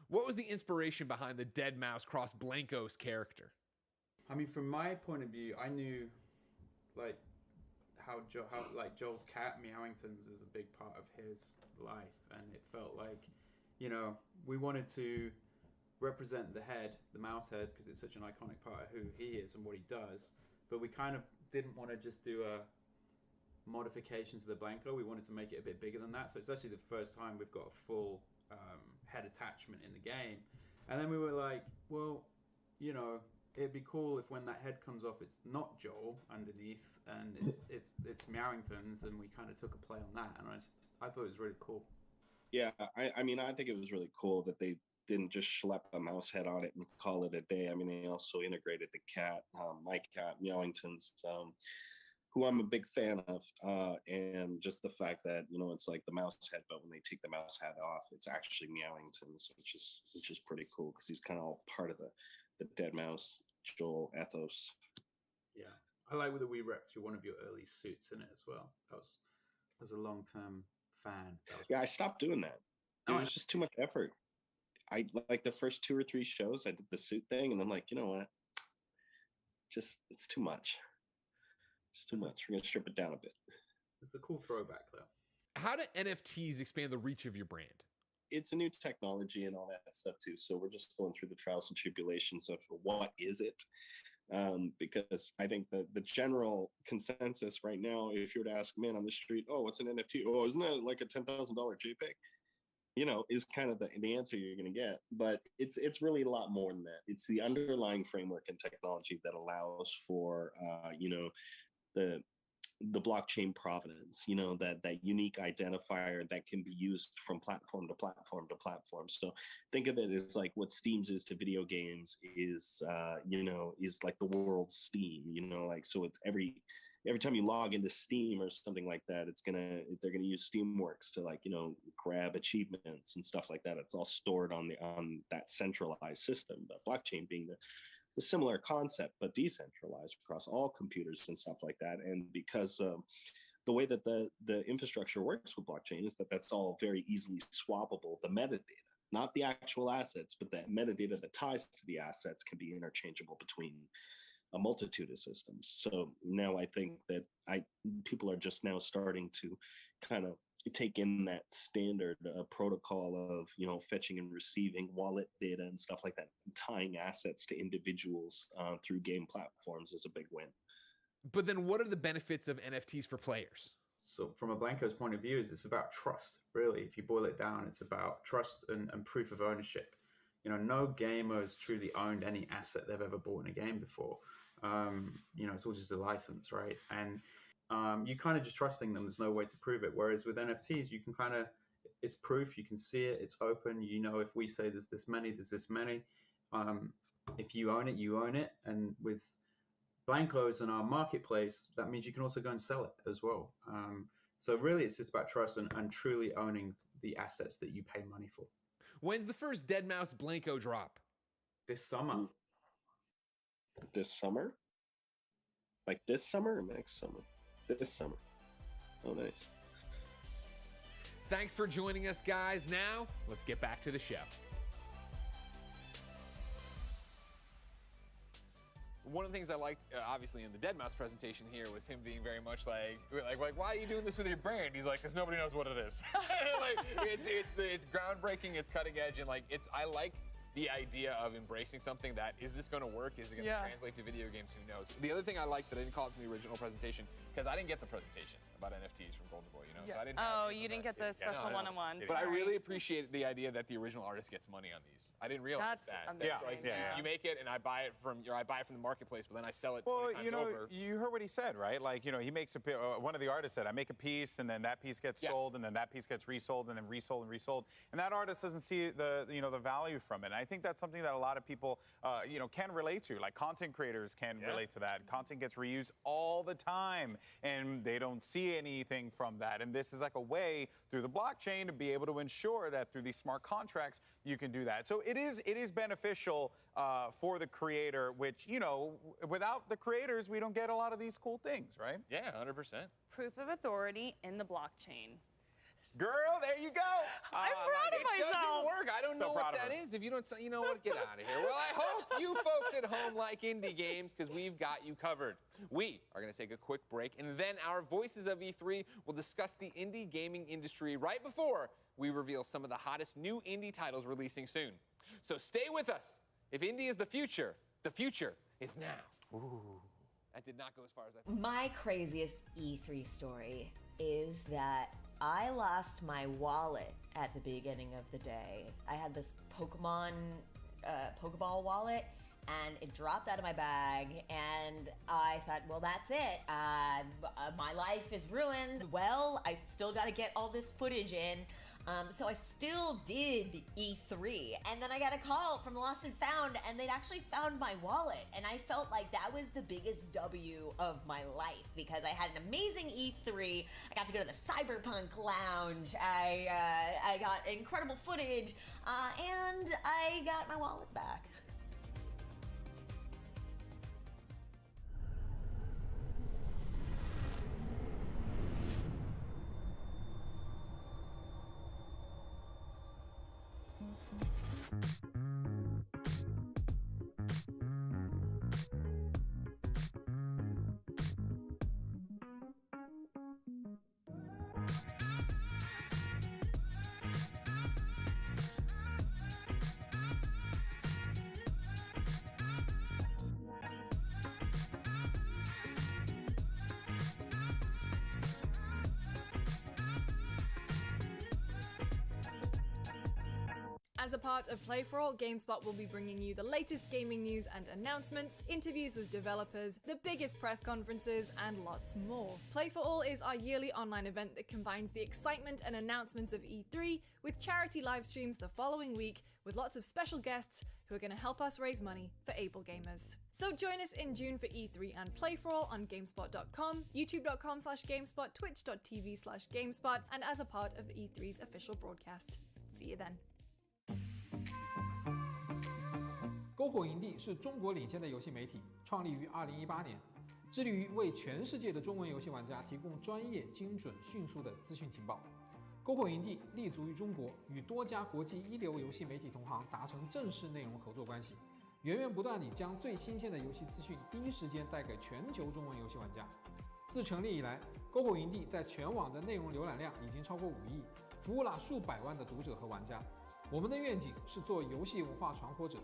What was the inspiration behind the deadmau5 cross Blankos character? I mean, from my point of view, I knew like how Joel's cat Meowingtons is a big part of his life, and it felt like, you know, we wanted to represent the head, the mouse head, because it's such an iconic part of who he is and what he does, but we kind of didn't want to just do a modification to the Blanco. We wanted to make it a bit bigger than that, so it's actually the first time we've got a full head attachment in the game. And then we were like, well, you know, it'd be cool if when that head comes off, it's not Joel underneath, and it's Meowingtons, and we kind of took a play on that, and I thought it was really cool. Yeah, I mean, I think it was really cool that they didn't just schlep a mouse head on it and call it a day. I mean, they also integrated the cat, my cat, Meowingtons. who I'm a big fan of, and just the fact that, you know, it's like the mouse head, but when they take the mouse head off, it's actually Meowington's, which is pretty cool because he's kind of all part of the Dead Mouse Joel ethos. Yeah, I like with the Wii rep through one of your early suits in it as well. That was a long-term fan. Yeah, I stopped doing that. It was just too much effort. I like the first 2 or 3 shows, I did the suit thing, and I'm like, you know what? Just it's too much. It's too much. We're gonna strip it down a bit. It's a cool throwback, though. How do NFTs expand the reach of your brand? It's a new technology and all that stuff too. So we're just going through the trials and tribulations of what is it? Because I think the general consensus right now, if you were to ask a man on the street, oh, what's an NFT? Oh, isn't that like a $10,000 JPEG? You know, is kind of the answer you're going to get. But it's really a lot more than that. It's the underlying framework and technology that allows for, you know, the blockchain provenance, you know, that unique identifier that can be used from platform to platform to platform. So think of it as like what Steam's is to video games is, you know, is like the world's Steam, you know, like, so it's every time you log into Steam or something like that, they're gonna use Steamworks to, like, you know, grab achievements and stuff like that. It's all stored on that centralized system, but blockchain being the similar concept, but decentralized across all computers and stuff like that. And because the way that the infrastructure works with blockchain is that's all very easily swappable. The metadata, not the actual assets, but that metadata that ties to the assets can be interchangeable between a multitude of systems. So now I think that people are just now starting to kind of take in that standard protocol of, you know, fetching and receiving wallet data and stuff like that, and tying assets to individuals through game platforms is a big win. But then what are the benefits of NFTs for players? So from a Blanco's point of view, it's about trust, really. If you boil it down, it's about trust and proof of ownership. You know, no gamer has truly owned any asset they've ever bought in a game before. You know, it's all just a license, right? And you kind of just trusting them. There's no way to prove it. Whereas with NFTs, you can kind of, it's proof. You can see it. It's open. You know, if we say there's this many, there's this many. If you own it, you own it. And with Blancos and our marketplace, that means you can also go and sell it as well. So really, it's just about trust and truly owning the assets that you pay money for. When's the first Dead Mouse Blanco drop? This summer. This summer? Like this summer or next summer? This summer. Oh, nice. Thanks for joining us, guys. Now, let's get back to the show. One of the things I liked, obviously, in the Dead Mouse presentation here was him being very much like, why are you doing this with your brand? He's like, because nobody knows what it is. Like, it's groundbreaking, it's cutting edge, and like, I like the idea of embracing something that, is this going to work? Is it going to translate to video games? Who knows? The other thing I liked that I didn't call it from the original presentation, because I didn't get the presentation about NFTs from Golden Boy, you know? So I didn't you didn't get the special one-on-ones. But I really appreciate the idea that the original artist gets money on these. I didn't realize that. That's like, amazing. you make it and I buy it from the marketplace, but then I sell it 20 Well, times you know, over. you heard what he said, right? Like, you know, he makes one of the artists said, I make a piece and then that piece gets sold and then that piece gets resold and then resold and resold. And that artist doesn't see the value from it. And I think that's something that a lot of people, you know, can relate to. Like content creators can relate to that. Content gets reused all the time and they don't see anything from that. And this is like a way through the blockchain to be able to ensure that through these smart contracts, you can do that. So it is beneficial for the creator, which, you know, without the creators, we don't get a lot of these cool things, right? Yeah, 100%. Proof of authority in the blockchain. Girl, there you go. I'm proud of myself. It doesn't work. I don't know what that is. If you don't, you know what, get out of here. Well, I hope you folks at home like indie games because we've got you covered. We are going to take a quick break, and then our Voices of E3 will discuss the indie gaming industry right before we reveal some of the hottest new indie titles releasing soon. So stay with us. If indie is the future is now. Ooh. That did not go as far as I thought. My craziest E3 story is that I lost my wallet at the beginning of the day. I had this Pokeball wallet, and it dropped out of my bag, and I thought, well, that's it. My life is ruined. Well, I still got to get all this footage in. So I still did E3, and then I got a call from Lost and Found, and they'd actually found my wallet, and I felt like that was the biggest W of my life, because I had an amazing E3. I got to go to the Cyberpunk Lounge. I got incredible footage, and I got my wallet back. As a part of Play For All, GameSpot will be bringing you the latest gaming news and announcements, interviews with developers, the biggest press conferences, and lots more. Play For All is our yearly online event that combines the excitement and announcements of E3 with charity live streams the following week, with lots of special guests who are going to help us raise money for able gamers. So join us in June for E3 and Play For All on GameSpot.com, YouTube.com/GameSpot, Twitch.tv/GameSpot, and as a part of E3's official broadcast. See you then. 篝火营地是中国领先的游戏媒体，创立于2018年，致力于为全世界的中文游戏玩家提供专业、精准、迅速的资讯情报。篝火营地立足于中国，与多家国际一流游戏媒体同行达成正式内容合作关系，源源不断地将最新鲜的游戏资讯第一时间带给全球中文游戏玩家。自成立以来，篝火营地在全网的内容浏览量已经超过5亿，服务了数百万的读者和玩家。我们的愿景是做游戏文化传播者。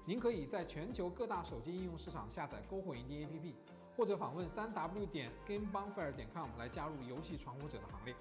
您可以在全球各大手机应用市场下载篝火营地 APP， 或者访问3w.gamebonfire.com 来加入游戏传播者的行列。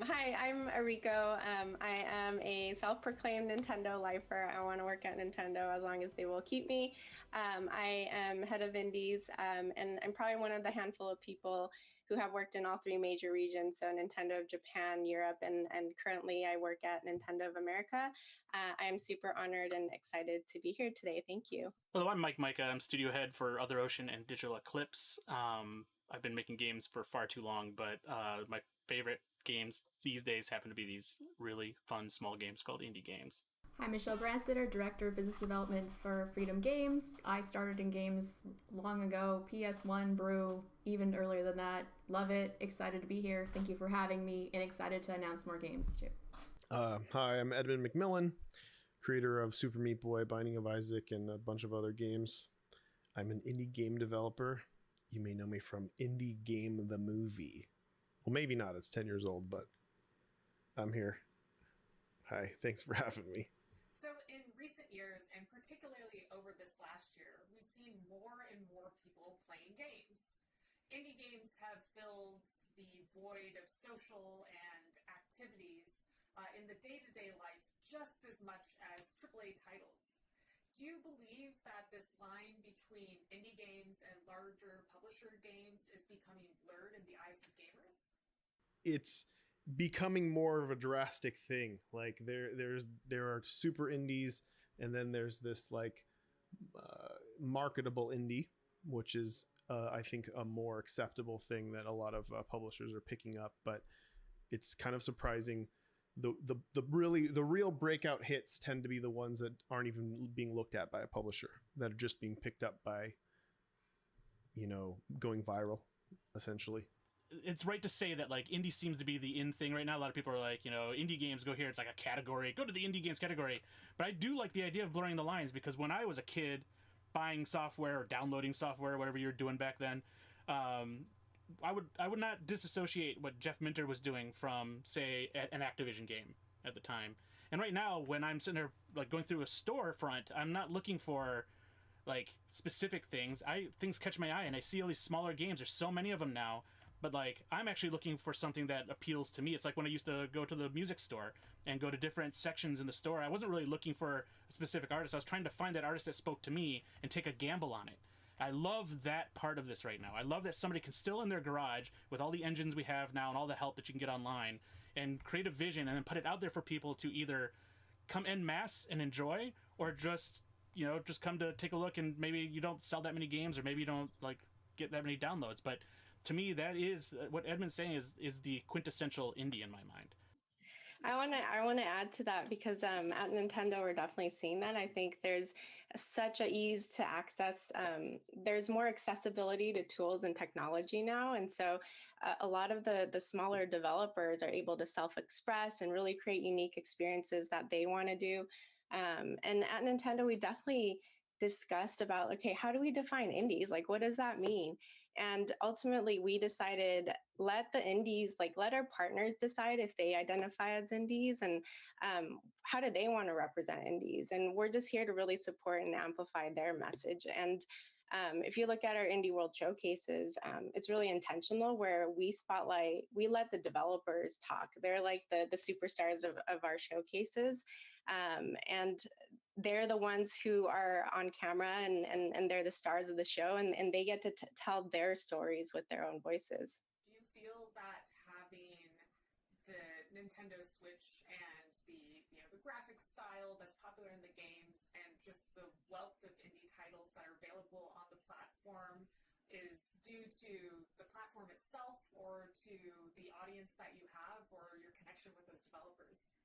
Hi, I'm Ariko. I am a self-proclaimed Nintendo lifer. I want to work at Nintendo as long as they will keep me. I am head of indies, and I'm probably one of the handful of people who have worked in all 3 major regions, so Nintendo of Japan, Europe, and currently I work at Nintendo of America. I am super honored and excited to be here today. Thank you. Hello, I'm Mike Micah. I'm studio head for Other Ocean and Digital Eclipse. I've been making games for far too long, but my favorite games these days happen to be these really fun small games called indie games. Hi, Michelle Branstetter, Director of Business Development for Freedom Games. I started in games long ago, PS1, Brew, even earlier than that. Love it, excited to be here. Thank you for having me, and excited to announce more games too. Hi, I'm Edmund McMillan, creator of Super Meat Boy, Binding of Isaac, and a bunch of other games. I'm an indie game developer. You may know me from Indie Game the Movie. Well, maybe not. It's 10 years old, but I'm here. Hi, thanks for having me. So in recent years, and particularly over this last year, we've seen more and more people playing games. Indie games have filled the void of social and activities in the day-to-day life just as much as AAA titles. Do you believe that this line between indie games and larger publisher games is becoming blurred in the eyes of gamers? It's becoming more of a drastic thing. Like there are super indies, and then there's this like marketable indie, which is I think a more acceptable thing that a lot of publishers are picking up. But it's kind of surprising. The real breakout hits tend to be the ones that aren't even being looked at by a publisher, that are just being picked up by, going viral, essentially. It's right to say that like indie seems to be the in thing right now. A lot of people are like, indie games, go here. It's like a category. Go to the indie games category. But I do like the idea of blurring the lines, because when I was a kid buying software or downloading software, whatever you were doing back then, I would not disassociate what Jeff Minter was doing from, say, an Activision game at the time. And right now, when I'm sitting there like going through a storefront, I'm not looking for like specific things. Things catch my eye, and I see all these smaller games. There's so many of them now. But like, I'm actually looking for something that appeals to me. It's like when I used to go to the music store and go to different sections in the store. I wasn't really looking for a specific artist. I was trying to find that artist that spoke to me and take a gamble on it. I love that part of this right now. I love that somebody can still in their garage with all the engines we have now and all the help that you can get online and create a vision and then put it out there for people to either come en masse and enjoy, or just come to take a look, and maybe you don't sell that many games, or maybe you don't like get that many downloads. But to me, that is what Edmund's saying is the quintessential indie in my mind. I want to add to that, because at Nintendo we're definitely seeing that. I think there's such a ease to access. There's more accessibility to tools and technology now, and so a lot of the smaller developers are able to self-express and really create unique experiences that they want to do. And at Nintendo, we definitely discussed about, okay, how do we define indies? Like, what does that mean? And ultimately, we decided, let our partners decide if they identify as indies, and how do they want to represent indies. And we're just here to really support and amplify their message. And if you look at our Indie World showcases, it's really intentional, where we let the developers talk. They're like the superstars of our showcases. And they're the ones who are on camera, and they're the stars of the show, and they get to tell their stories with their own voices. Do you feel that having the Nintendo Switch and the graphics style that's popular in the games, and just the wealth of indie titles that are available on the platform, is due to the platform itself, or to the audience that you have, or your connection with those developers?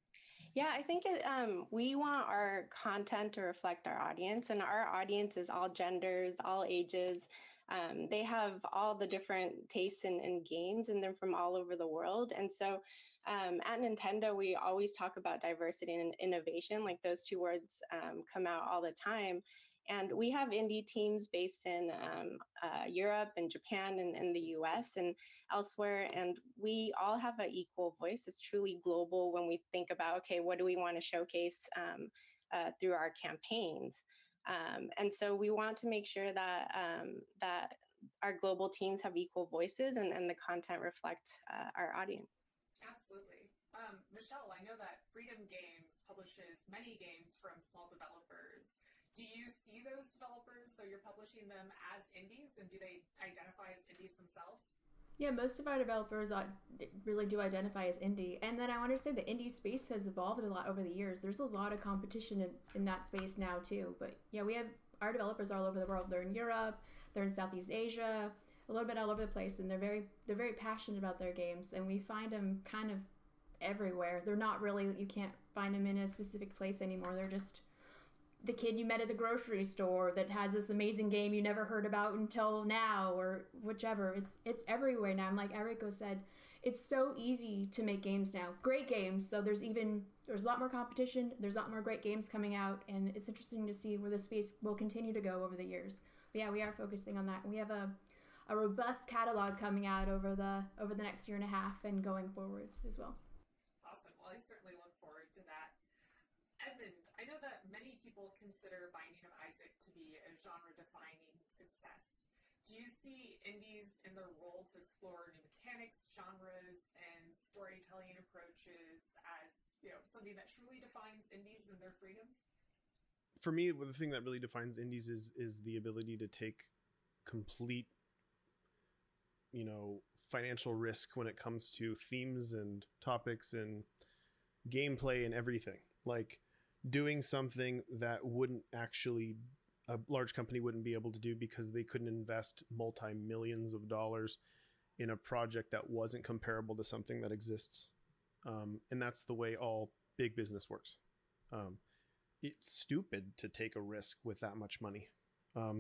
Yeah, I think we want our content to reflect our audience, and our audience is all genders, all ages. They have all the different tastes in games, and they're from all over the world. And so at Nintendo, we always talk about diversity and innovation. Like, those two words come out all the time. And we have indie teams based in Europe and Japan and the US and elsewhere. And we all have an equal voice. It's truly global when we think about, okay, what do we want to showcase through our campaigns? And so we want to make sure that that our global teams have equal voices, and the content reflect our audience. Absolutely. Michelle, I know that Freedom Games publishes many games from small developers. Do you see those developers, though you're publishing them, as indies, and do they identify as indies themselves? Yeah, most of our developers really do identify as indie. And then I want to say the indie space has evolved a lot over the years. There's a lot of competition in that space now too. But yeah, we have our developers all over the world. They're in Europe, they're in Southeast Asia, a little bit all over the place, and they're very passionate about their games, and we find them kind of everywhere. They're not really, you can't find them in a specific place anymore. They're just the kid you met at the grocery store that has this amazing game you never heard about until now, or whichever. It's everywhere now. And like Eriko said, it's so easy to make games now. Great games. So there's a lot more competition. There's a lot more great games coming out, and it's interesting to see where the space will continue to go over the years. But yeah, we are focusing on that. We have a robust catalog coming out over the next year and a half and going forward as well. Awesome. Well, I certainly look forward to that. Edmund, I know that many people consider Binding of Isaac to be a genre-defining success. Do you see indies in their role to explore new mechanics, genres, and storytelling approaches as, something that truly defines indies and their freedoms? For me, the thing that really defines indies is the ability to take complete, financial risk when it comes to themes and topics and gameplay and everything. Like, doing something that wouldn't actually a large company wouldn't be able to do because they couldn't invest multi-millions of dollars in a project that wasn't comparable to something that exists. And that's the way all big business works. It's stupid to take a risk with that much money.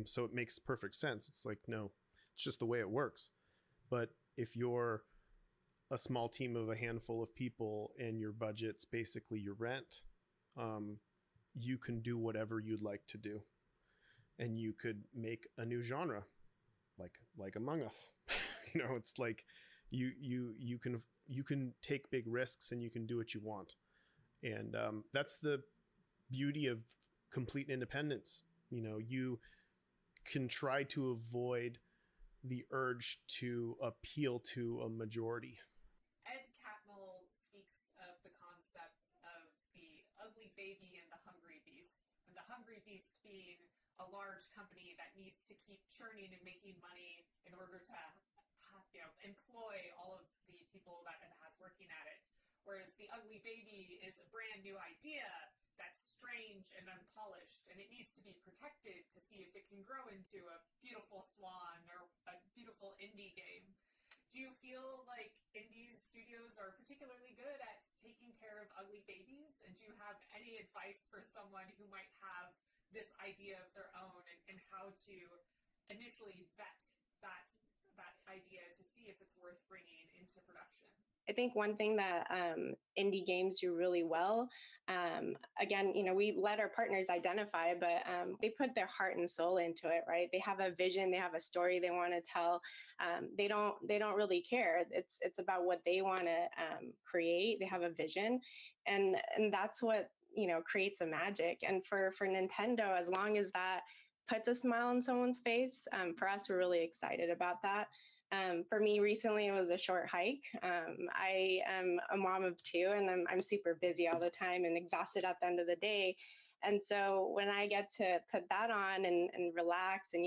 So it makes perfect sense. It's like, no, it's just the way it works. But if you're a small team of a handful of people and your budget's basically your rent, you can do whatever you'd like to do. And you could make a new genre, like Among Us. It's like you can take big risks and you can do what you want. And that's the beauty of complete independence. You can try to avoid the urge to appeal to a majority. Ed Catmull speaks of the concept of the ugly baby and the hungry beast, and the hungry beast being a large company that needs to keep churning and making money in order to employ all of the people that it has working at it. Whereas the ugly baby is a brand new idea that's strange and unpolished, and it needs to be protected to see if it can grow into a beautiful swan or a beautiful indie game. Do you feel like indie studios are particularly good at taking care of ugly babies? And do you have any advice for someone who might have this idea of their own and how to initially vet that idea to see if it's worth bringing into production? I think one thing that indie games do really well, again, we let our partners identify, but they put their heart and soul into it, right? They have a vision, they have a story they want to tell. They don't really care. It's about what they want to create. They have a vision, and that's what creates a magic. And for Nintendo, as long as that puts a smile on someone's face, for us, we're really excited about that. For me, recently, it was a short hike. I am a mom of two, and I'm super busy all the time and exhausted at the end of the day. And so when I get to put that on and relax and,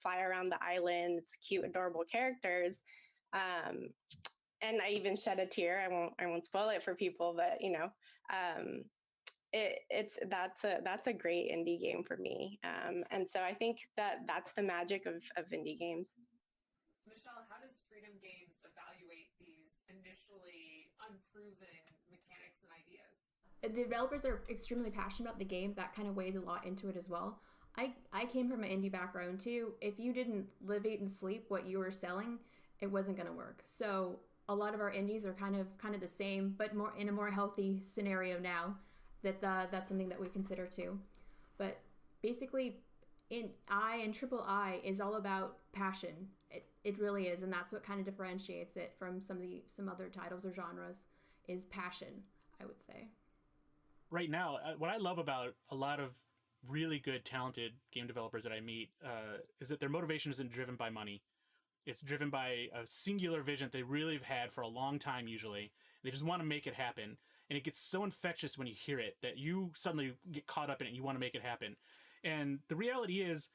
fly around the island, it's cute, adorable characters. And I even shed a tear. I won't spoil it for people, but, that's a great indie game for me. And so I think that's the magic of indie games. Michelle, how does Freedom Games evaluate these initially unproven mechanics and ideas? The developers are extremely passionate about the game. That kind of weighs a lot into it as well. I came from an indie background too. If you didn't live, eat, and sleep what you were selling, it wasn't going to work. So a lot of our indies are kind of the same, but more in a more healthy scenario now. That's something that we consider too. But basically, Triple I is all about passion. It really is, and that's what kind of differentiates it from some other titles or genres is passion, I would say. Right now, what I love about a lot of really good, talented game developers that I meet is that their motivation isn't driven by money. It's driven by a singular vision that they really have had for a long time, usually. They just want to make it happen. And it gets so infectious when you hear it that you suddenly get caught up in it and you want to make it happen. And the reality is,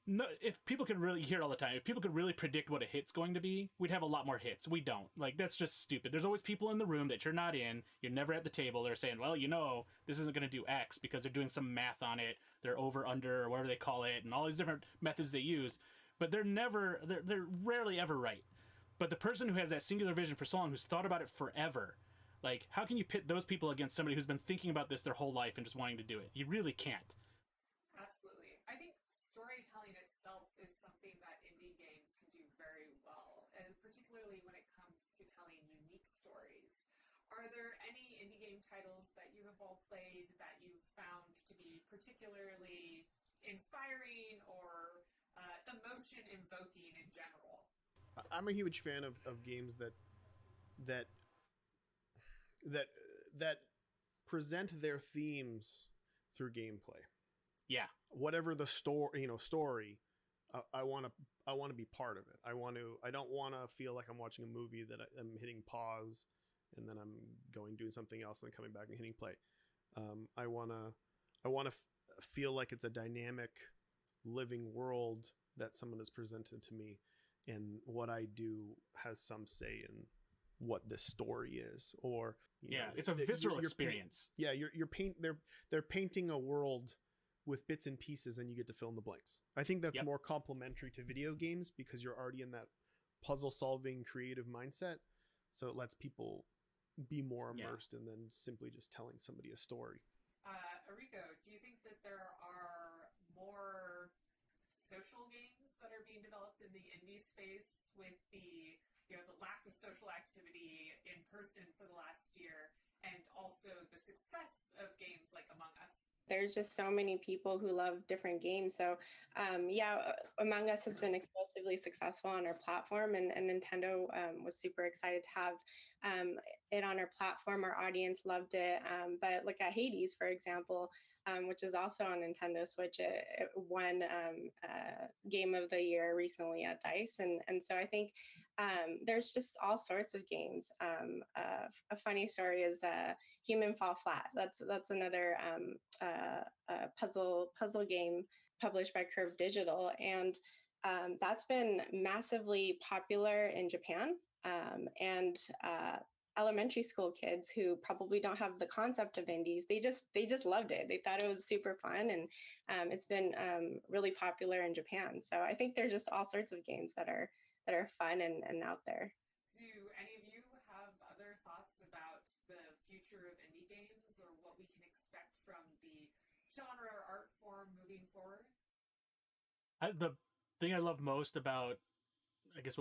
no, if people could really hear all the time, if people could really predict what a hit's going to be, we'd have a lot more hits. We don't. That's just stupid. There's always people in the room that you're not in. You're never at the table. They're saying, well, this isn't going to do X because they're doing some math on it. They're over, under, or whatever they call it, and all these different methods they use. But they're rarely ever right. But the person who has that singular vision for so long, who's thought about it forever, how can you pit those people against somebody who's been thinking about this their whole life and just wanting to do it? You really can't. Absolutely. I think storytelling itself is something that indie games can do very well, and particularly when it comes to telling unique stories. Are there any indie game titles that you have all played that you've found to be particularly inspiring or emotion-invoking in general? I'm a huge fan of games that present their themes through gameplay. Yeah. Whatever the story, I want to be part of it. I don't want to feel like I'm watching a movie that I'm hitting pause and then I'm doing something else and then coming back and hitting play. I want to feel like it's a dynamic living world that someone has presented to me, and what I do has some say in what this story is. Or it's a visceral experience. They're painting a world with bits and pieces, and you get to fill in the blanks. I think that's Yep. more complementary to video games because you're already in that puzzle solving creative mindset. So it lets people be more immersed in than simply just telling somebody a story. Enrico, do you think that there are more social games that are being developed in the indie space with the lack of social activity in person for the last year, and also the success of games like Among Us? There's just so many people who love different games. So Among Us has been explosively successful on our platform, and Nintendo was super excited to have it on our platform. Our audience loved it. But look at Hades, for example, which is also on Nintendo Switch. It won Game of the Year recently at DICE. And so I think there's just all sorts of games. A funny story is Human Fall Flat. That's another puzzle game published by Curve Digital, and that's been massively popular in Japan. And elementary school kids who probably don't have the concept of indies, they just loved it. They thought it was super fun, and it's been really popular in Japan. So I think there's just all sorts of games that are fun and out there. Do any of you have other thoughts about the future of indie games, or what we can expect from the genre or art form moving forward? The thing I love most about, I guess,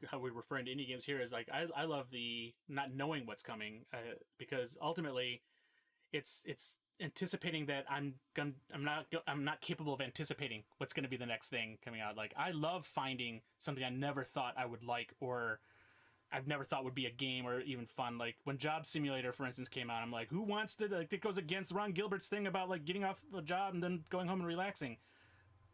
how we're referring to indie games here is I love the not knowing what's coming, because ultimately it's anticipating that I'm not capable of anticipating what's going to be the next thing coming out. Like, I love finding something I never thought I would like, or I've never thought would be a game or even fun. Like when Job Simulator, for instance, came out, I'm like, who wants to, it goes against Ron Gilbert's thing about like getting off a job and then going home and relaxing.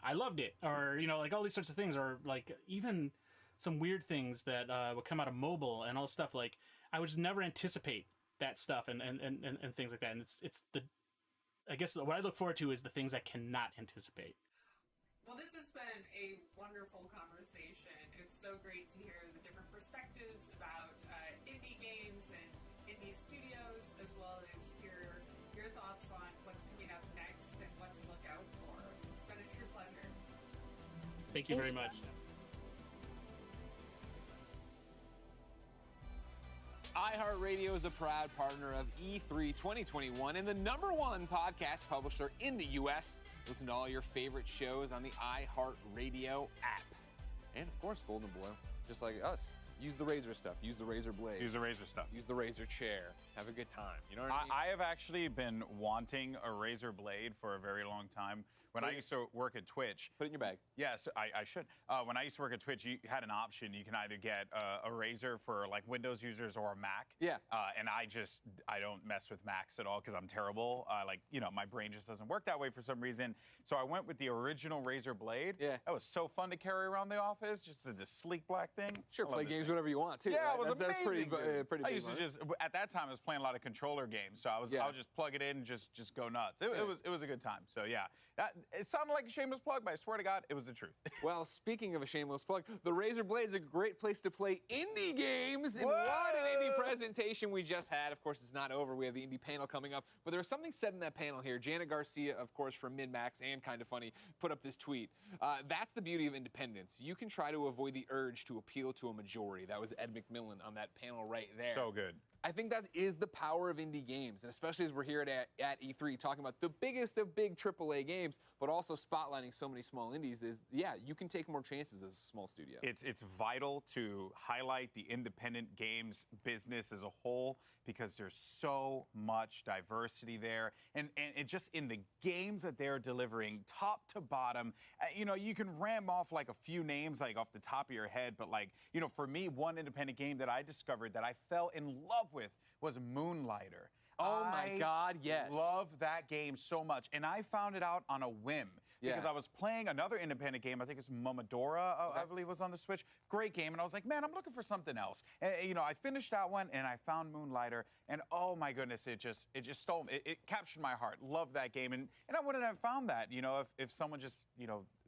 I loved it. Or, like all these sorts of things, or like even some weird things that would come out of mobile and all this stuff. Like, I would just never anticipate that stuff and things like that. And it's I guess what I look forward to is the things I cannot anticipate. Well, this has been a wonderful conversation. It's so great to hear the different perspectives about indie games and indie studios, as well as hear your thoughts on what's coming up next and what to look out for. It's been a true pleasure. Thank you very much. iHeartRadio is a proud partner of E3 2021 and the #1 podcast publisher in the U.S. Listen to all your favorite shows on the iHeartRadio app. And, of course, Golden Boy, just like us. Use the razor stuff. Use the razor blade. Use the razor stuff. Use the razor chair. Have a good time. You know what I mean? I have actually been wanting a razor blade for a very long time. When I used to work at Twitch. Put it in your bag. Yes, I should. When I used to work at Twitch, you had an option. You can either get a razor for like Windows users or a Mac. Yeah. And I don't mess with Macs at all because I'm terrible. My brain just doesn't work that way for some reason. So I went with the original razor blade. Yeah. That was so fun to carry around the office. Just a sleek black thing. Sure, play games whenever you want, too. Yeah, right? it was amazing. That's pretty big. I used to just, at that time, I was playing a lot of controller games. So I would just plug it in and just go nuts. It was a good time. So yeah, it sounded like a shameless plug, but I swear to God, it was the truth. Well, speaking of a shameless plug, the Razer Blade is a great place to play indie games. And what an indie presentation we just had. Of course, it's not over. We have the indie panel coming up. But there was something said in that panel here. Janet Garcia, of course, from MidMax and Kinda Funny, put up this tweet. That's the beauty of independence. You can try to avoid the urge to appeal to a majority. That was Ed McMillan on that panel right there. So good. I think that is the power of indie games, and especially as we're here at E3 talking about the biggest of big AAA games, but also spotlighting so many small indies is, you can take more chances as a small studio. It's vital to highlight the independent games business as a whole because there's so much diversity there. And just in the games that they're delivering, top to bottom, you can ram off like a few names like off the top of your head, but for me, one independent game that I discovered that I fell in love with was Moonlighter. Oh my God, yes. I love that game so much. And I found it out on a whim because I was playing another independent game. I think it's Momodora, I believe was on the Switch. Great game. And I was like, man, I'm looking for something else. And, I finished that one and I found Moonlighter. And oh my goodness, it just stole me. It captured my heart. Love that game. And I wouldn't have found that, if someone just,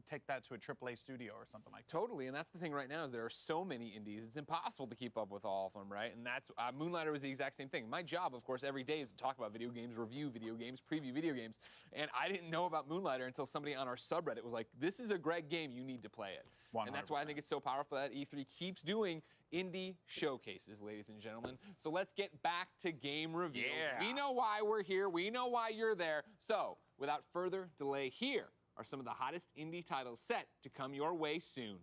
take that to a AAA studio or something like that. Totally, and that's the thing right now is there are so many indies, it's impossible to keep up with all of them, right? And that's, Moonlighter was the exact same thing. My job, of course, every day is to talk about video games, review video games, preview video games, and I didn't know about Moonlighter until somebody on our subreddit was like, this is a great game, you need to play it. 100%. And that's why I think it's so powerful that E3 keeps doing indie showcases, ladies and gentlemen. So let's get back to game reviews. Yeah. We know why we're here, we know why you're there. So, without further delay, here are some of the hottest indie titles set to come your way soon.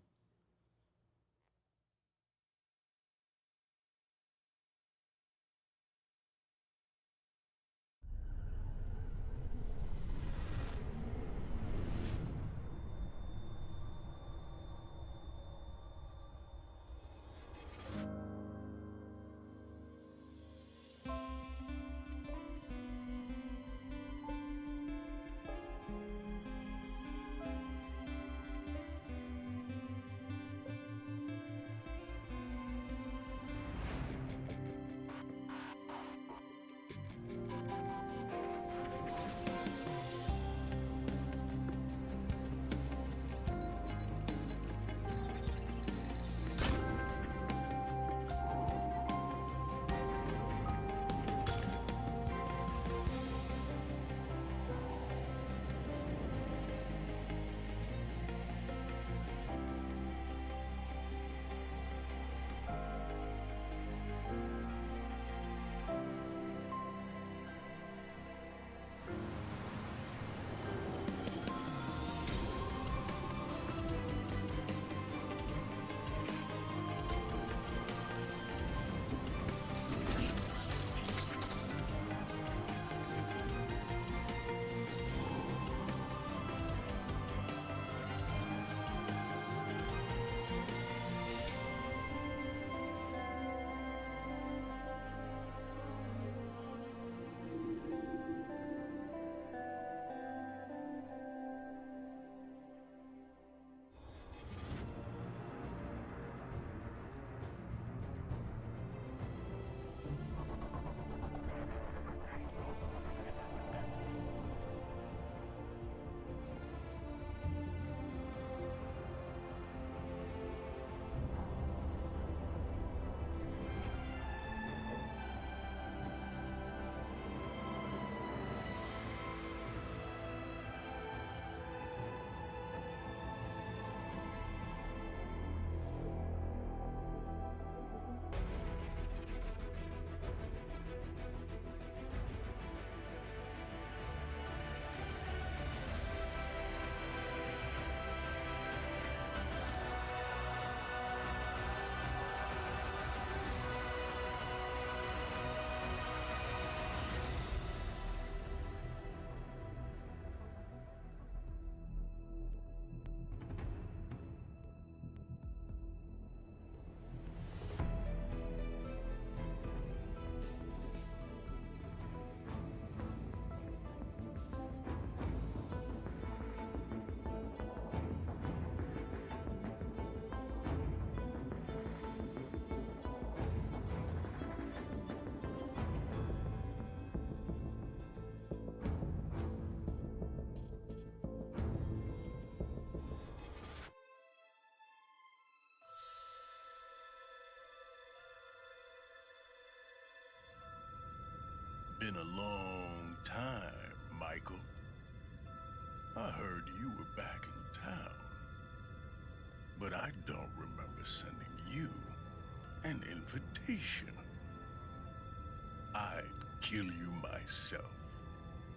Been a long time, Michael. I heard you were back in town, but I don't remember sending you an invitation. I'd kill you myself,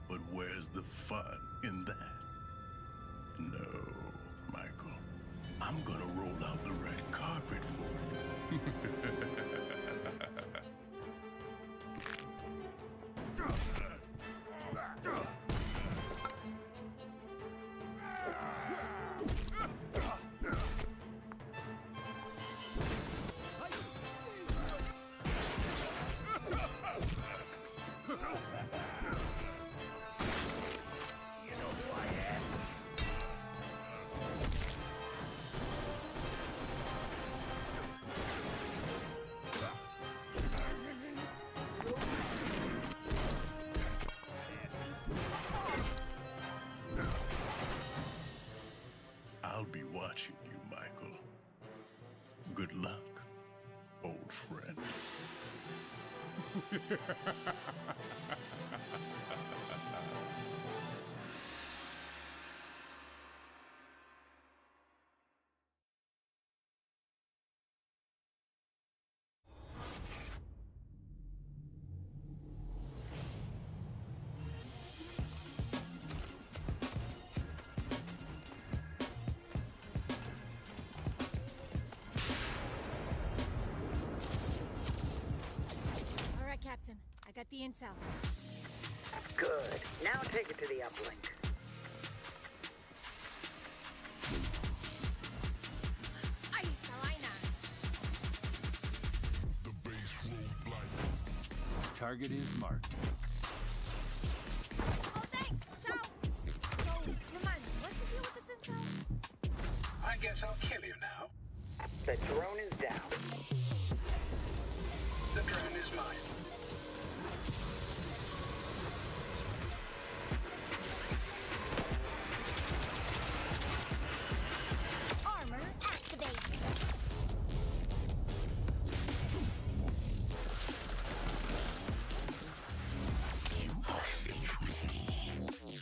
but where's the fun in that? No, Michael. I'm gonna roll out the red carpet for you. All right, Captain. I got the intel. Good. Now take it to the uplink. Ahí está vaina. Target is marked. Oh, thanks. Ciao. So, remind me, what's the deal with this intel? I guess I'll kill you now. The drone is down. The drone is mine. Armor activate. You are safe with me.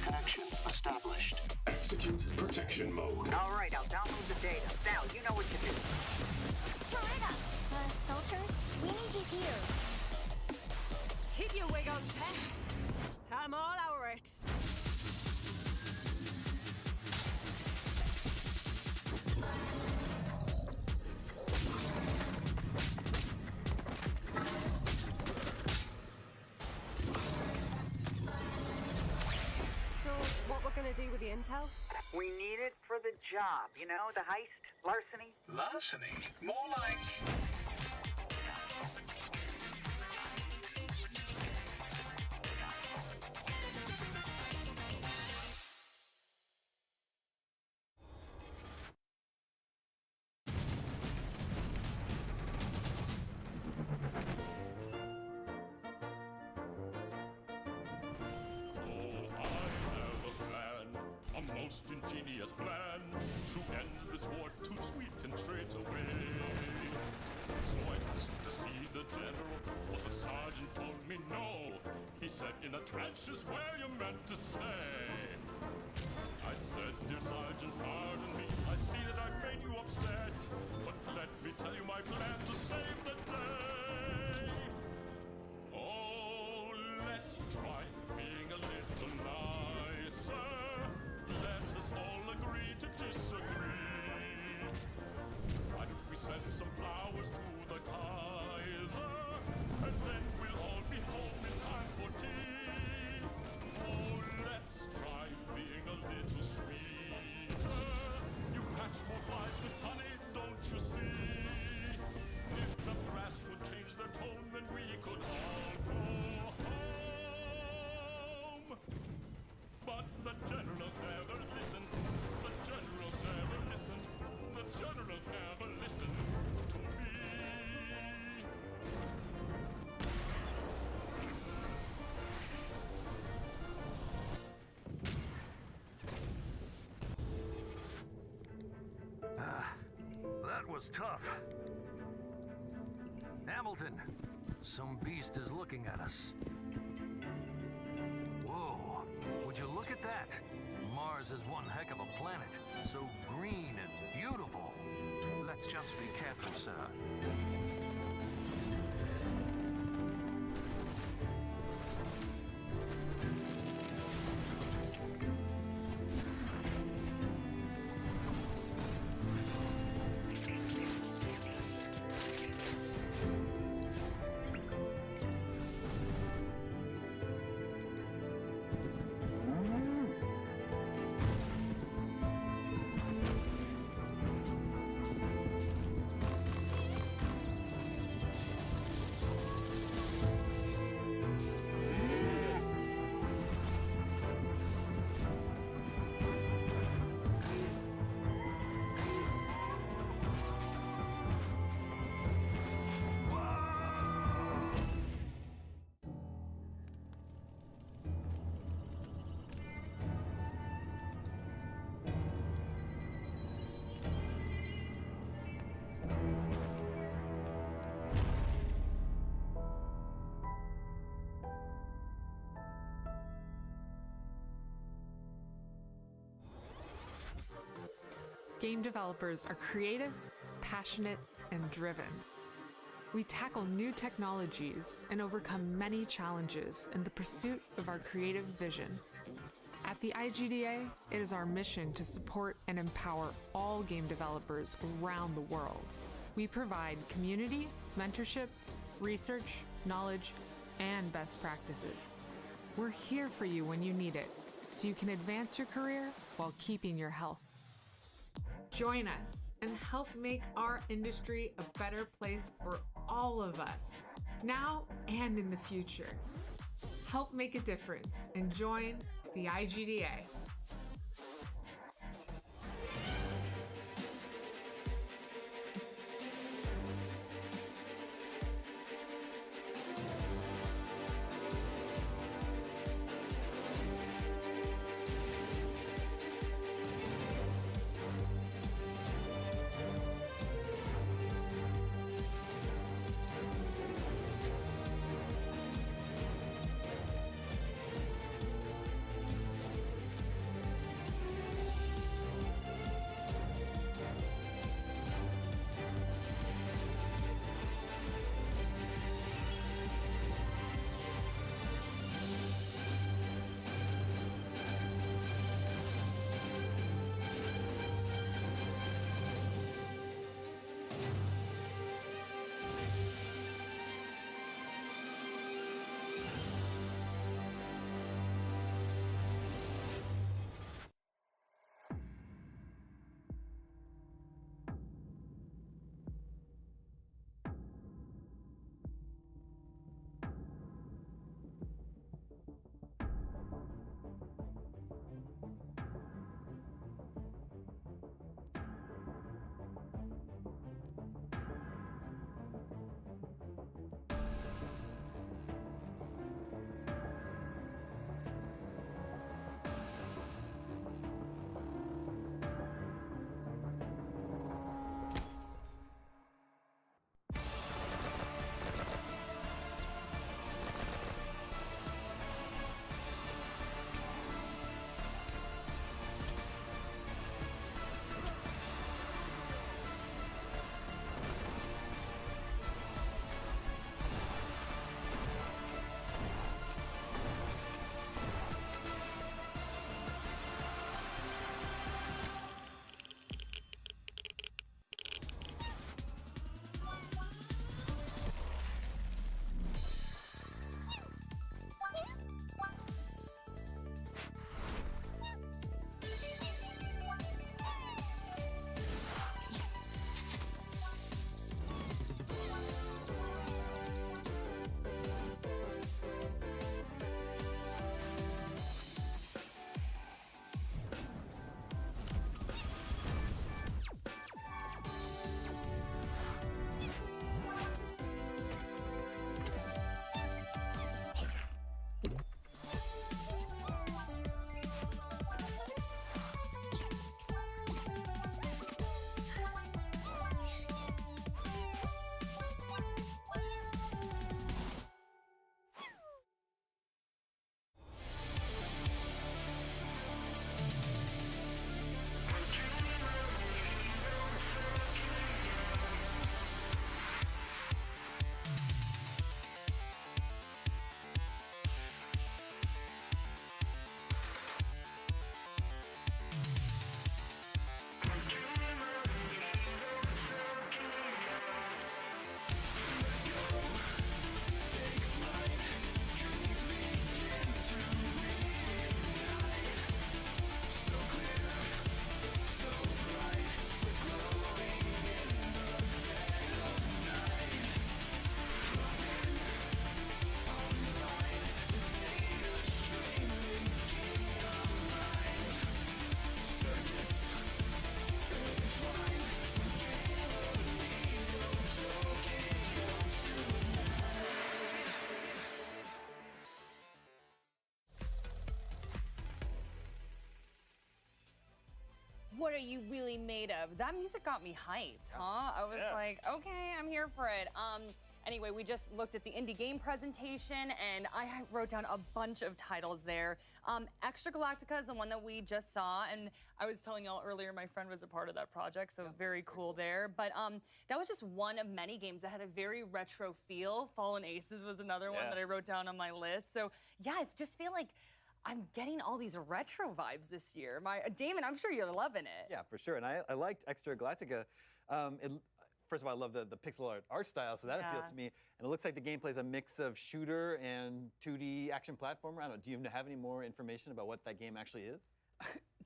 Connection established. Execute protection mode. All right, I'll download the data. Now, you know what to do. Turn up. Soldiers, we need you here. Hit you, Wiggles. I'm all over it. So, what we're gonna do with the intel? We need it for the job. You know, the heist, larceny. Larceny? More like... most ingenious plan to end this war too sweet and straight away. So I asked to see the general, but the sergeant told me no. He said in the trenches where you meant to stay. I said, dear sergeant, pardon me, I see that I've made you upset, but let me tell you my plan to save the day. Oh, let's try being a little nicer. Let us all agree to disagree. Why don't we send some flowers to the Kaiser, and then we'll all be home in time for tea. Oh, let's try being a little sweeter. You catch more flies with honey, don't you see? If the brass would change their tone, then we could all go home. But the generals never listened. The generals never listened. The generals never listened to me. That was tough. Hamilton, some beast is looking at us. Whoa, would you look at that? Mars is one heck of a planet. So green and beautiful. Let's just be careful, sir. Game developers are creative, passionate, and driven. We tackle new technologies and overcome many challenges in the pursuit of our creative vision. At the IGDA, it is our mission to support and empower all game developers around the world. We provide community, mentorship, research, knowledge, and best practices. We're here for you when you need it, so you can advance your career while keeping your health. Join us and help make our industry a better place for all of us, now and in the future. Help make a difference and join the IGDA. What are you really made of? That music got me hyped, huh? I was like, okay, I'm here for it. Anyway, we just looked at the indie game presentation, and I wrote down a bunch of titles there. Extra Galactica is the one that we just saw, and I was telling y'all earlier my friend was a part of that project, so very cool there. But that was just one of many games that had a very retro feel. Fallen Aces was another one that I wrote down on my list. So yeah, I just feel like I'm getting all these retro vibes this year. Damon, I'm sure you're loving it. Yeah, for sure. And I liked Extra Galactica. First of all, I love the pixel art style, so that appeals to me. And it looks like the gameplay is a mix of shooter and 2D action platformer. I don't know, do you have any more information about what that game actually is?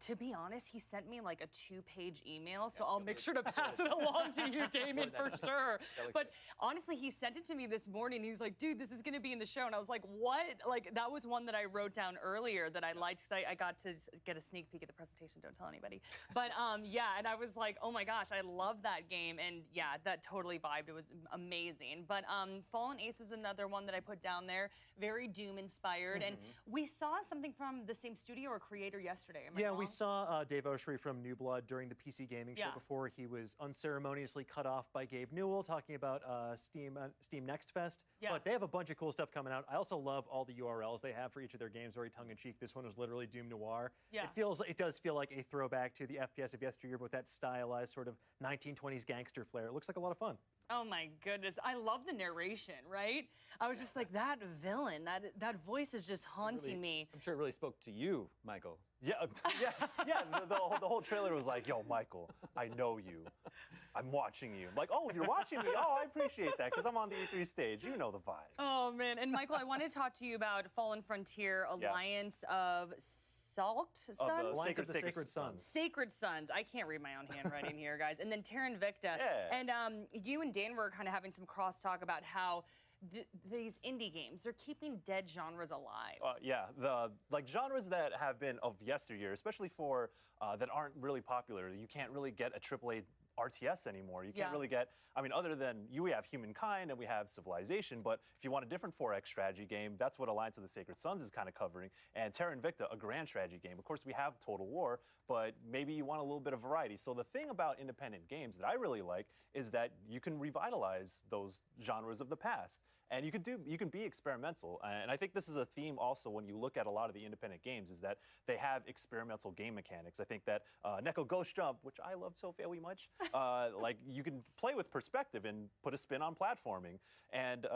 To be honest, he sent me like a 2-page email, so I'll make sure to pass it along to you, Damon, for sure. But honestly, he sent it to me this morning. He's like, dude, this is going to be in the show. And I was like, what? Like, that was one that I wrote down earlier that I liked, because I got to get a sneak peek at the presentation. Don't tell anybody. But yeah, and I was like, oh my gosh, I love that game. And yeah, that totally vibed. It was amazing. But Fallen Ace is another one that I put down there. Very Doom-inspired. And we saw something from the same studio or creator yesterday. Am I wrong? We saw Dave Oshry from New Blood during the PC Gaming Show before he was unceremoniously cut off by Gabe Newell talking about Steam Next Fest. But they have a bunch of cool stuff coming out. I also love all the URLs they have for each of their games, very tongue-in-cheek. This one was literally Doom Noir. It does feel like a throwback to the FPS of yesteryear, but with that stylized sort of 1920s gangster flair. It looks like a lot of fun. Oh my goodness, I love the narration, right? I was just like, that villain, that voice is just haunting me. I'm sure it really spoke to you, Michael. Yeah. The whole trailer was like, yo, Michael, I know you. I'm watching you. I'm like, oh, you're watching me? Oh, I appreciate that, because I'm on the E3 stage. You know the vibe. Oh, man. And Michael, I want to talk to you about Fallen Frontier Alliance of Salt Sons? Sacred Sons. Sacred Sons. I can't read my own handwriting here, guys. And then Terra Invicta. And you and Dan were kind of having some crosstalk about how these indie games, they're keeping dead genres alive. The genres that have been of yesteryear, especially for that aren't really popular. You can't really get a AAA RTS anymore. You can't really get, other than we have Humankind and we have Civilization, but if you want a different 4X strategy game, that's what Alliance of the Sacred Sons is kind of covering. And Terra Invicta, a grand strategy game. Of course, we have Total War, but maybe you want a little bit of variety. So the thing about independent games that I really like is that you can revitalize those genres of the past. And you can be experimental. And I think this is a theme also when you look at a lot of the independent games, is that they have experimental game mechanics. I think that Neko Ghost Jump, which I love so very much, you can play with perspective and put a spin on platforming. And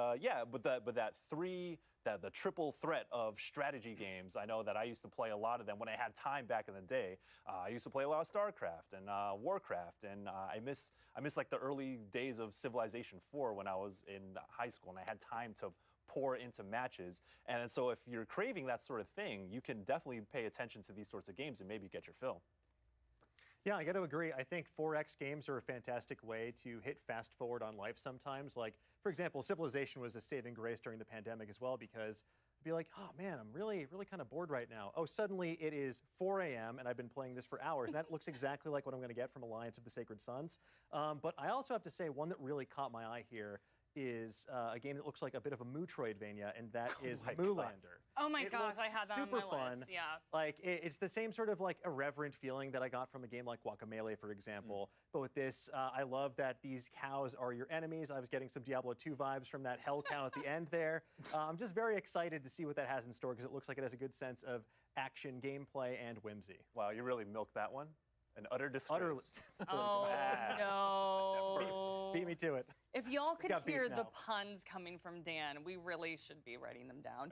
the triple threat of strategy games, I know that I used to play a lot of them when I had time back in the day. I used to play a lot of StarCraft and Warcraft, and I miss like the early days of Civilization 4 when I was in high school and I had time to pour into matches. And so if you're craving that sort of thing, you can definitely pay attention to these sorts of games and maybe get your fill. Yeah, I got to agree. I think 4X games are a fantastic way to hit fast forward on life sometimes. Like, for example, Civilization was a saving grace during the pandemic as well, because I'd be like, oh man, I'm really kind of bored right now. Oh, suddenly it is 4 a.m. and I've been playing this for hours. And that looks exactly like what I'm going to get from Alliance of the Sacred Sons. But I also have to say, one that really caught my eye here is a game that looks like a bit of a Mootroidvania, and that is Moolander. Oh my gosh, I had that on my super fun. list. Yeah. Like it's the same sort of like irreverent feeling that I got from a game like Guacamelee, for example. But with this, I love that these cows are your enemies. I was getting some Diablo 2 vibes from that hell cow at the end there. I'm just very excited to see what that has in store, because it looks like it has a good sense of action, gameplay, and whimsy. Wow, you really milked that one. An utter disgrace. Utterly. Oh, no. Beat me to it. If y'all could hear the puns coming from Dan, we really should be writing them down.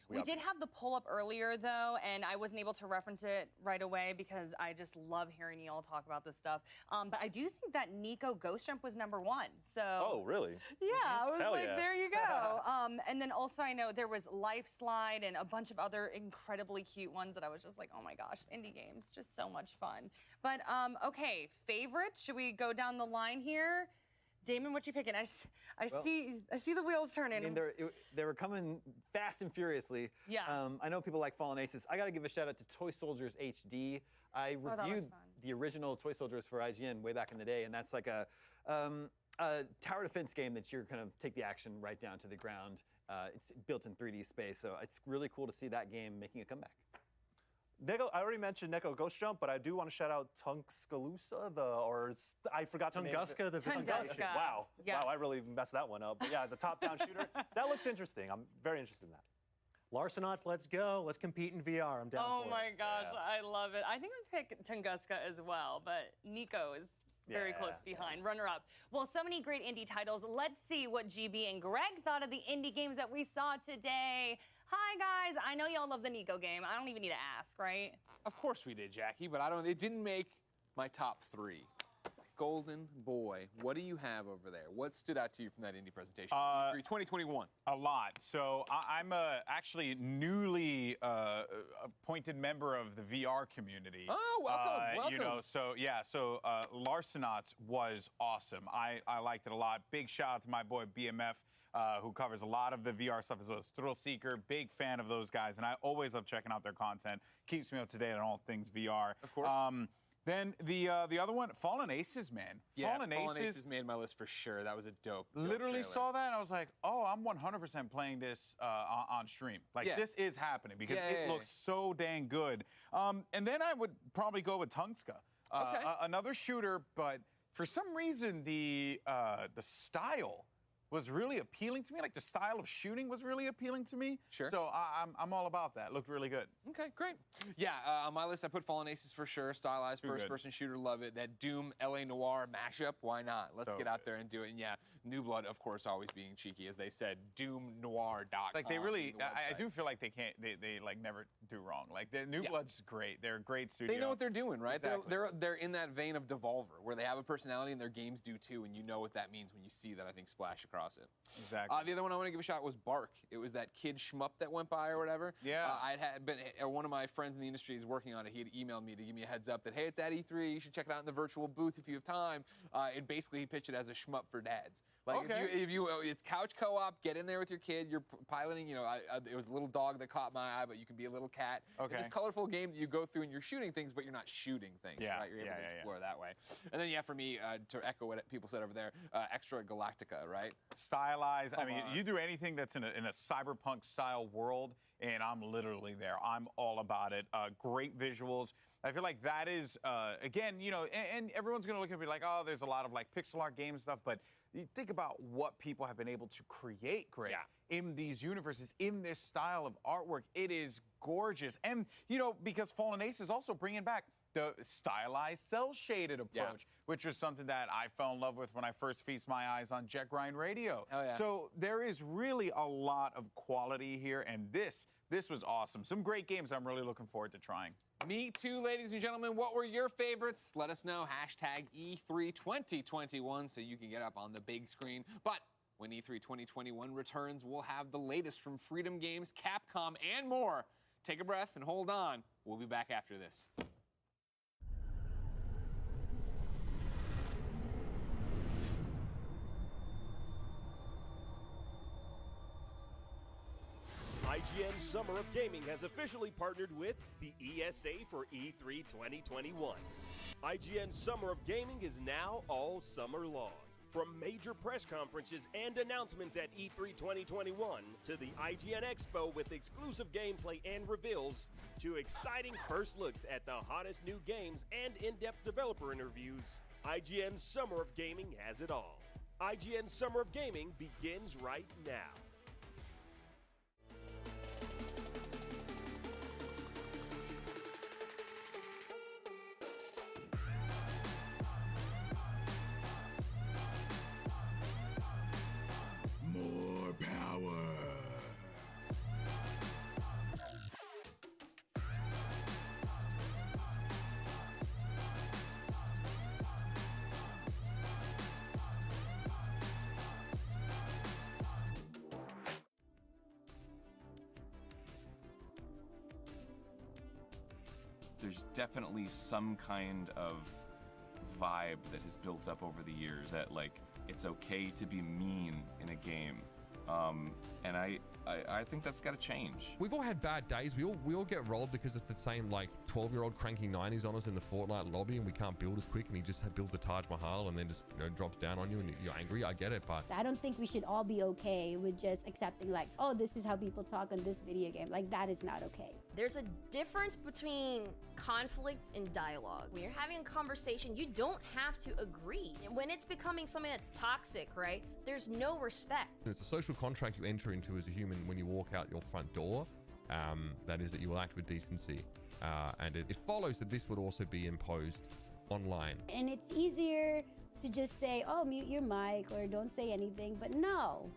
We did have the pull-up earlier, though, and I wasn't able to reference it right away because I just love hearing y'all talk about this stuff. But I do think that Neko Ghost Jump was #1. So. Oh, really? Yeah, I was Hell like, yeah. there you go. And then also I know there was Life Slide and a bunch of other incredibly cute ones that I was just like, oh my gosh, indie games, just so much fun. But okay, favorites? Should we go down the line here? Damon, what you picking? I see the wheels turning. I mean, they were coming fast and furiously. Yeah. I know people like Fallen Aces. I got to give a shout out to Toy Soldiers HD. I reviewed the original Toy Soldiers for IGN way back in the day, and that's like a tower defense game that you're kind of take the action right down to the ground. It's built in 3D space, so it's really cool to see that game making a comeback. I already mentioned Neko Ghost Jump, but I do want to shout out Tunguska, I forgot the name. Tunguska, the Tunguska. Wow. Yes. Wow, I really messed that one up. But yeah, the top-down shooter. That looks interesting. I'm very interested in that. Larcenauts, let's go. Let's compete in VR. I'm down for it. Oh my gosh, I love it. I think I pick Tunguska as well, but Nico is very close behind, runner-up. Well, so many great indie titles. Let's see what GB and Greg thought of the indie games that we saw today. Hi, guys. I know y'all love the Nico game. I don't even need to ask, right? Of course we did, Jackie, but it didn't make my top 3. Golden Boy, what do you have over there? What stood out to you from that indie presentation? 2021. A lot. So I'm actually newly appointed member of the VR community. Oh, welcome. You know, so Larcenauts was awesome. I liked it a lot. Big shout out to my boy BMF. Who covers a lot of the VR stuff as well as Thrill Seeker. Big fan of those guys, and I always love checking out their content. Keeps me up to date on all things VR. Of course. Then the other one, Fallen Aces, man. Yeah, Fallen Aces made my list for sure. That was a dope Literally trailer. saw that, and I was like, oh, I'm 100% playing this on stream. Like, this is happening because it looks so dang good. And then I would probably go with Tunguska. Another shooter, but for some reason, the style was really appealing to me. Like, the style of shooting was really appealing to me. Sure. So I'm all about that. Looked really good. Okay, great. Yeah, on my list, I put Fallen Aces for sure. Stylized first-person shooter, love it. That Doom LA Noire mashup, why not? Let's get out there and do it. And yeah, New Blood, of course, always being cheeky, as they said, doomnoir.com. It's like they really, I do feel like they like never do wrong. Like the New Blood's great. They're a great studio. They know what they're doing, right? Exactly. They're in that vein of Devolver, where they have a personality and their games do too, and you know what that means when you see that, I think, splash across it. Exactly. The other one I want to give a shot was Bark. It was that kid shmup that went by or whatever. Yeah. One of my friends in the industry is working on it. He had emailed me to give me a heads up that, hey, it's at E3. You should check it out in the virtual booth if you have time. And basically, he pitched it as a shmup for dads. Like, it's couch co-op. Get in there with your kid. You're piloting. You know, it was a little dog that caught my eye, but you can be a little cat. Okay. It's this colorful game that you go through and you're shooting things, but you're not shooting things. Yeah. Right? You're able to explore that way. And then, for me, to echo what people said over there, Extra Galactica, right? Stylized. I mean, you do anything that's in a cyberpunk style world, and I'm literally there. I'm all about it. Great visuals. I feel like that is, again, you know, and everyone's going to look at me like, oh, there's a lot of like pixel art game stuff, but you think about what people have been able to create, Greg, in these universes, in this style of artwork. It is gorgeous. And, you know, because Fallen Ace is also bringing back the stylized cel-shaded approach, which was something that I fell in love with when I first feast my eyes on Jet Grind Radio. So there is really a lot of quality here, and this was awesome. Some great games I'm really looking forward to trying. Me too, ladies and gentlemen. What were your favorites? Let us know. Hashtag E3 2021 so you can get up on the big screen. But when E3 2021 returns, we'll have the latest from Freedom Games, Capcom, and more. Take a breath and hold on. We'll be back after this. IGN Summer of Gaming has officially partnered with the ESA for E3 2021. IGN Summer of Gaming is now all summer long. From major press conferences and announcements at E3 2021 to the IGN Expo with exclusive gameplay and reveals to exciting first looks at the hottest new games and in-depth developer interviews, IGN Summer of Gaming has it all. IGN Summer of Gaming begins right now. More power. There's definitely some kind of vibe that has built up over the years that, like, it's okay to be mean in a game, and I think that's got to change. We've all had bad days. We all get rolled because it's the same, like, 12-year-old cranking 90s on us in the Fortnite lobby, and we can't build as quick, and he just builds a Taj Mahal and then just, you know, drops down on you and you're angry. I get it, but I don't think we should all be okay with just accepting, like, oh, this is how people talk on this video game. Like, that is not okay. There's a difference between conflict and dialogue. When you're having a conversation, you don't have to agree. When it's becoming something that's toxic, right, there's no respect. It's a social contract you enter into as a human when you walk out your front door. That is that you will act with decency. And it follows that this would also be imposed online. And it's easier to just say, oh, mute your mic or don't say anything, but no,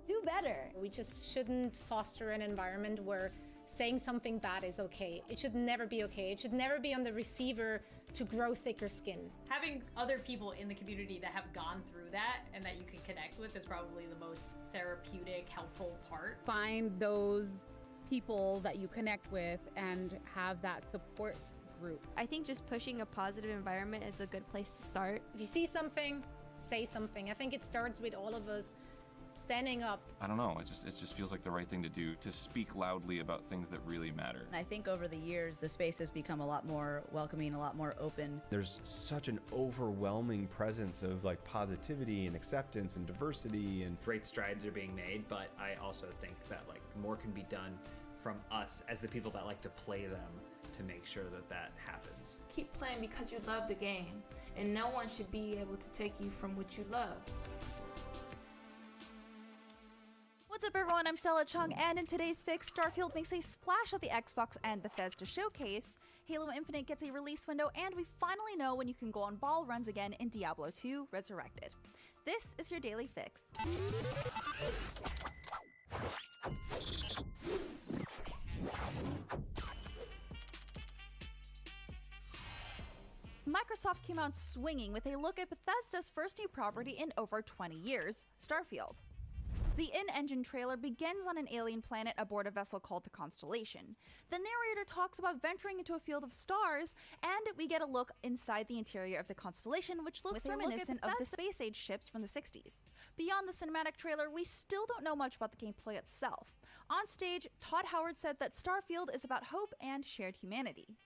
do better. We just shouldn't foster an environment where saying something bad is okay. It should never be okay. It should never be on the receiver to grow thicker skin. Having other people in the community that have gone through that and that you can connect with is probably the most therapeutic, helpful part. Find those people that you connect with and have that support group. I think just pushing a positive environment is a good place to start. If you see something, say something. I think it starts with all of us standing up. I don't know, it just feels like the right thing to do, to speak loudly about things that really matter. I think over the years, the space has become a lot more welcoming, a lot more open. There's such an overwhelming presence of like positivity and acceptance and diversity, and great strides are being made, but I also think that like more can be done from us as the people that like to play them to make sure that that happens. Keep playing because you love the game, and no one should be able to take you from what you love. What's up everyone, I'm Stella Chung, and in today's fix, Starfield makes a splash at the Xbox and Bethesda showcase, Halo Infinite gets a release window, and we finally know when you can go on ball runs again in Diablo 2 Resurrected. This is your daily fix. Microsoft came out swinging with a look at Bethesda's first new property in over 20 years, Starfield. The in-engine trailer begins on an alien planet aboard a vessel called the Constellation. The narrator talks about venturing into a field of stars, and we get a look inside the interior of the Constellation, which looks reminiscent of the space-age ships from the 60s. Beyond the cinematic trailer, we still don't know much about the gameplay itself. On stage, Todd Howard said that Starfield is about hope and shared humanity.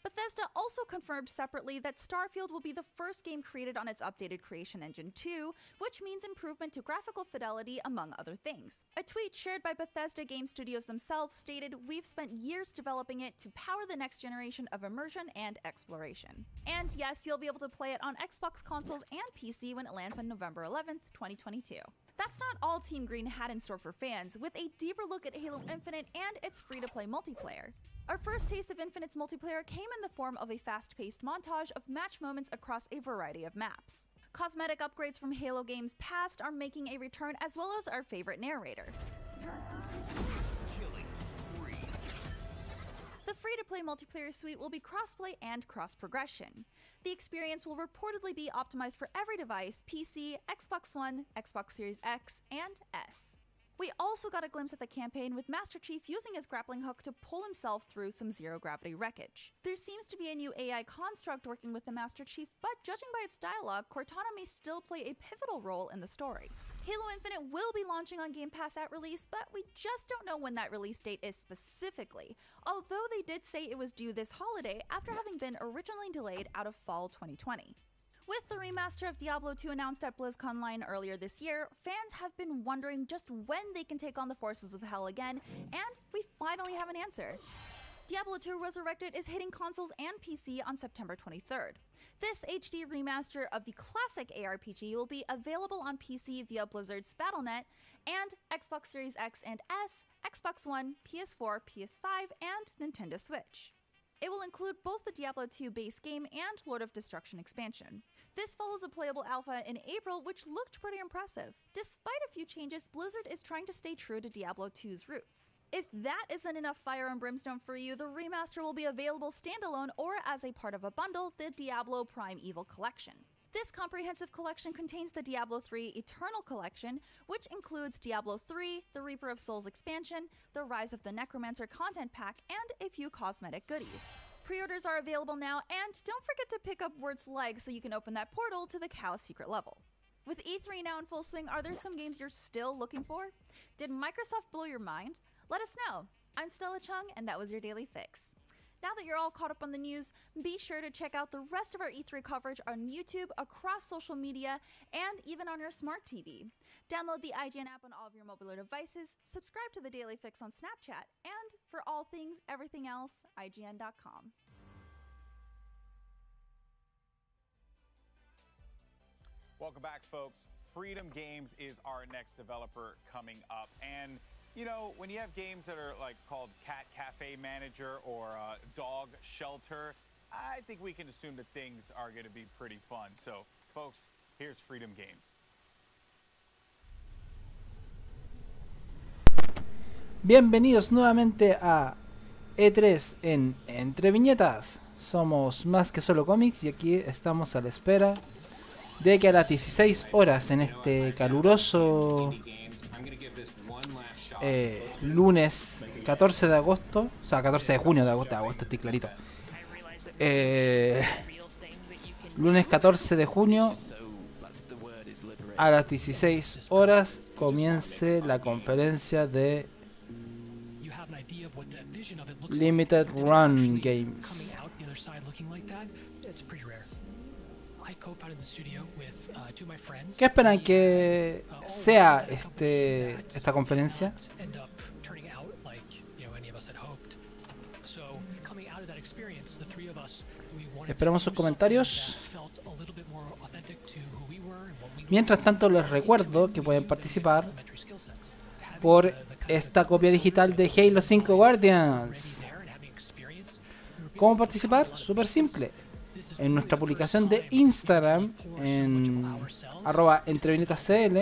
Bethesda also confirmed separately that Starfield will be the first game created on its updated Creation Engine 2, which means improvement to graphical fidelity, among other things. A tweet shared by Bethesda Game Studios themselves stated, "We've spent years developing it to power the next generation of immersion and exploration." And yes, you'll be able to play it on Xbox consoles and PC when it lands on November 11th, 2022. That's not all Team Green had in store for fans, with a deeper look at Halo Infinite and its free-to-play multiplayer. Our first taste of Infinite's multiplayer came in the form of a fast-paced montage of match moments across a variety of maps. Cosmetic upgrades from Halo games past are making a return, as well as our favorite narrator. The free-to-play multiplayer suite will be crossplay and cross-progression. The experience will reportedly be optimized for every device: PC, Xbox One, Xbox Series X, and S. We also got a glimpse at the campaign with Master Chief using his grappling hook to pull himself through some zero-gravity wreckage. There seems to be a new AI construct working with the Master Chief, but judging by its dialogue, Cortana may still play a pivotal role in the story. Halo Infinite will be launching on Game Pass at release, but we just don't know when that release date is specifically, although they did say it was due this holiday after having been originally delayed out of fall 2020. With the remaster of Diablo 2 announced at BlizzConline earlier this year, fans have been wondering just when they can take on the forces of hell again, and we finally have an answer. Diablo 2 Resurrected is hitting consoles and PC on September 23rd. This HD remaster of the classic ARPG will be available on PC via Blizzard's Battle.net and Xbox Series X and S, Xbox One, PS4, PS5, and Nintendo Switch. It will include both the Diablo 2 base game and Lord of Destruction expansion. This follows a playable alpha in April, which looked pretty impressive. Despite a few changes, Blizzard is trying to stay true to Diablo 2's roots. If that isn't enough fire and brimstone for you, the remaster will be available standalone or as a part of a bundle, the Diablo Prime Evil Collection. This comprehensive collection contains the Diablo 3 Eternal Collection, which includes Diablo 3, the Reaper of Souls expansion, the Rise of the Necromancer content pack, and a few cosmetic goodies. Pre-orders are available now, and don't forget to pick up Word's Leg so you can open that portal to the Chaos Secret level. With E3 now in full swing, are there some games you're still looking for? Did Microsoft blow your mind? Let us know. I'm Stella Chung, and that was your Daily Fix. Now that you're all caught up on the news, be sure to check out the rest of our E3 coverage on YouTube, across social media, and even on your smart TV. Download the IGN app on all of your mobile devices, subscribe to the Daily Fix on Snapchat, and for all things, everything else, IGN.com. Welcome back, folks. Freedom Games is our next developer coming up. And, you know, when you have games that are like called Cat Cafe Manager or Dog Shelter, I think we can assume that things are going to be pretty fun. So, folks, here's Freedom Games. Bienvenidos nuevamente a E3 en Entre Viñetas. Somos más que solo cómics y aquí estamos a la espera de que a las 16 horas en este caluroso lunes 14 de agosto, o sea 14 de junio de agosto estoy clarito, lunes 14 de junio a las 16 horas comience la conferencia de Limited Run Games. ¿Qué esperan que sea esta conferencia? Esperamos sus comentarios. Mientras tanto, les recuerdo que pueden participar por esta copia digital de Halo 5 Guardians. ¿Cómo participar? Súper simple. En nuestra publicación de Instagram, en @entreviñetascl,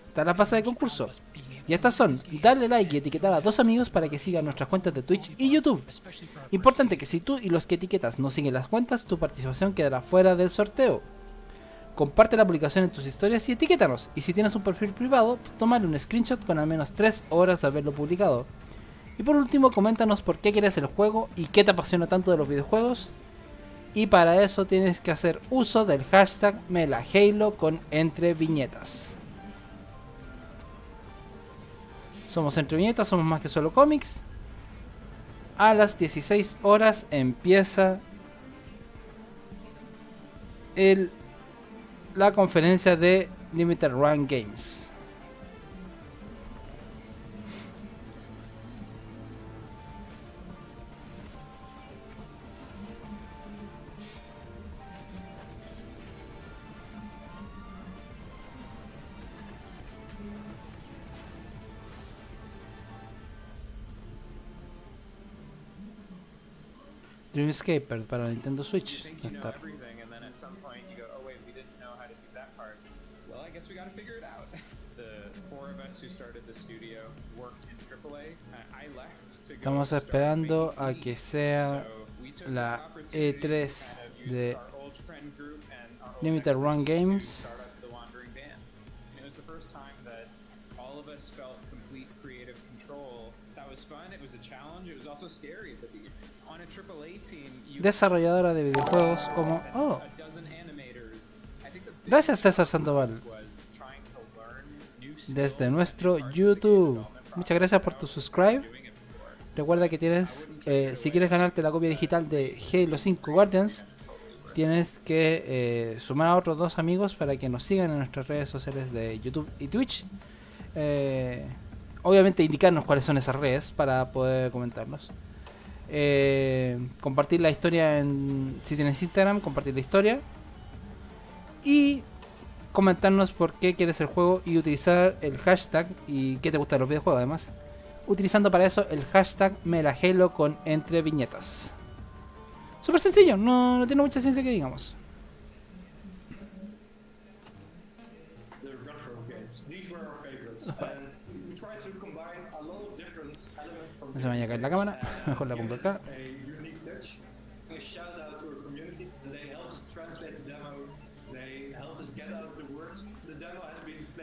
está la pasada de concurso. Y estas son: darle like y etiquetar a 2 amigos para que sigan nuestras cuentas de Twitch y YouTube. Importante que si tú y los que etiquetas no siguen las cuentas, tu participación quedará fuera del sorteo. Comparte la publicación en tus historias y etiquétanos. Y si tienes un perfil privado, tómale un screenshot con al menos 3 horas de haberlo publicado. Y por último, coméntanos por qué quieres el juego y qué te apasiona tanto de los videojuegos. Y para eso tienes que hacer uso del hashtag #MelaHalo con Entre Viñetas. Somos Entre Viñetas, somos más que solo cómics. A las 16 horas empieza la conferencia de Limited Run Games. Dreamscaper para Nintendo Switch. Estamos esperando a que sea la E3 de Limited Run Games. Desarrolladora de videojuegos como... Oh. Gracias, César Sandoval. Desde nuestro YouTube. Muchas gracias por tu subscribe. Recuerda que tienes, si quieres ganarte la copia digital de Halo 5 Guardians, tienes que sumar a otros 2 amigos para que nos sigan en nuestras redes sociales de YouTube y Twitch. Obviamente indicarnos cuáles son esas redes para poder comentarnos. Compartir la historia si tienes Instagram, compartir la historia y comentarnos por qué quieres el juego y utilizar el hashtag y qué te gusta de los videojuegos, además utilizando para eso el hashtag #MelaHalo con Entre Viñetas. Súper sencillo, no tiene mucha ciencia que digamos. No se me vaya a caer la cámara, mejor la pongo acá.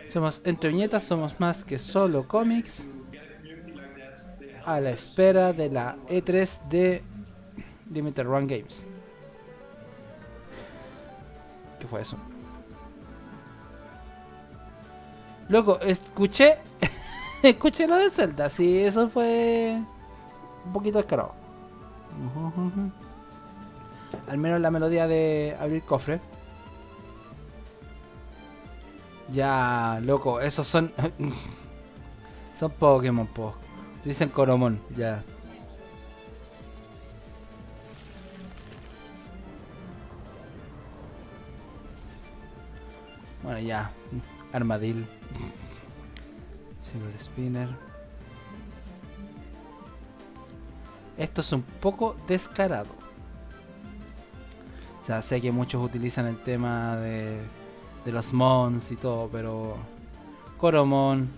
Somos Entre Viñetas, somos más que solo cómics. A la espera de la E3 de Limited Run Games. ¿Qué fue eso? Loco, escuché lo de Zelda, sí, eso fue un poquito descarado. Al menos la melodía de abrir cofre. Ya, loco, esos son... son Pokémon, po. Dicen Coromon, ya. Bueno, ya. Armadil. Silver Spinner. Esto es un poco descarado. O sea, sé que muchos utilizan el tema de los mons y todo, pero... Coromon.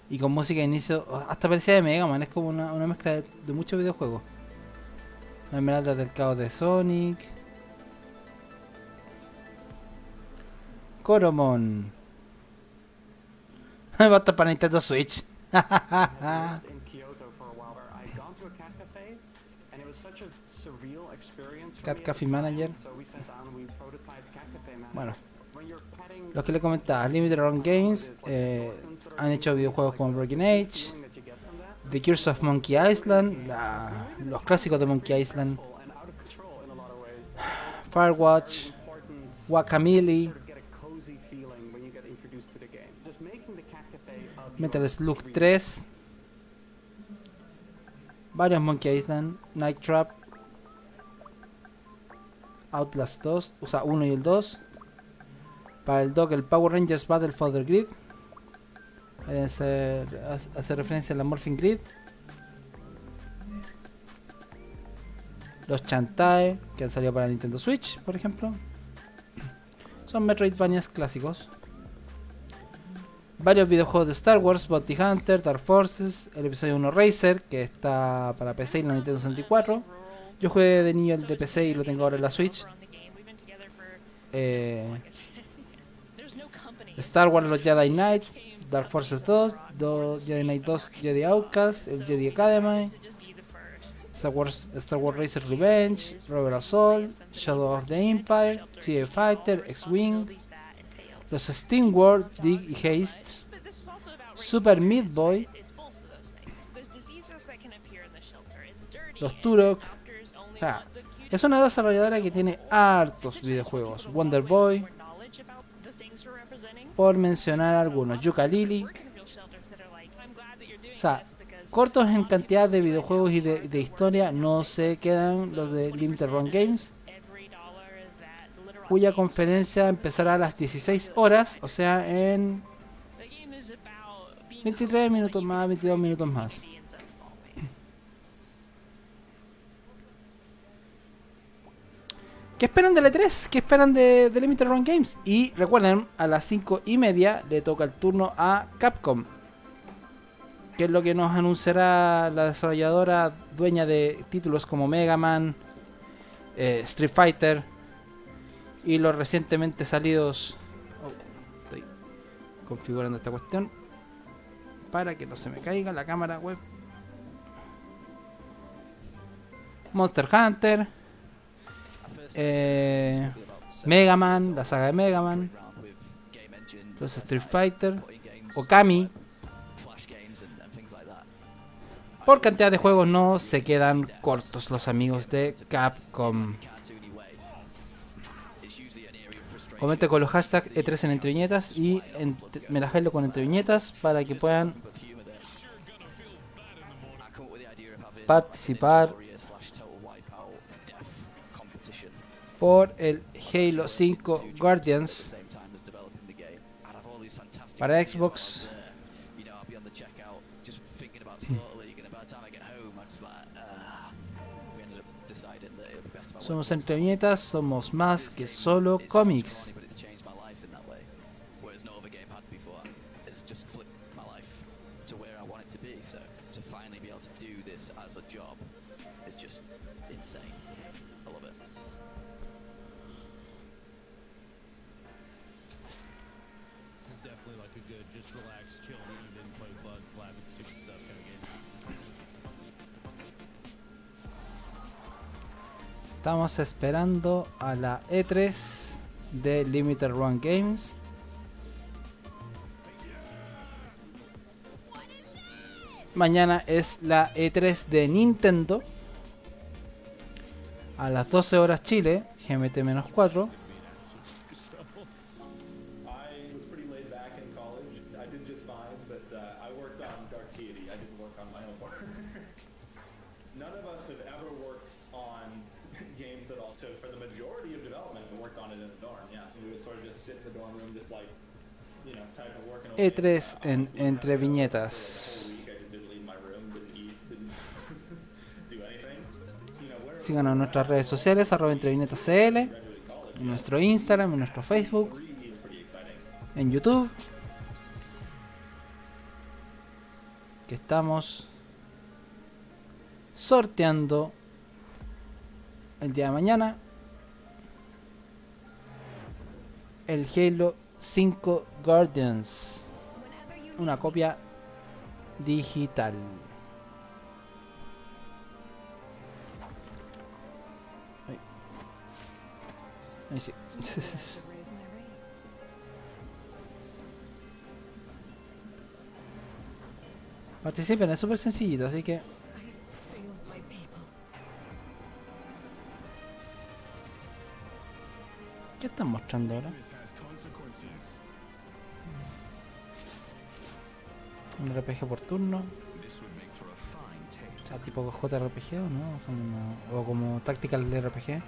Y con música de inicio, hasta parecía de Mega Man, es como una mezcla de muchos videojuegos. La esmeralda del caos de Sonic. Coromon. Va a estar para Nintendo Switch. Cat Cafe Manager. Bueno, los que le comentaba, Limited Run Games han hecho videojuegos como Broken Age, The Curse of Monkey Island, los clásicos de Monkey Island, Firewatch, Guacamelee, Metal Slug 3, varios Monkey Island, Night Trap, Outlast 2, o sea 1 y el 2. Para el dock, el Power Rangers Battle for the Grid. Hace referencia a la Morphing Grid. Los Chantae, que han salido para Nintendo Switch, por ejemplo. Son Metroidvanias clásicos. Varios videojuegos de Star Wars, Bounty Hunter, Dark Forces, el episodio 1 Racer, que está para PC y la Nintendo 64. Yo jugué de niño el de PC y lo tengo ahora en la Switch. Star Wars, los Jedi Knight, Dark Forces 2, Jedi Knight 2, Jedi Outcast, el Jedi Academy, Star Wars Racer Revenge, Rebel Assault, Shadow of the Empire, TIE Fighter, X-Wing, los Steam World, Dig y Haste, Super Meat Boy, los Turok. O sea, es una desarrolladora que tiene hartos videojuegos. Wonder Boy, por mencionar algunos. Yooka-Laylee. O sea, cortos en cantidad de videojuegos y de historia no se quedan los de Limited Run Games, cuya conferencia empezará a las 16 horas, o sea, en 23 minutos más, 22 minutos más. ¿Qué esperan de E3? ¿Qué esperan de Limited Run Games? Y recuerden, a las 5:30 le toca el turno a Capcom, que es lo que nos anunciará la desarrolladora dueña de títulos como Mega Man, Street Fighter y los recientemente salidos... estoy configurando esta cuestión para que no se me caiga la cámara web. Monster Hunter, Mega Man, la saga de Mega Man, los Street Fighter, Okami. Por cantidad de juegos no se quedan cortos los amigos de Capcom. Comente con los hashtags E3 en Entre Viñetas y menajelo con Entre Viñetas para que puedan participar por el Halo 5 Guardians para Xbox. Somos Entre Viñetas, somos más que solo cómics. Estamos esperando a la E3 de Limited Run Games. mañana es la E3 de Nintendo. A las 12 horas Chile, GMT-4. E3 en Entre Viñetas. Síganos en nuestras redes sociales, @entreviñetascl, en nuestro Instagram, en nuestro Facebook, en YouTube, que estamos sorteando el día de mañana el Halo 5 Guardians, una copia digital. Ahí sí. Participen, es súper sencillito, así que... ¿Qué están mostrando ahora? Un RPG por turno. O sea, tipo JRPG o no, o como Tactical RPG.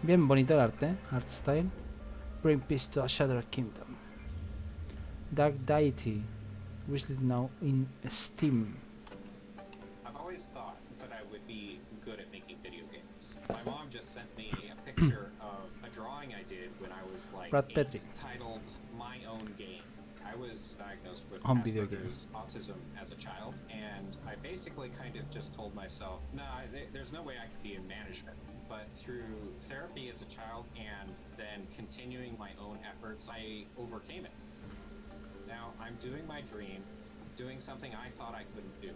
Bien bonito el arte, art style. Bring peace to a shattered kingdom. Dark Deity, recently now in Steam. I've always thought that I would be good at making video games. My mom just sent me a picture of a drawing I did when I was like Brad Petrie. titled My Own Game. I was diagnosed with On video Asperger's autism as a child, and I basically kind of just told myself, there's no way I could be in management. But through therapy as a child and then continuing my own efforts, I overcame it. Now I'm doing my dream, doing something I thought I couldn't do.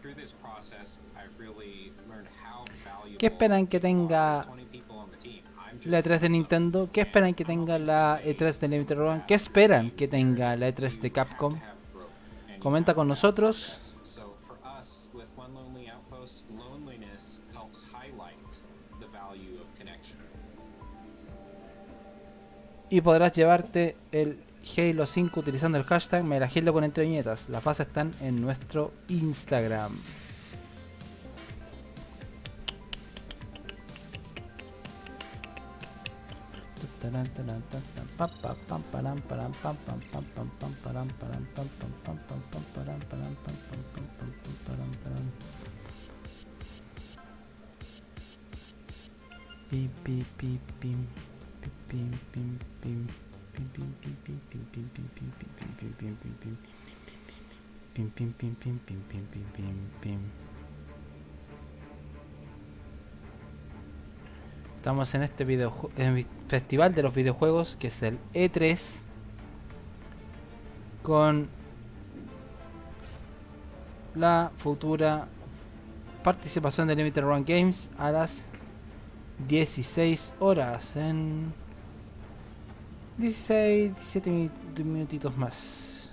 Through this process, I've really learned how valuable. ¿Qué esperan que tenga la E3 de Nintendo? ¿Qué esperan que tenga la E3 de Limited Run? ¿Qué esperan que tenga la E3 de Capcom? Comenta con nosotros. Y podrás llevarte el Halo 5 utilizando el hashtag Melagilo con Entre Viñetas. Las bases están en nuestro Instagram. Estamos en este festival de los videojuegos que es el E3 con la futura participación de Limited Run Games a las 16 horas en 17 minutitos más.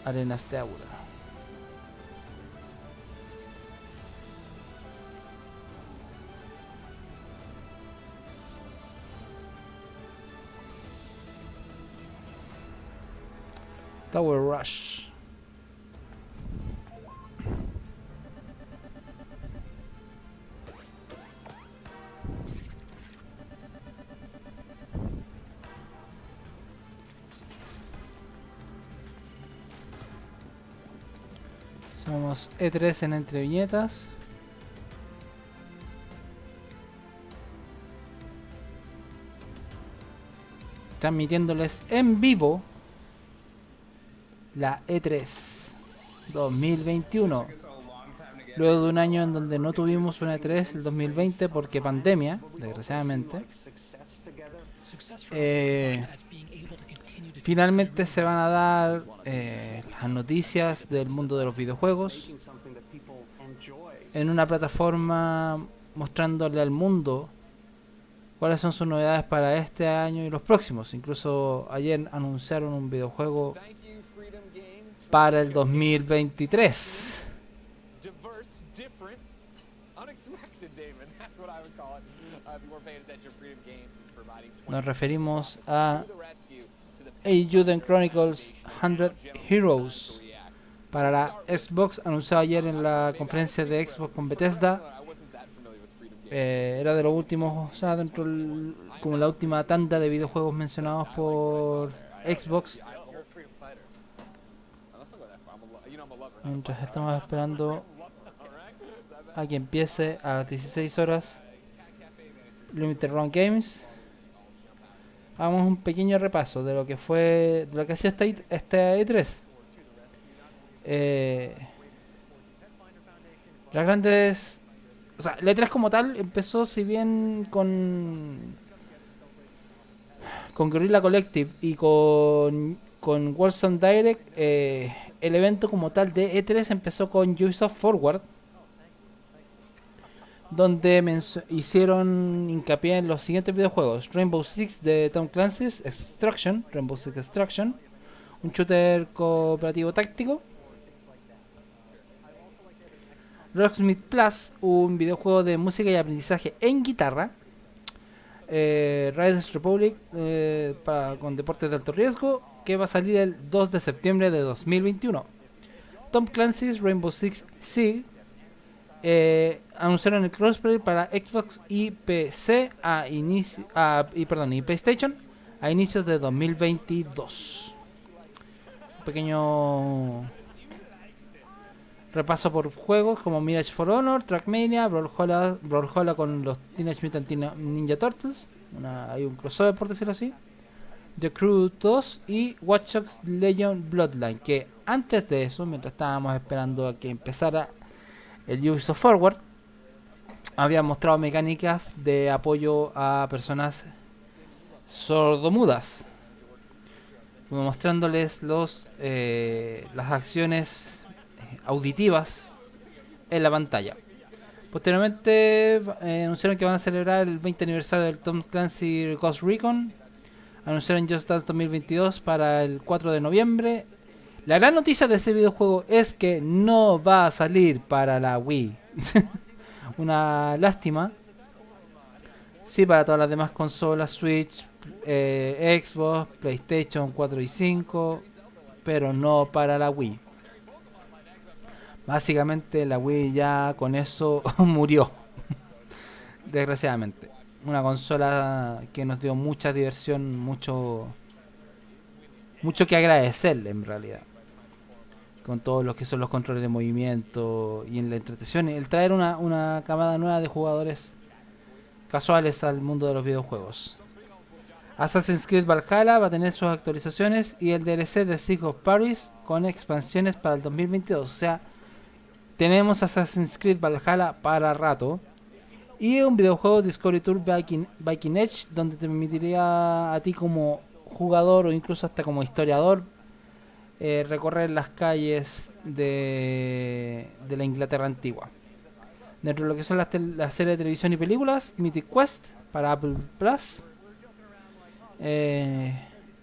Arenas de Aura. Tower Rush. Somos E3 en Entre Viñetas. Transmitiéndoles en vivo la E3 2021. Luego de un año en donde no tuvimos una E3 el 2020 porque pandemia, desgraciadamente. Finalmente se van a dar las noticias del mundo de los videojuegos en una plataforma mostrándole al mundo cuáles son sus novedades para este año y los próximos. Incluso ayer anunciaron un videojuego para el 2023. Diverse, different, unexpected, David. That's what I would call it. If you weren't paying attention, Freedom Games is providing Nos referimos a Eiyuden Chronicles 100 Heroes para la Xbox, anunciado ayer en la conferencia de Xbox con Bethesda. Era de los últimos, o sea, dentro como la última tanda de videojuegos mencionados por Xbox. Mientras estamos esperando a que empiece a las 16 horas Limited Run Games, hagamos un pequeño repaso de lo que fue, de lo que ha sido este E3. Las grandes, o sea, el E3 como tal empezó, si bien con Guerrilla Collective y con Warzone Direct, el evento como tal de E3 empezó con Ubisoft Forward, donde hicieron hincapié en los siguientes videojuegos: Rainbow Six de Tom Clancy's Extraction, Rainbow Six Extraction, un shooter cooperativo táctico; Rocksmith Plus, un videojuego de música y aprendizaje en guitarra; Riders Republic, con deportes de alto riesgo, que va a salir el 2 de septiembre de 2021. Tom Clancy's Rainbow Six Siege, anunciaron el crossplay para Xbox y PC y PlayStation a inicios de 2022. Un pequeño repaso por juegos como Mirage for Honor, Trackmania, Brawlhalla con los Teenage Mutant Ninja Turtles, hay un crossover por decirlo así, The Crew 2 y Watch Dogs Legion Bloodline, que antes de eso, mientras estábamos esperando a que empezara el Ubisoft Forward, había mostrado mecánicas de apoyo a personas sordomudas, mostrándoles las acciones auditivas en la pantalla. Posteriormente anunciaron que van a celebrar el 20 aniversario del Tom Clancy Ghost Recon. Anunciaron Just Dance 2022 para el 4 de noviembre. La gran noticia de ese videojuego es que no va a salir para la Wii. Una lástima. Sí, para todas las demás consolas, Switch, Xbox, PlayStation 4 y 5, pero no para la Wii. Básicamente la Wii ya con eso murió. Desgraciadamente. Una consola que nos dio mucha diversión, mucho que agradecerle en realidad. Con todos los que son los controles de movimiento y en la entretención, el traer una camada nueva de jugadores casuales al mundo de los videojuegos. Assassin's Creed Valhalla va a tener sus actualizaciones y el DLC de Siege of Paris con expansiones para el 2022. O sea, tenemos Assassin's Creed Valhalla para rato. Y un videojuego Discovery Tour Viking Edge, donde te permitiría a ti como jugador o incluso hasta como historiador recorrer las calles de la Inglaterra antigua. Dentro de lo que son las series de televisión y películas, Mythic Quest para Apple Plus,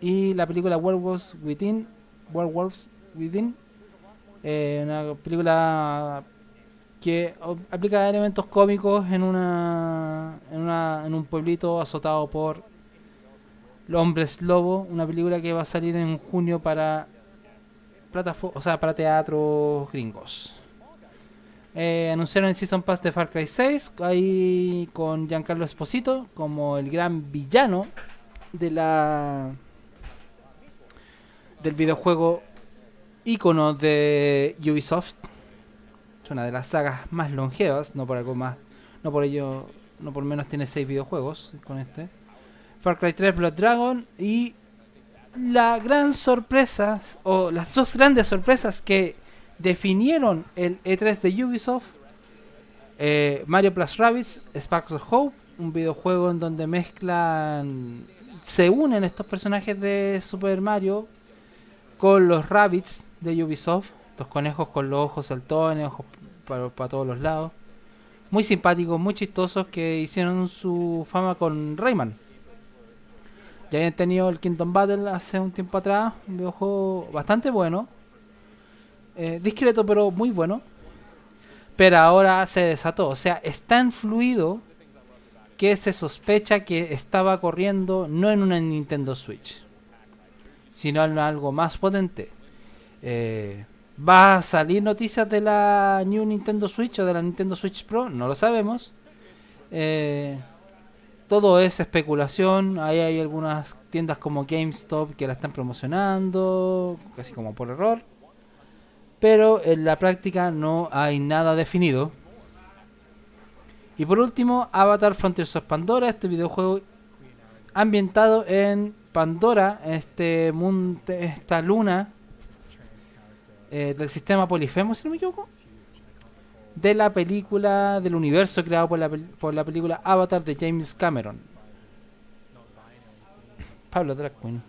y la película Werewolves Within, una película que aplica elementos cómicos en un pueblito azotado por los hombres lobo. Una película que va a salir en junio para teatros gringos. Anunciaron el Season Pass de Far Cry 6 ahí con Giancarlo Esposito como el gran villano del videojuego ícono de Ubisoft. Es una de las sagas más longevas, no por menos tiene 6 videojuegos con este. Far Cry 3 Blood Dragon y la gran sorpresa, o las dos grandes sorpresas que definieron el E3 de Ubisoft: Mario Plus Rabbids Sparks of Hope, un videojuego en donde se unen estos personajes de Super Mario con los Rabbids de Ubisoft, estos conejos con los ojos saltones, ojos para todos los lados, muy simpáticos, muy chistosos, que hicieron su fama con Rayman. Ya habían tenido el Kingdom Battle hace un tiempo atrás, un videojuego bastante bueno, discreto pero muy bueno. Pero ahora se desató, o sea, es tan fluido que se sospecha que estaba corriendo no en una Nintendo Switch, sino en algo más potente. ¿Va a salir noticias de la New Nintendo Switch o de la Nintendo Switch Pro? No lo sabemos. Todo es especulación. Ahí hay algunas tiendas como GameStop que la están promocionando, casi como por error. Pero en la práctica no hay nada definido. Y por último, Avatar Frontiers of Pandora, este videojuego ambientado en Pandora, este mundo, esta luna del sistema Polifemo, si no me equivoco, de la película, del universo creado por la película Avatar de James Cameron. Pablo Drag Queen.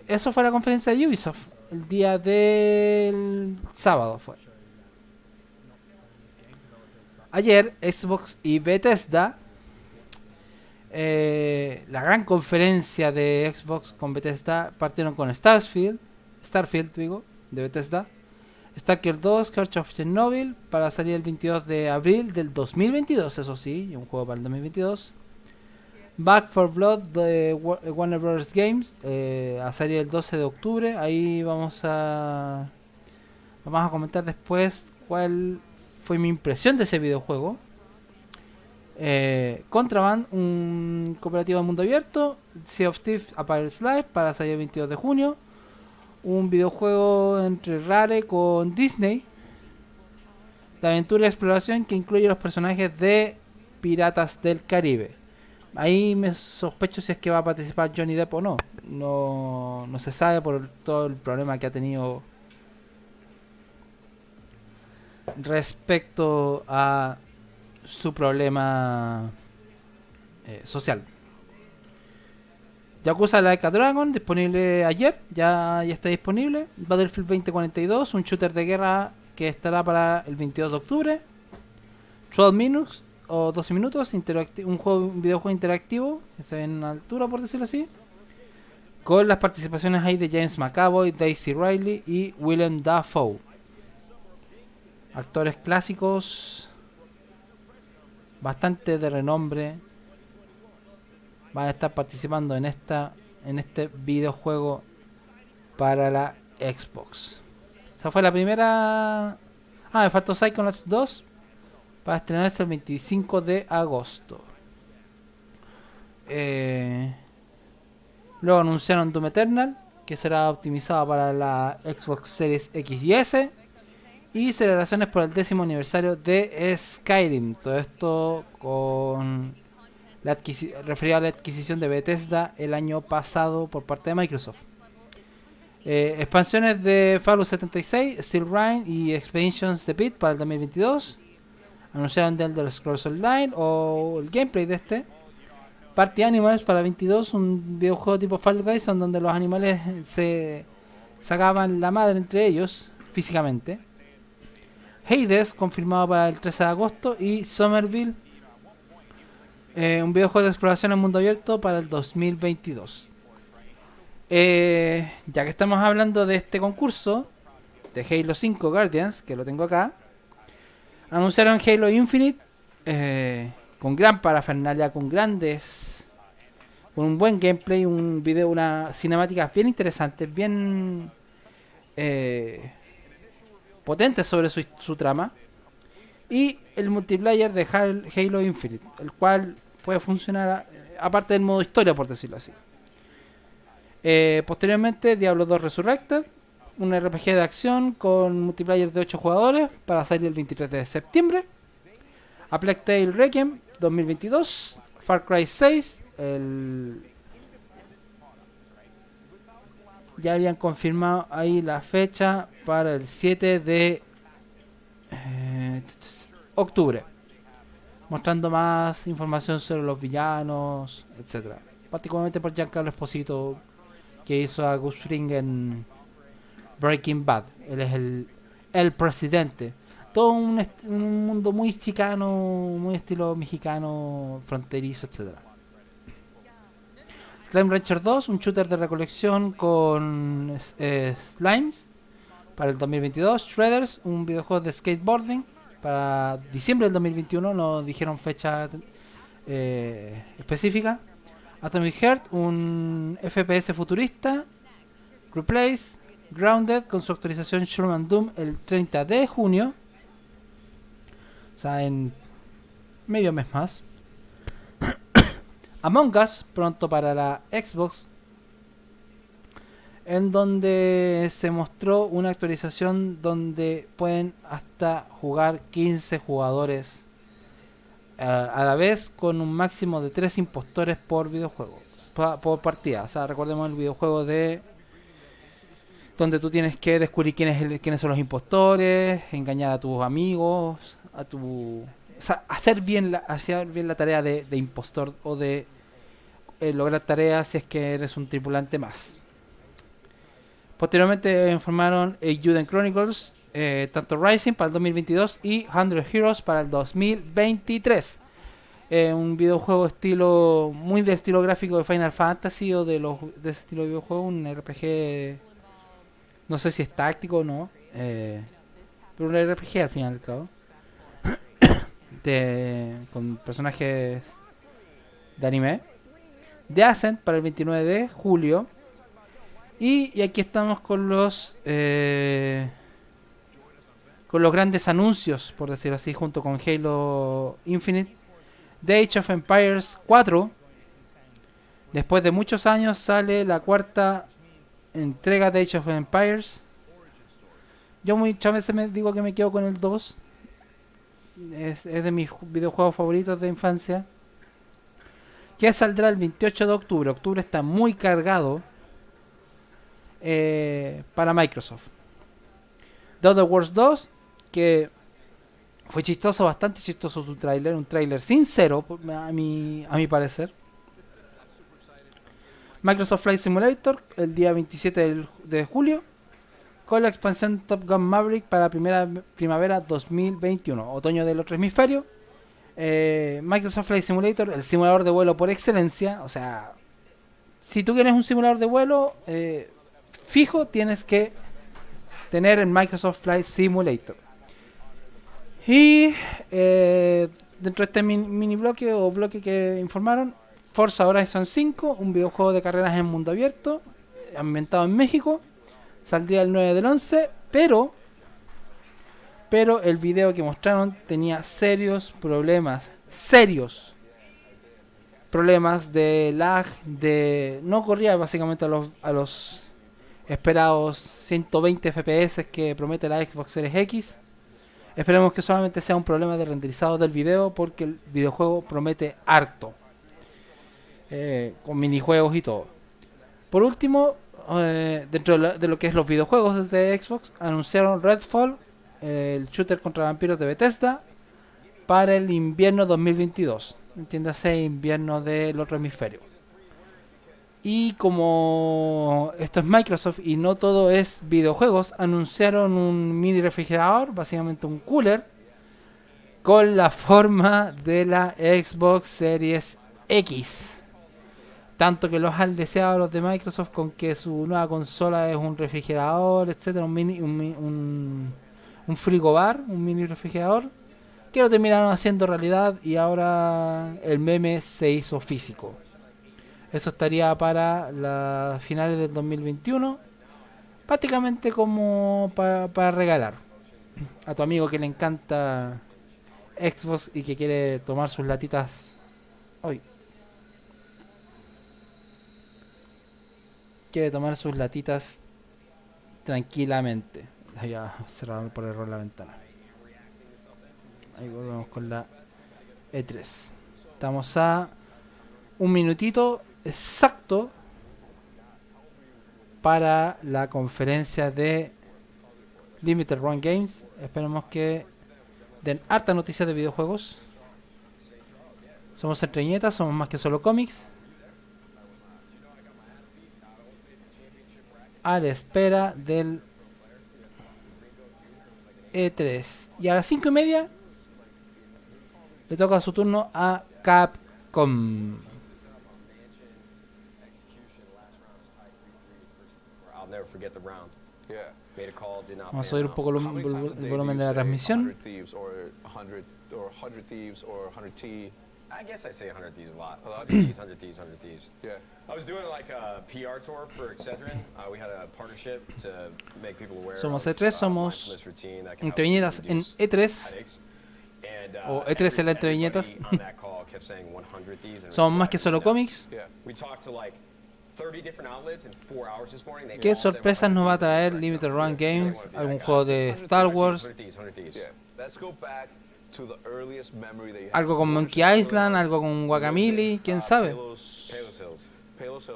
Eso fue la conferencia de Ubisoft, el día del sábado fue. Ayer Xbox y Bethesda, la gran conferencia de Xbox con Bethesda, partieron con Starfield de Bethesda, Stalker 2, Scourge of Chernobyl, para salir el 22 de abril del 2022, eso sí, un juego para el 2022. Back 4 Blood de Warner Bros. Games, a salir el 12 de octubre. Ahí vamos a comentar después cuál fue mi impresión de ese videojuego. Contraband, un cooperativo de mundo abierto. Sea of Thieves A Pirate's Life, para salir el 22 de junio. Un videojuego entre Rare con Disney de aventura y exploración que incluye los personajes de Piratas del Caribe. Ahí me sospecho si es que va a participar Johnny Depp o no. No se sabe por todo el problema que ha tenido respecto a su problema social. Yakuza Like a Dragon, disponible ayer, ya está disponible. Battlefield 2042, un shooter de guerra que estará para el 22 de octubre. 12 Minutes o 12 minutos, un videojuego interactivo que se ve en altura, por decirlo así, con las participaciones ahí de James McAvoy, Daisy Ridley y Willem Dafoe, actores clásicos bastante de renombre. Van a estar participando en este videojuego para la Xbox. Esa fue la primera. Me faltó Psychonauts 2 para estrenarse el 25 de agosto. Luego anunciaron Doom Eternal, que será optimizado para la Xbox Series X y S. Y celebraciones por el 10º aniversario de Skyrim. Todo esto con referido a la adquisición de Bethesda el año pasado por parte de Microsoft. Expansiones de Fallout 76, Steel Rain y Expansions The Pit para el 2022. Anunciaron The Elder Scrolls Online o el gameplay de este. Party Animals para 22, un videojuego tipo Fall Guys donde los animales se sacaban la madre entre ellos físicamente. Hades, confirmado para el 13 de agosto. Y Somerville, un videojuego de exploración en mundo abierto para el 2022. Ya que estamos hablando de este concurso de Halo 5 Guardians, que lo tengo acá, anunciaron Halo Infinite con gran parafernalia, con un buen gameplay, un video, unas cinemáticas bien interesantes, bien potentes sobre su trama, y el multiplayer de Halo Infinite, el cual puede funcionar aparte del modo historia, por decirlo así. Posteriormente, Diablo 2 Resurrected, un RPG de acción con multiplayer de 8 jugadores para salir el 23 de septiembre. A Plague Tale Requiem 2022, Far Cry 6, ya habían confirmado ahí la fecha para el 7 de octubre, mostrando más información sobre los villanos, etcétera, particularmente por Giancarlo Esposito, que hizo a Gus Fring en Breaking Bad. Él es el presidente. Todo un mundo muy chicano, muy estilo mexicano, fronterizo, etcétera. Slime Rancher 2, un shooter de recolección con slimes para el 2022. Shredders, un videojuego de skateboarding para diciembre del 2021, no dijeron fecha específica. Atomic Heart, un FPS futurista. Replace, Grounded con su actualización Sherman Doom el 30 de junio. O sea, en medio mes más. Among Us, pronto para la Xbox, en donde se mostró una actualización donde pueden hasta jugar 15 jugadores a la vez, con un máximo de 3 impostores por videojuego, por partida. O sea, recordemos el videojuego de donde tú tienes que descubrir quiénes son los impostores, engañar a tus amigos, o sea, hacer bien la tarea de impostor, o de lograr tareas si es que eres un tripulante más. Posteriormente informaron Juden Chronicles, tanto Rising para el 2022 y 100 Heroes para el 2023. Un videojuego muy del estilo gráfico de Final Fantasy o de ese estilo de videojuego, un RPG, no sé si es táctico o no, pero un RPG al fin y al cabo. Con personajes de anime. The Ascent para el 29 de julio. Y aquí estamos con los grandes anuncios, por decirlo así, junto con Halo Infinite. The Age of Empires 4. Después de muchos años sale la cuarta entrega de Age of Empires. Yo muchas veces me digo que me quedo con el 2. Es de mis videojuegos favoritos de infancia. Que saldrá el 28 de octubre. Octubre está muy cargado para Microsoft. The Other Worlds 2, que fue chistoso, bastante chistoso su tráiler. Un tráiler sincero, a mi parecer. Microsoft Flight Simulator, el día 27 de julio. Con la expansión Top Gun Maverick para primavera 2021, otoño del otro hemisferio. Microsoft Flight Simulator, el simulador de vuelo por excelencia. O sea, si tú quieres un simulador de vuelo fijo, tienes que tener el Microsoft Flight Simulator. Y dentro de este mini bloque o bloque que informaron, Forza Horizon 5, un videojuego de carreras en mundo abierto, ambientado en México. Saldría el 9 del 11, pero el video que mostraron tenía serios problemas de lag, no corría básicamente a los esperados 120 FPS que promete la Xbox Series X. Esperemos que solamente sea un problema de renderizado del video, porque el videojuego promete harto, con minijuegos y todo. Por último, dentro de lo que es los videojuegos de Xbox, anunciaron Redfall, el shooter contra vampiros de Bethesda, para el invierno 2022. Entiéndase, invierno del otro hemisferio. Y como esto es Microsoft y no todo es videojuegos, anunciaron un mini refrigerador, básicamente un cooler, con la forma de la Xbox Series X. Tanto que los han deseado los de Microsoft con que su nueva consola es un refrigerador, etcétera, un frigobar, un mini refrigerador, que lo terminaron haciendo realidad y ahora el meme se hizo físico. Eso estaría para las finales del 2021, prácticamente como para regalar a tu amigo que le encanta Xbox y que quiere tomar sus latitas hoy. Quiere tomar sus latitas tranquilamente. Ya cerraron por error la ventana. Ahí volvemos con la E3. Estamos a un minutito exacto para la conferencia de Limited Run Games. Esperemos que den harta noticias de videojuegos. Somos Entre Viñetas, somos más que solo cómics. A la espera del E3. Y a las 5:30 le toca su turno a Capcom. I'll never forget the round. Yeah. Vamos a subir un poco el volumen de la transmisión. I guess I say 100 Thieves a lot. 100 Thieves, 100 Thieves, 100 Thieves. Yeah. I was doing like a PR tour for Excedrin. We had a partnership to make people aware Somos of, E3, somos mindfulness routine that can Entre help Viñetas en reduce E3. headaches. And, O E3 en la Entre Viñetas. on that call kept saying 100 Thieves and Somos más que exactly solo that. cómics. Yeah. We talked to like 30 different outlets in 4 hours this morning. They ¿Qué all said sorpresas 100 nos va a Thieves. traer Limited Run Games? ¿Algún juego de Star Wars? 100 Thieves, 100 Thieves. Yeah. Let's go back to the earliest memory that you have. ¿Algo con Monkey Island? ¿Algo con Guacamole? ¿Quién sabe?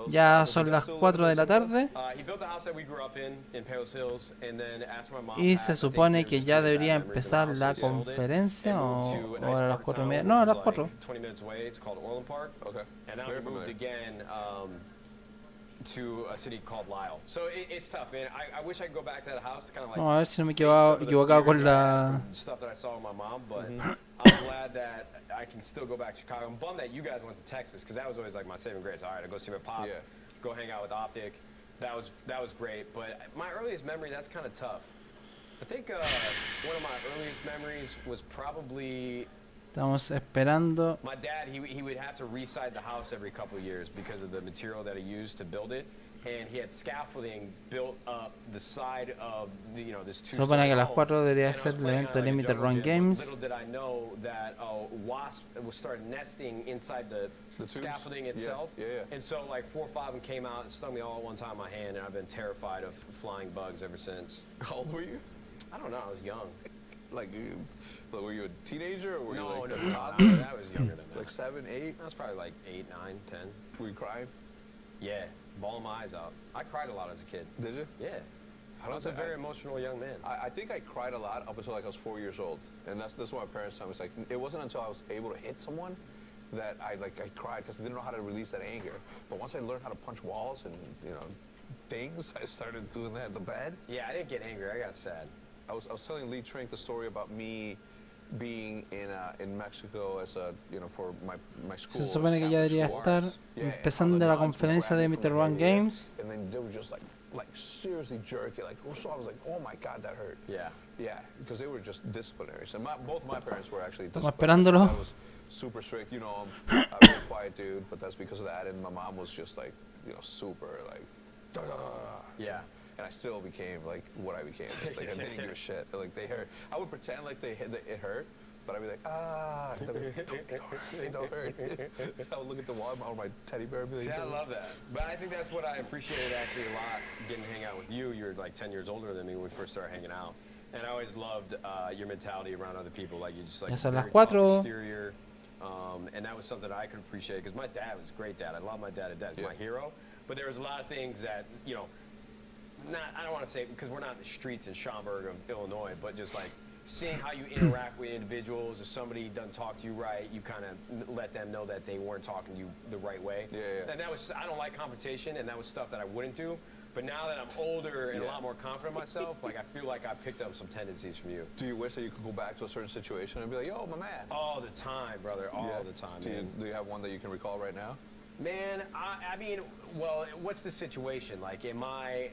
Ya son las 4 de la tarde. Y se supone que ya debería empezar la conferencia o a las 4:30. No, a las 4. To a city called Lyle. So it's tough, man. I wish I could go back to that house to kind of like. Vamos a ver si no me he equivocado con la. Stuff that I saw with my mom, but I'm glad that I can still go back to Chicago. I'm bummed that you guys went to Texas because that was always like my saving grace. All right, I go see my pops, go hang out with Optic. That was great. But my earliest memory, that's kind of tough. I think one of my earliest memories was probably. Estamos esperando. My dad, he would have to reside the house every couple of years because of the material that he used to build it, and he had scaffolding built up the side of the, this Se supone que a las 4 debería ser el evento de Limited Run Games. Little did I know that a wasp would start nesting inside the scaffolding itself. And so like 4 or 5 of them came out and stung me all at one time in my hand, and I've been terrified of flying bugs ever since. How old were you? I don't know. I was young. Like, were you a teenager or were you like a toddler? That was younger than that. Like 7, 8? I was probably like 8, 9, 10. Were you crying? Yeah, bawling my eyes out. I cried a lot as a kid. Did you? Yeah. I was a very emotional young man. I think I cried a lot up until like I was 4 years old, and that's what my parents told me. It's like it wasn't until I was able to hit someone that I cried because I didn't know how to release that anger. But once I learned how to punch walls and things, I started doing that in the bed. Yeah, I didn't get angry. I got sad. I was telling Lee Trink the story about me being in Mexico as a for my school. Se supone que ya debería estar empezando la conferencia de Limited Run Games. And then they were just like seriously jerky. So I was like, oh my god, that hurt. Yeah. Yeah, because they were just disciplinaries. And both my parents were actually Estamos esperándolo. I was super strict. I'm a very quiet dude, but that's because of that. And my mom was just like, super like. Yeah. And I still became like what I became. It's like I didn't give a shit. Like they hurt. I would pretend like it hurt, but I'd be like, they don't hurt. I would look at the wall or my teddy bear and be like, see, I love that. But I think that's what I appreciated actually a lot, getting to hang out with you. You're like 10 years older than me when we first started hanging out. And I always loved your mentality around other people. Like you just like Ya son las very tough 4. exterior. And that was something I could appreciate because my dad was a great dad. I love my dad to death. He's my hero. But there was a lot of things that, I don't want to say because we're not in the streets in Schaumburg of Illinois, but just like seeing how you interact with individuals. If somebody doesn't talk to you right, you kind of let them know that they weren't talking to you the right way. Yeah. And I don't like confrontation, and that was stuff that I wouldn't do. But now that I'm older and a lot more confident in myself, like I feel like I picked up some tendencies from you. Do you wish that you could go back to a certain situation and be like, yo, my man? All the time, brother. All the time, man. Do you have one that you can recall right now? Man, I mean, well, what's the situation? Like, am I...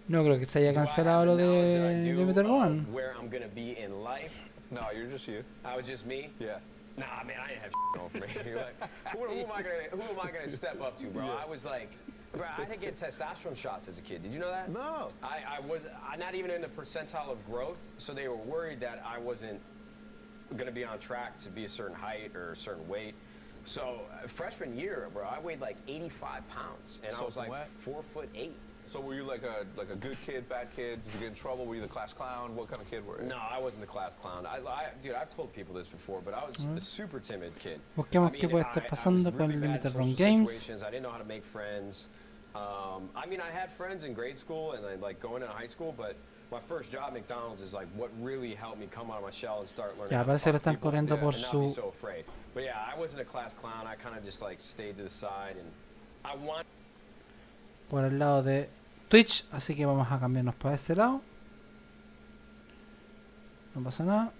No creo que se haya cancelado lo de Limited Run. Where I'm gonna be in life? No, you're just you. I was just me? Yeah. Nah, man, I didn't have going for me. Like, who am I gonna step up to, bro? I was like, bro, I didn't get testosterone shots as a kid. Did you know that? No. I was not even in the percentile of growth, so they were worried that I wasn't gonna be on track to be a certain height or a certain weight. So freshman year, bro, I weighed like 85 pounds, and I was like 4'8". So were you like a good kid, bad kid? Did you get in trouble? Were you the class clown? What kind of kid were you? No, I wasn't the class clown. Dude, I've told people this before, but I was a super timid kid. Busquemos qué puede estar pasando con Limited Run Games. I didn't know how to make friends. I mean, I had friends in grade school and like going into high school, but my first job at McDonald's is like what really helped me come out of my shell and start learning. Ya, parece que lo están corriendo por su. But yeah, I wasn't a class clown. I kind of just like stayed to the side and I want. Por el lado de Twitch, así que vamos a cambiarnos para este lado. No pasa nada.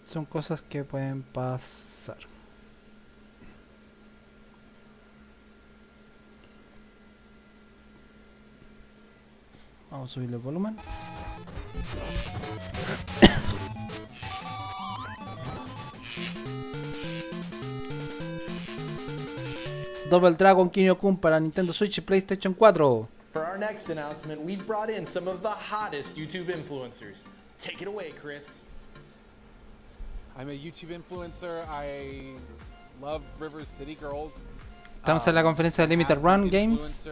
Son cosas que pueden pasar. Vamos a subirle el volumen. Double Dragon Kinyo-kun para Nintendo Switch y PlayStation 4. For our next announcement, we've brought in some of the hottest YouTube influencers. Take it away, Chris. I'm a YouTube influencer. I love River City Girls. Estamos en la conferencia de Limited Run Games.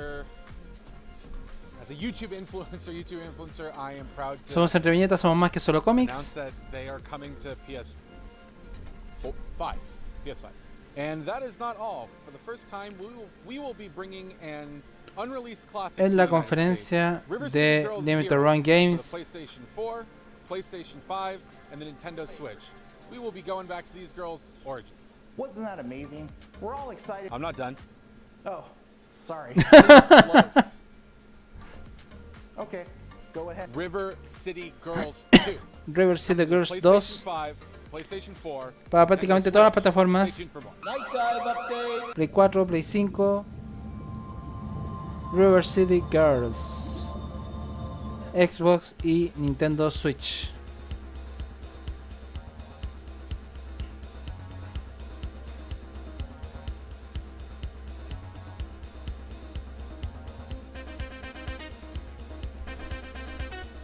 As a YouTube influencer, I am proud to Somos Entre Viñetas, somos más que solo announce cómics. that they are coming to PS5. And that is not all. For the first time, we will be bringing an unreleased classic En to la the United conferencia States. River City de Girls Limited Zero Run for Games. the PlayStation 4, PlayStation 5, and the Nintendo Switch. We will be going back to these girls' origins. Wasn't that amazing? We're all excited. I'm not done. Oh, sorry. Close. Okay, go ahead. River City Girls 2. River City Girls 2 PlayStation 5, PlayStation 4, para prácticamente todas las plataformas. Stay tuned for more. Night dive update. Play 4, Play 5. River City Girls. Xbox y Nintendo Switch.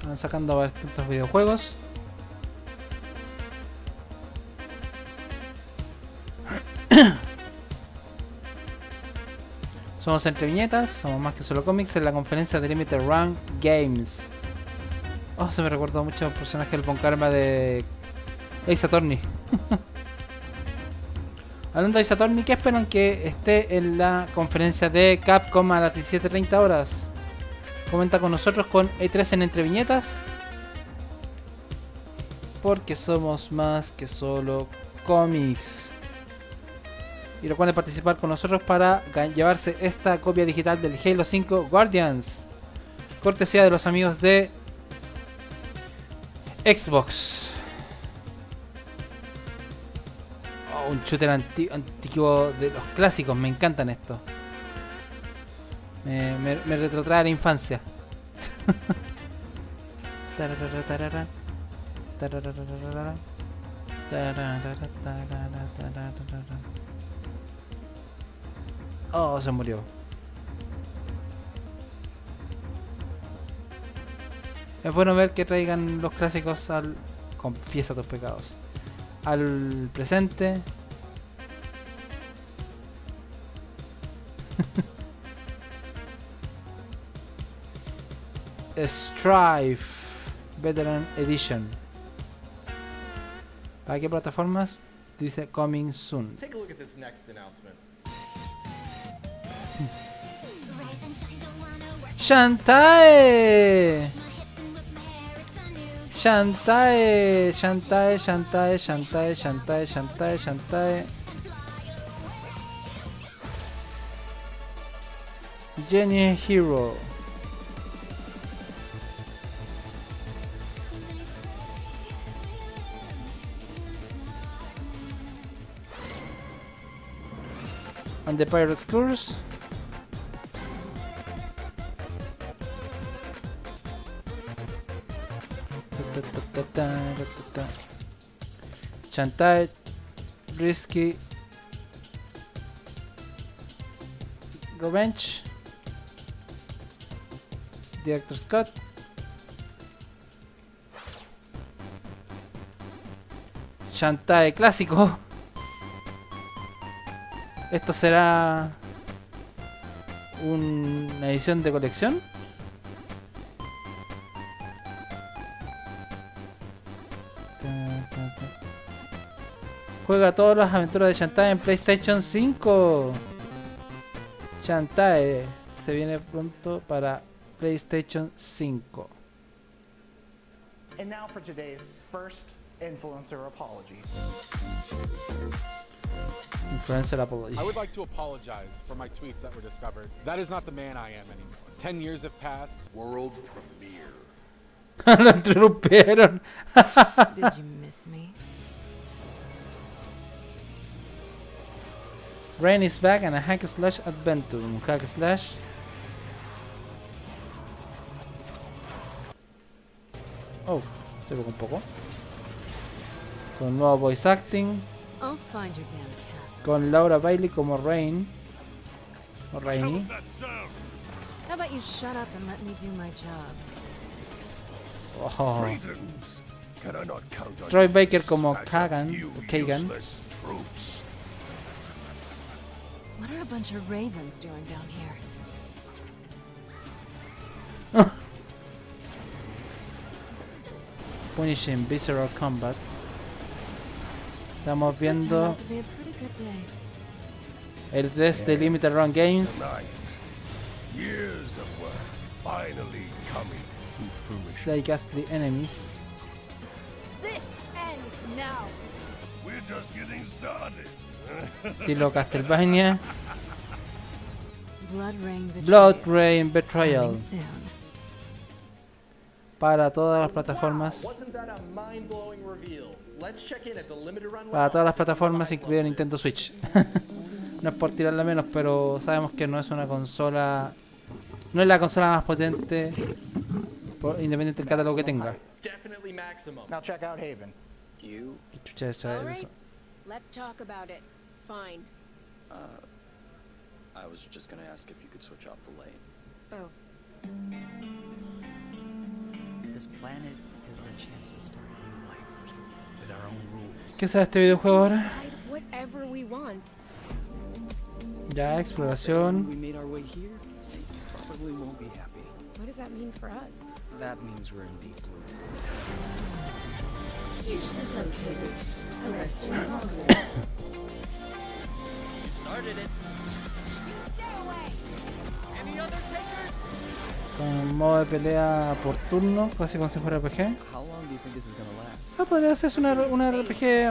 Van sacando bastantes videojuegos. Somos Entre Viñetas, somos más que solo cómics en la conferencia de Limited Run Games. Oh, se me recordó mucho el personaje del Von Karma de Ace Attorney. Hablando de Ace Attorney, ¿qué esperan que esté en la conferencia de Capcom a las 17:30 horas? Comenta con nosotros con E3 en Entre Viñetas. Porque somos más que solo cómics. Y recuerden participar con nosotros para llevarse esta copia digital del Halo 5 Guardians. Cortesía de los amigos de Xbox. Oh, un shooter antiguo de los clásicos. Me encantan estos. Me retrotrae a la infancia. Oh, se murió. Es bueno ver que traigan los clásicos al... Confiesa tus pecados. Al presente. Strife Veteran Edition. ¿Para qué plataformas? Dice coming soon. Take a look at this next announcement. Shantae. Shantae, Shantae, Shantae, Shantae, Shantae, Shantae, Shantae. Genie Hero. And the Pirate's Curse. Shantae, Risky, Revenge, Director's Cut, Shantae clásico. Esto será una edición de colección. Juega todas las aventuras de Shantae en PlayStation 5. Shantae se viene pronto para PlayStation 5. And now for today's first influencer apology. Influencer apology. I would like to apologize for my tweets that were discovered. That is not the man I am anymore. 10 years have passed. World premiere. Lo interrumpieron. Did you miss me? Rain is back and a hack slash adventure. Un hack slash. Oh, se tocó un poco. Con nuevo voice acting. I'll find your damn castle. Con Laura Bailey como Rain. O Rainy. How about you shut up and let me do my job? Oh. Greetings. Can I not count on Troy you Baker to como dispatch a Kagan. few Kagan. useless troops? What are a bunch of ravens doing down here? Punishing Visceral Combat. Estamos This could turn viendo out to be a pretty good day. el test de Limited Run Games. Tonight, years of work finally coming to fruition. Slay Ghastly Enemies. This ends now. We're just getting started. Estilo Castlevania. Blood Blood Rain Betrayal. Rain Betrayal. Coming soon. Para todas las plataformas. Wasn't that a mind-blowing reveal? Let's check in at the limited run Para todas las warehouse to see plataformas, what incluido Nintendo Switch. No es por tirarla menos, pero sabemos que no es una consola. No es la consola más potente, independiente del catálogo que tenga. Definitely maximum. Now check out Haven. You? Chucha, esa es eso. Let's talk about it. Fine. I was just gonna ask if you could switch off the light. Oh. This planet is our chance to start a new life with our own rules. ¿Qué sabe este videojuego ahora? Whatever we want. Ya, exploración. We made our way here. They probably won't be happy. What does that mean for us? That means we're in deep blue. Started it. Any other takers? Con modo de pelea por turno, casi como si fuera RPG. How long do you think this is gonna last? Ah, podría ser una RPG,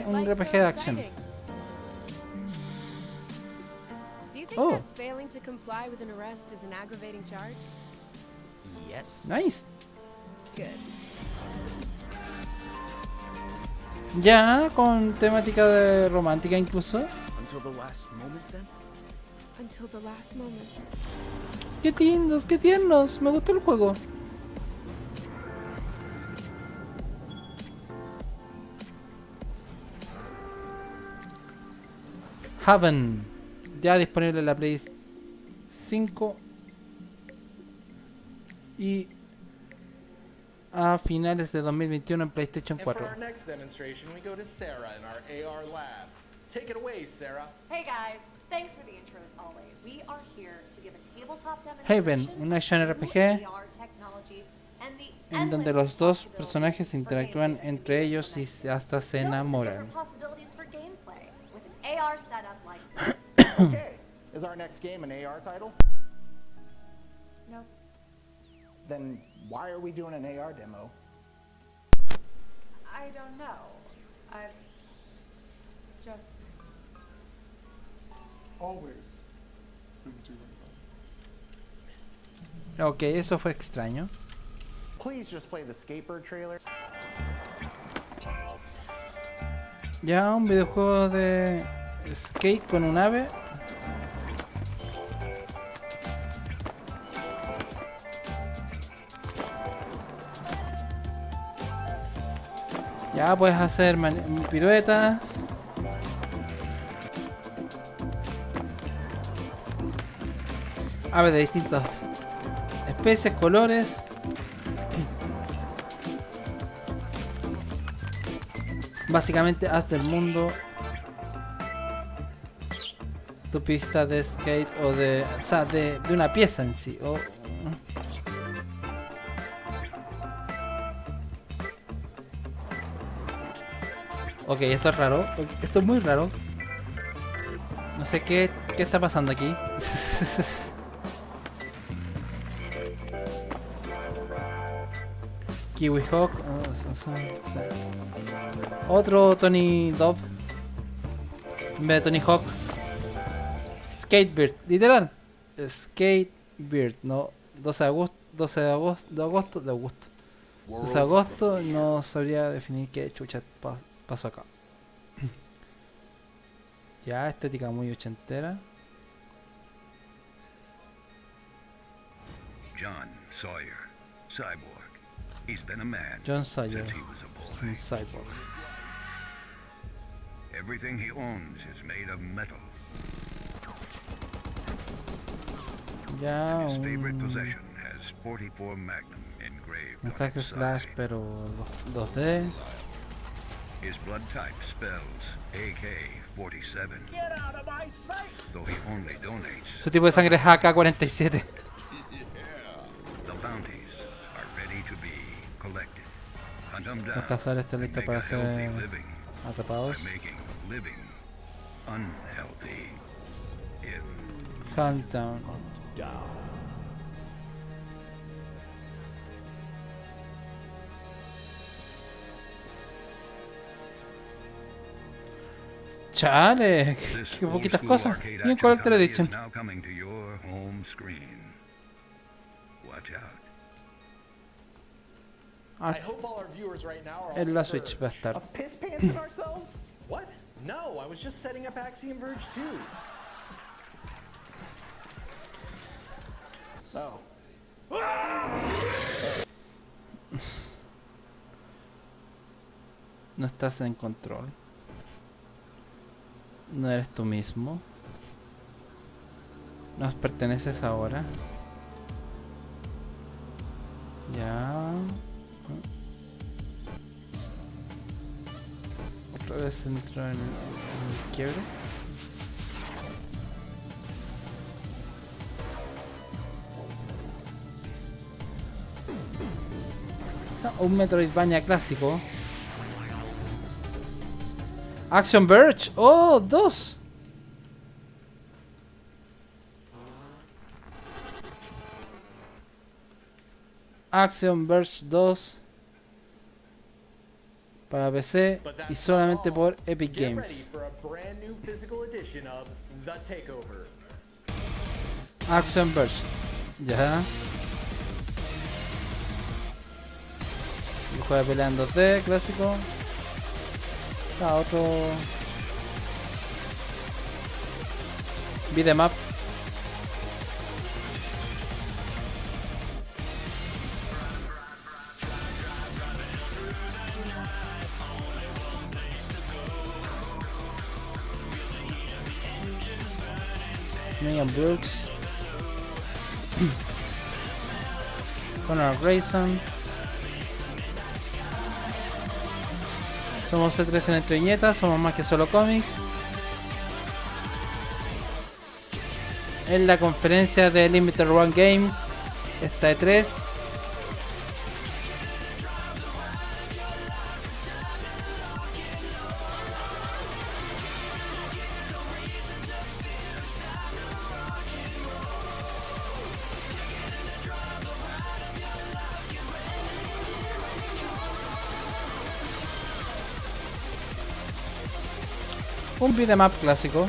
un RPG de acción. Do you think Oh. that failing to comply with an arrest is an aggravating charge? Yes. Nice. Good. Ya, con temática de romántica incluso. Until the last moment then? Until the last moment. Qué lindos, qué tiernos. Me gustó el juego. Haven. Ya disponible en la Play 5. Y a finales de 2021 en PlayStation And for 4. our next demonstration, we go to Sarah in our AR lab. Take it away, Sarah. Hey guys, thanks for the intro as always. We are here to give a tabletop Haven, demonstration un action RPG AR technology and the en donde los dos personajes interactúan entre ellos y hasta se enamoran. possibilities for gameplay with an AR setup like this. Okay, is our next game an AR title? No. Then why are we doing an AR demo? I don't know. I've just Always. Ok, eso fue extraño. Please just play the skateboard trailer. Ya, un videojuego de skate con un ave. Ya puedes hacer piruetas. Aves de distintas especies, colores. Básicamente haz del mundo tu pista de skate o de una pieza en sí. Ok, esto es raro. Esto es muy raro. No sé qué está pasando aquí. Kiwi Hawk. Otro Tony Dove. En vez de Tony Hawk. Skatebird. Literal. Skatebird. No. 12 de agosto. 12 de agosto. 12 de agosto. No sabría definir qué chucha pasó acá. Ya, estética muy ochentera. John Sawyer, cyborg. He's been a man John Sawyer, since he was a boy. un cyborg. Everything he owns is made of metal. Ya, His favorite un possession has 44 Magnum engraved on hack its slash, side. pero 2D. His blood type spells AK-47. Get out of my sight! Though he only donates, Su tipo de sangre es AK-47. the bounties are ready to be collected. Hunt them down Los cazadores están and listos make para a ser healthy living atrapados. by making living unhealthy. Hunt down. Chale, This qué old poquitas school cosas. arcade Y en action Collector comedy Edition. is now coming to your home screen. Watch out. Ah, I hope all our viewers right now are all en la concerned. Switch va a estar. Of piss pants in ourselves? What? No, I was just setting up Axiom Verge 2. Oh. No estás en control. No eres tú mismo. Nos perteneces ahora. Ya. Otra vez entro en el quiebre. O sea, un Metroidvania clásico. Action Verge. Oh, 2. Action Verge 2 para PC y solamente por Epic Get ready Games. for a brand new physical edition of The Takeover. Action Verge. Ya. Un juego de pelea en 2D clásico. Ah, otro. Beat'em up. Megan Brooks. Conor Grayson. Somos C3 en Entre Viñetas, somos más que solo cómics. En la conferencia de Limited Run Games, esta E3. Un beat'em up clásico.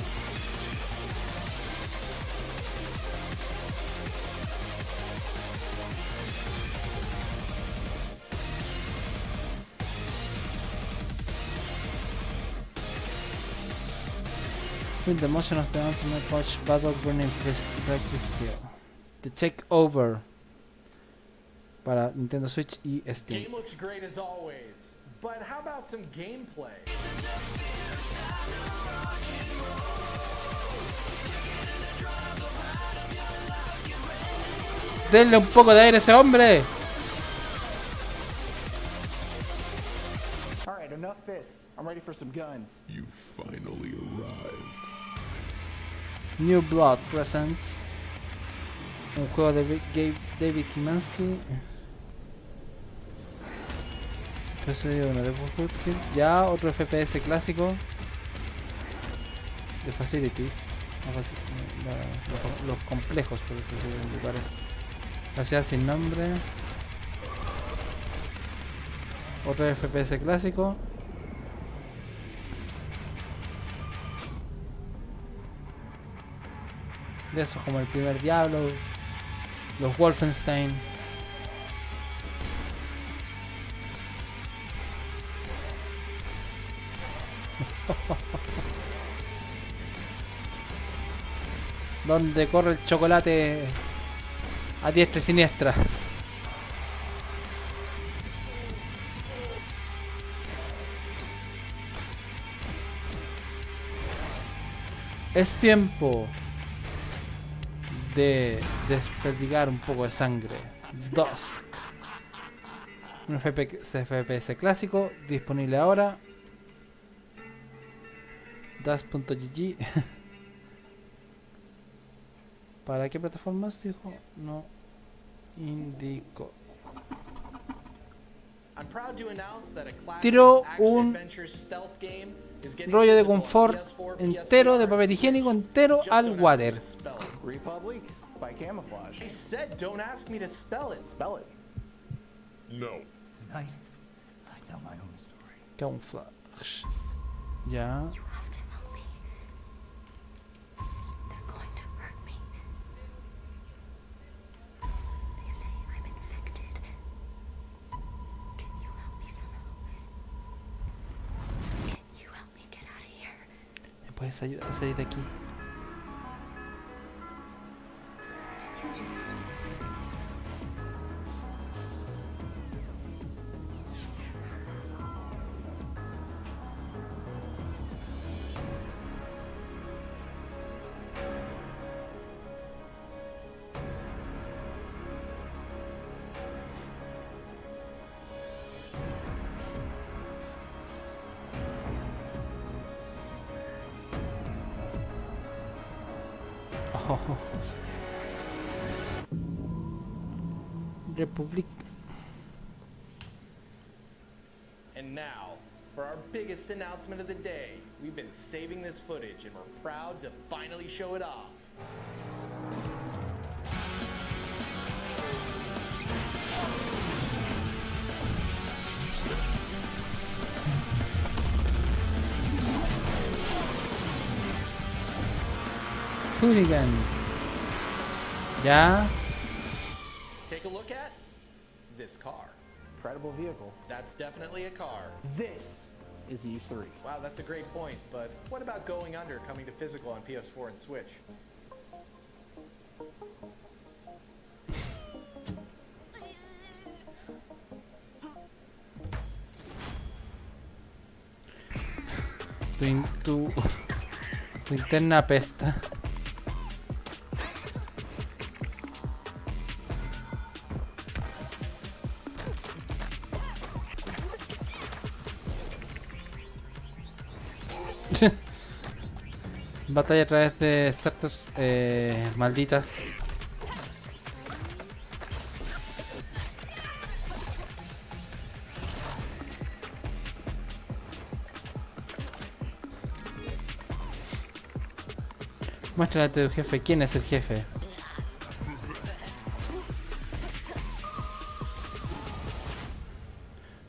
With the motion of the ultimate watch battle burning like steel. The Takeover para Nintendo Switch y Steam. Game looks great as always, but how about some gameplay? Denle un poco de aire a ese hombre. All right, enough fists. I'm ready for some guns. You finally arrived. New Blood Presents. Un juego de David Kimansky. Ya, otro FPS clásico. The Facilities. Los complejos, por eso en lugares. La ciudad sin nombre. Otro FPS clásico. De esos como el primer Diablo. Los Wolfenstein. Donde corre el chocolate a diestra y siniestra. Es tiempo de desperdigar un poco de sangre. Dusk. Un FPS clásico disponible ahora. Dusk.gg. ¿Para qué plataformas dijo? No indicó. Tiró un rollo de confort entero, de papel higiénico entero al water. Republic by camouflage. I said don't ask me to spell it. Spell it. No. Tonight, I tell my own story. Camouflage. Ya. You have to help me. They're going to hurt me. They say I'm infected. Can you help me somehow? Can you help me get out of here? ¿Me puedes ayudar a salir de aquí? Did you do that? Oh. Republic. And now, for our biggest announcement of the day. We've been saving this footage and we're proud to finally show it off. Hooligan. Ya. Take a look at this car. Incredible vehicle. That's definitely a car. This is E3. Wow, that's a great point, but what about Going Under coming to physical on PS4 and Switch? Tu interna apesta. Batalla a través de startups malditas. Muéstrale a tu jefe quién es el jefe.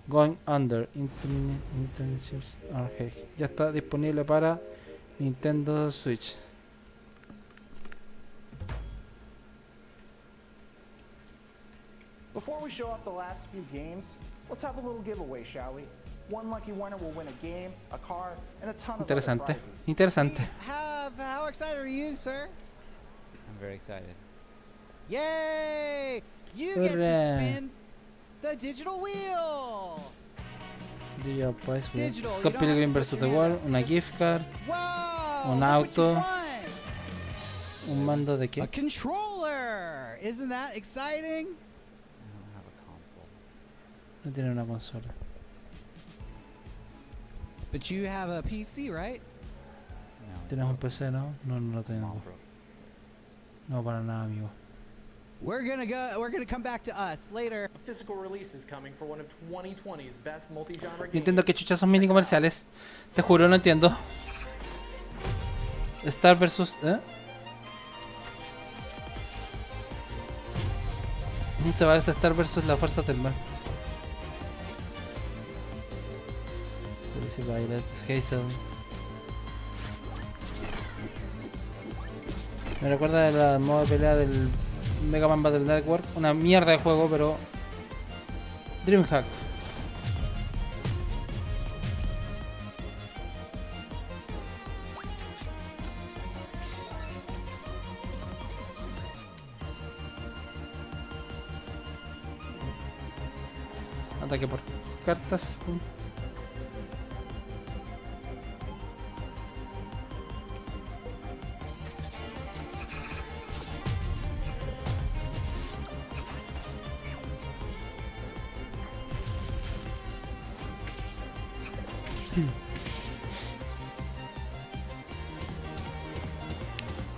Going Under Internships Arcade. Ya está disponible para Nintendo Switch. Before we show off the last few games, let's have a little giveaway, shall we? One lucky winner will win a game, a car, and a ton of other Interesante. prizes. Interesante. How excited are you, sir? I'm very excited. Yay! You get to Hooray. spin the digital wheel. Yo, pues, bien. Digital, Scott you don't Pilgrim have vs. to The put your World, hand una gift card, Wow! un look what auto, you won. un mando de A qué? controller. Isn't that exciting? I don't have a console. No tiene una consola. But you have a PC, right? ¿Tienes un PC, no? No, no lo tengo. No, para nada, amigo. We're gonna come back to us later. A physical release is coming for one of 2020's best multi-genre games. No entiendo qué chuchas son mini comerciales. Te juro, no entiendo. Star versus... Se parece a Star versus las fuerzas del mal. Violet, Hazel. Me recuerda de la modo de pelea del Mega Man Battle Network. Una mierda de juego, pero... Dreamhack. Ataque por cartas.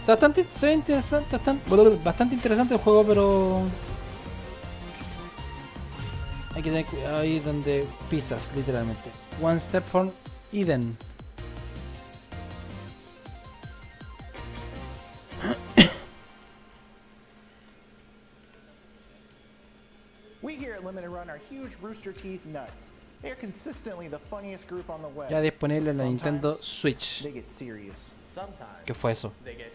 O sea, se ve interesante, bastante interesante el juego, pero hay que tener cuidado ahí donde pisas, literalmente. One step from Eden. We here at Limited Run are huge Rooster Teeth nuts. They are consistently the funniest group on the web. Ya disponible en la Sometimes Nintendo Switch. They get serious. Sometimes ¿Qué fue eso? they get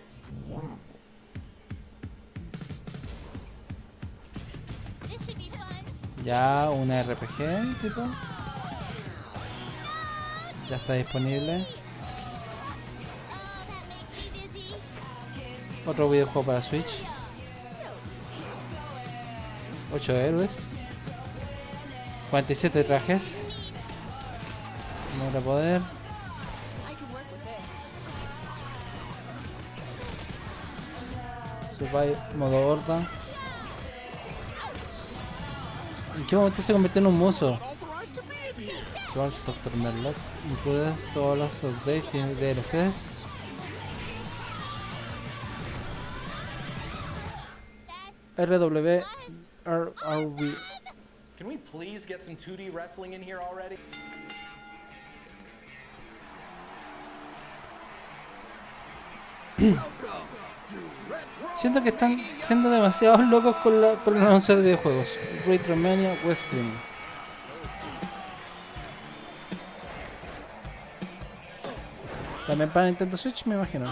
Ya una RPG tipo. Ya está disponible. Otro videojuego para Switch. 8 héroes. 47 trajes. No para poder. Survive modo horda. ¿En qué momento se convirtió en un muso? Doctor Merlock. Includes todos los updates y DLCs. RWRV. Can we please get some 2D wrestling in here already? Siento que están siendo demasiado locos con el anuncio de videojuegos. Retromania Wrestling. También para Nintendo Switch, me imagino.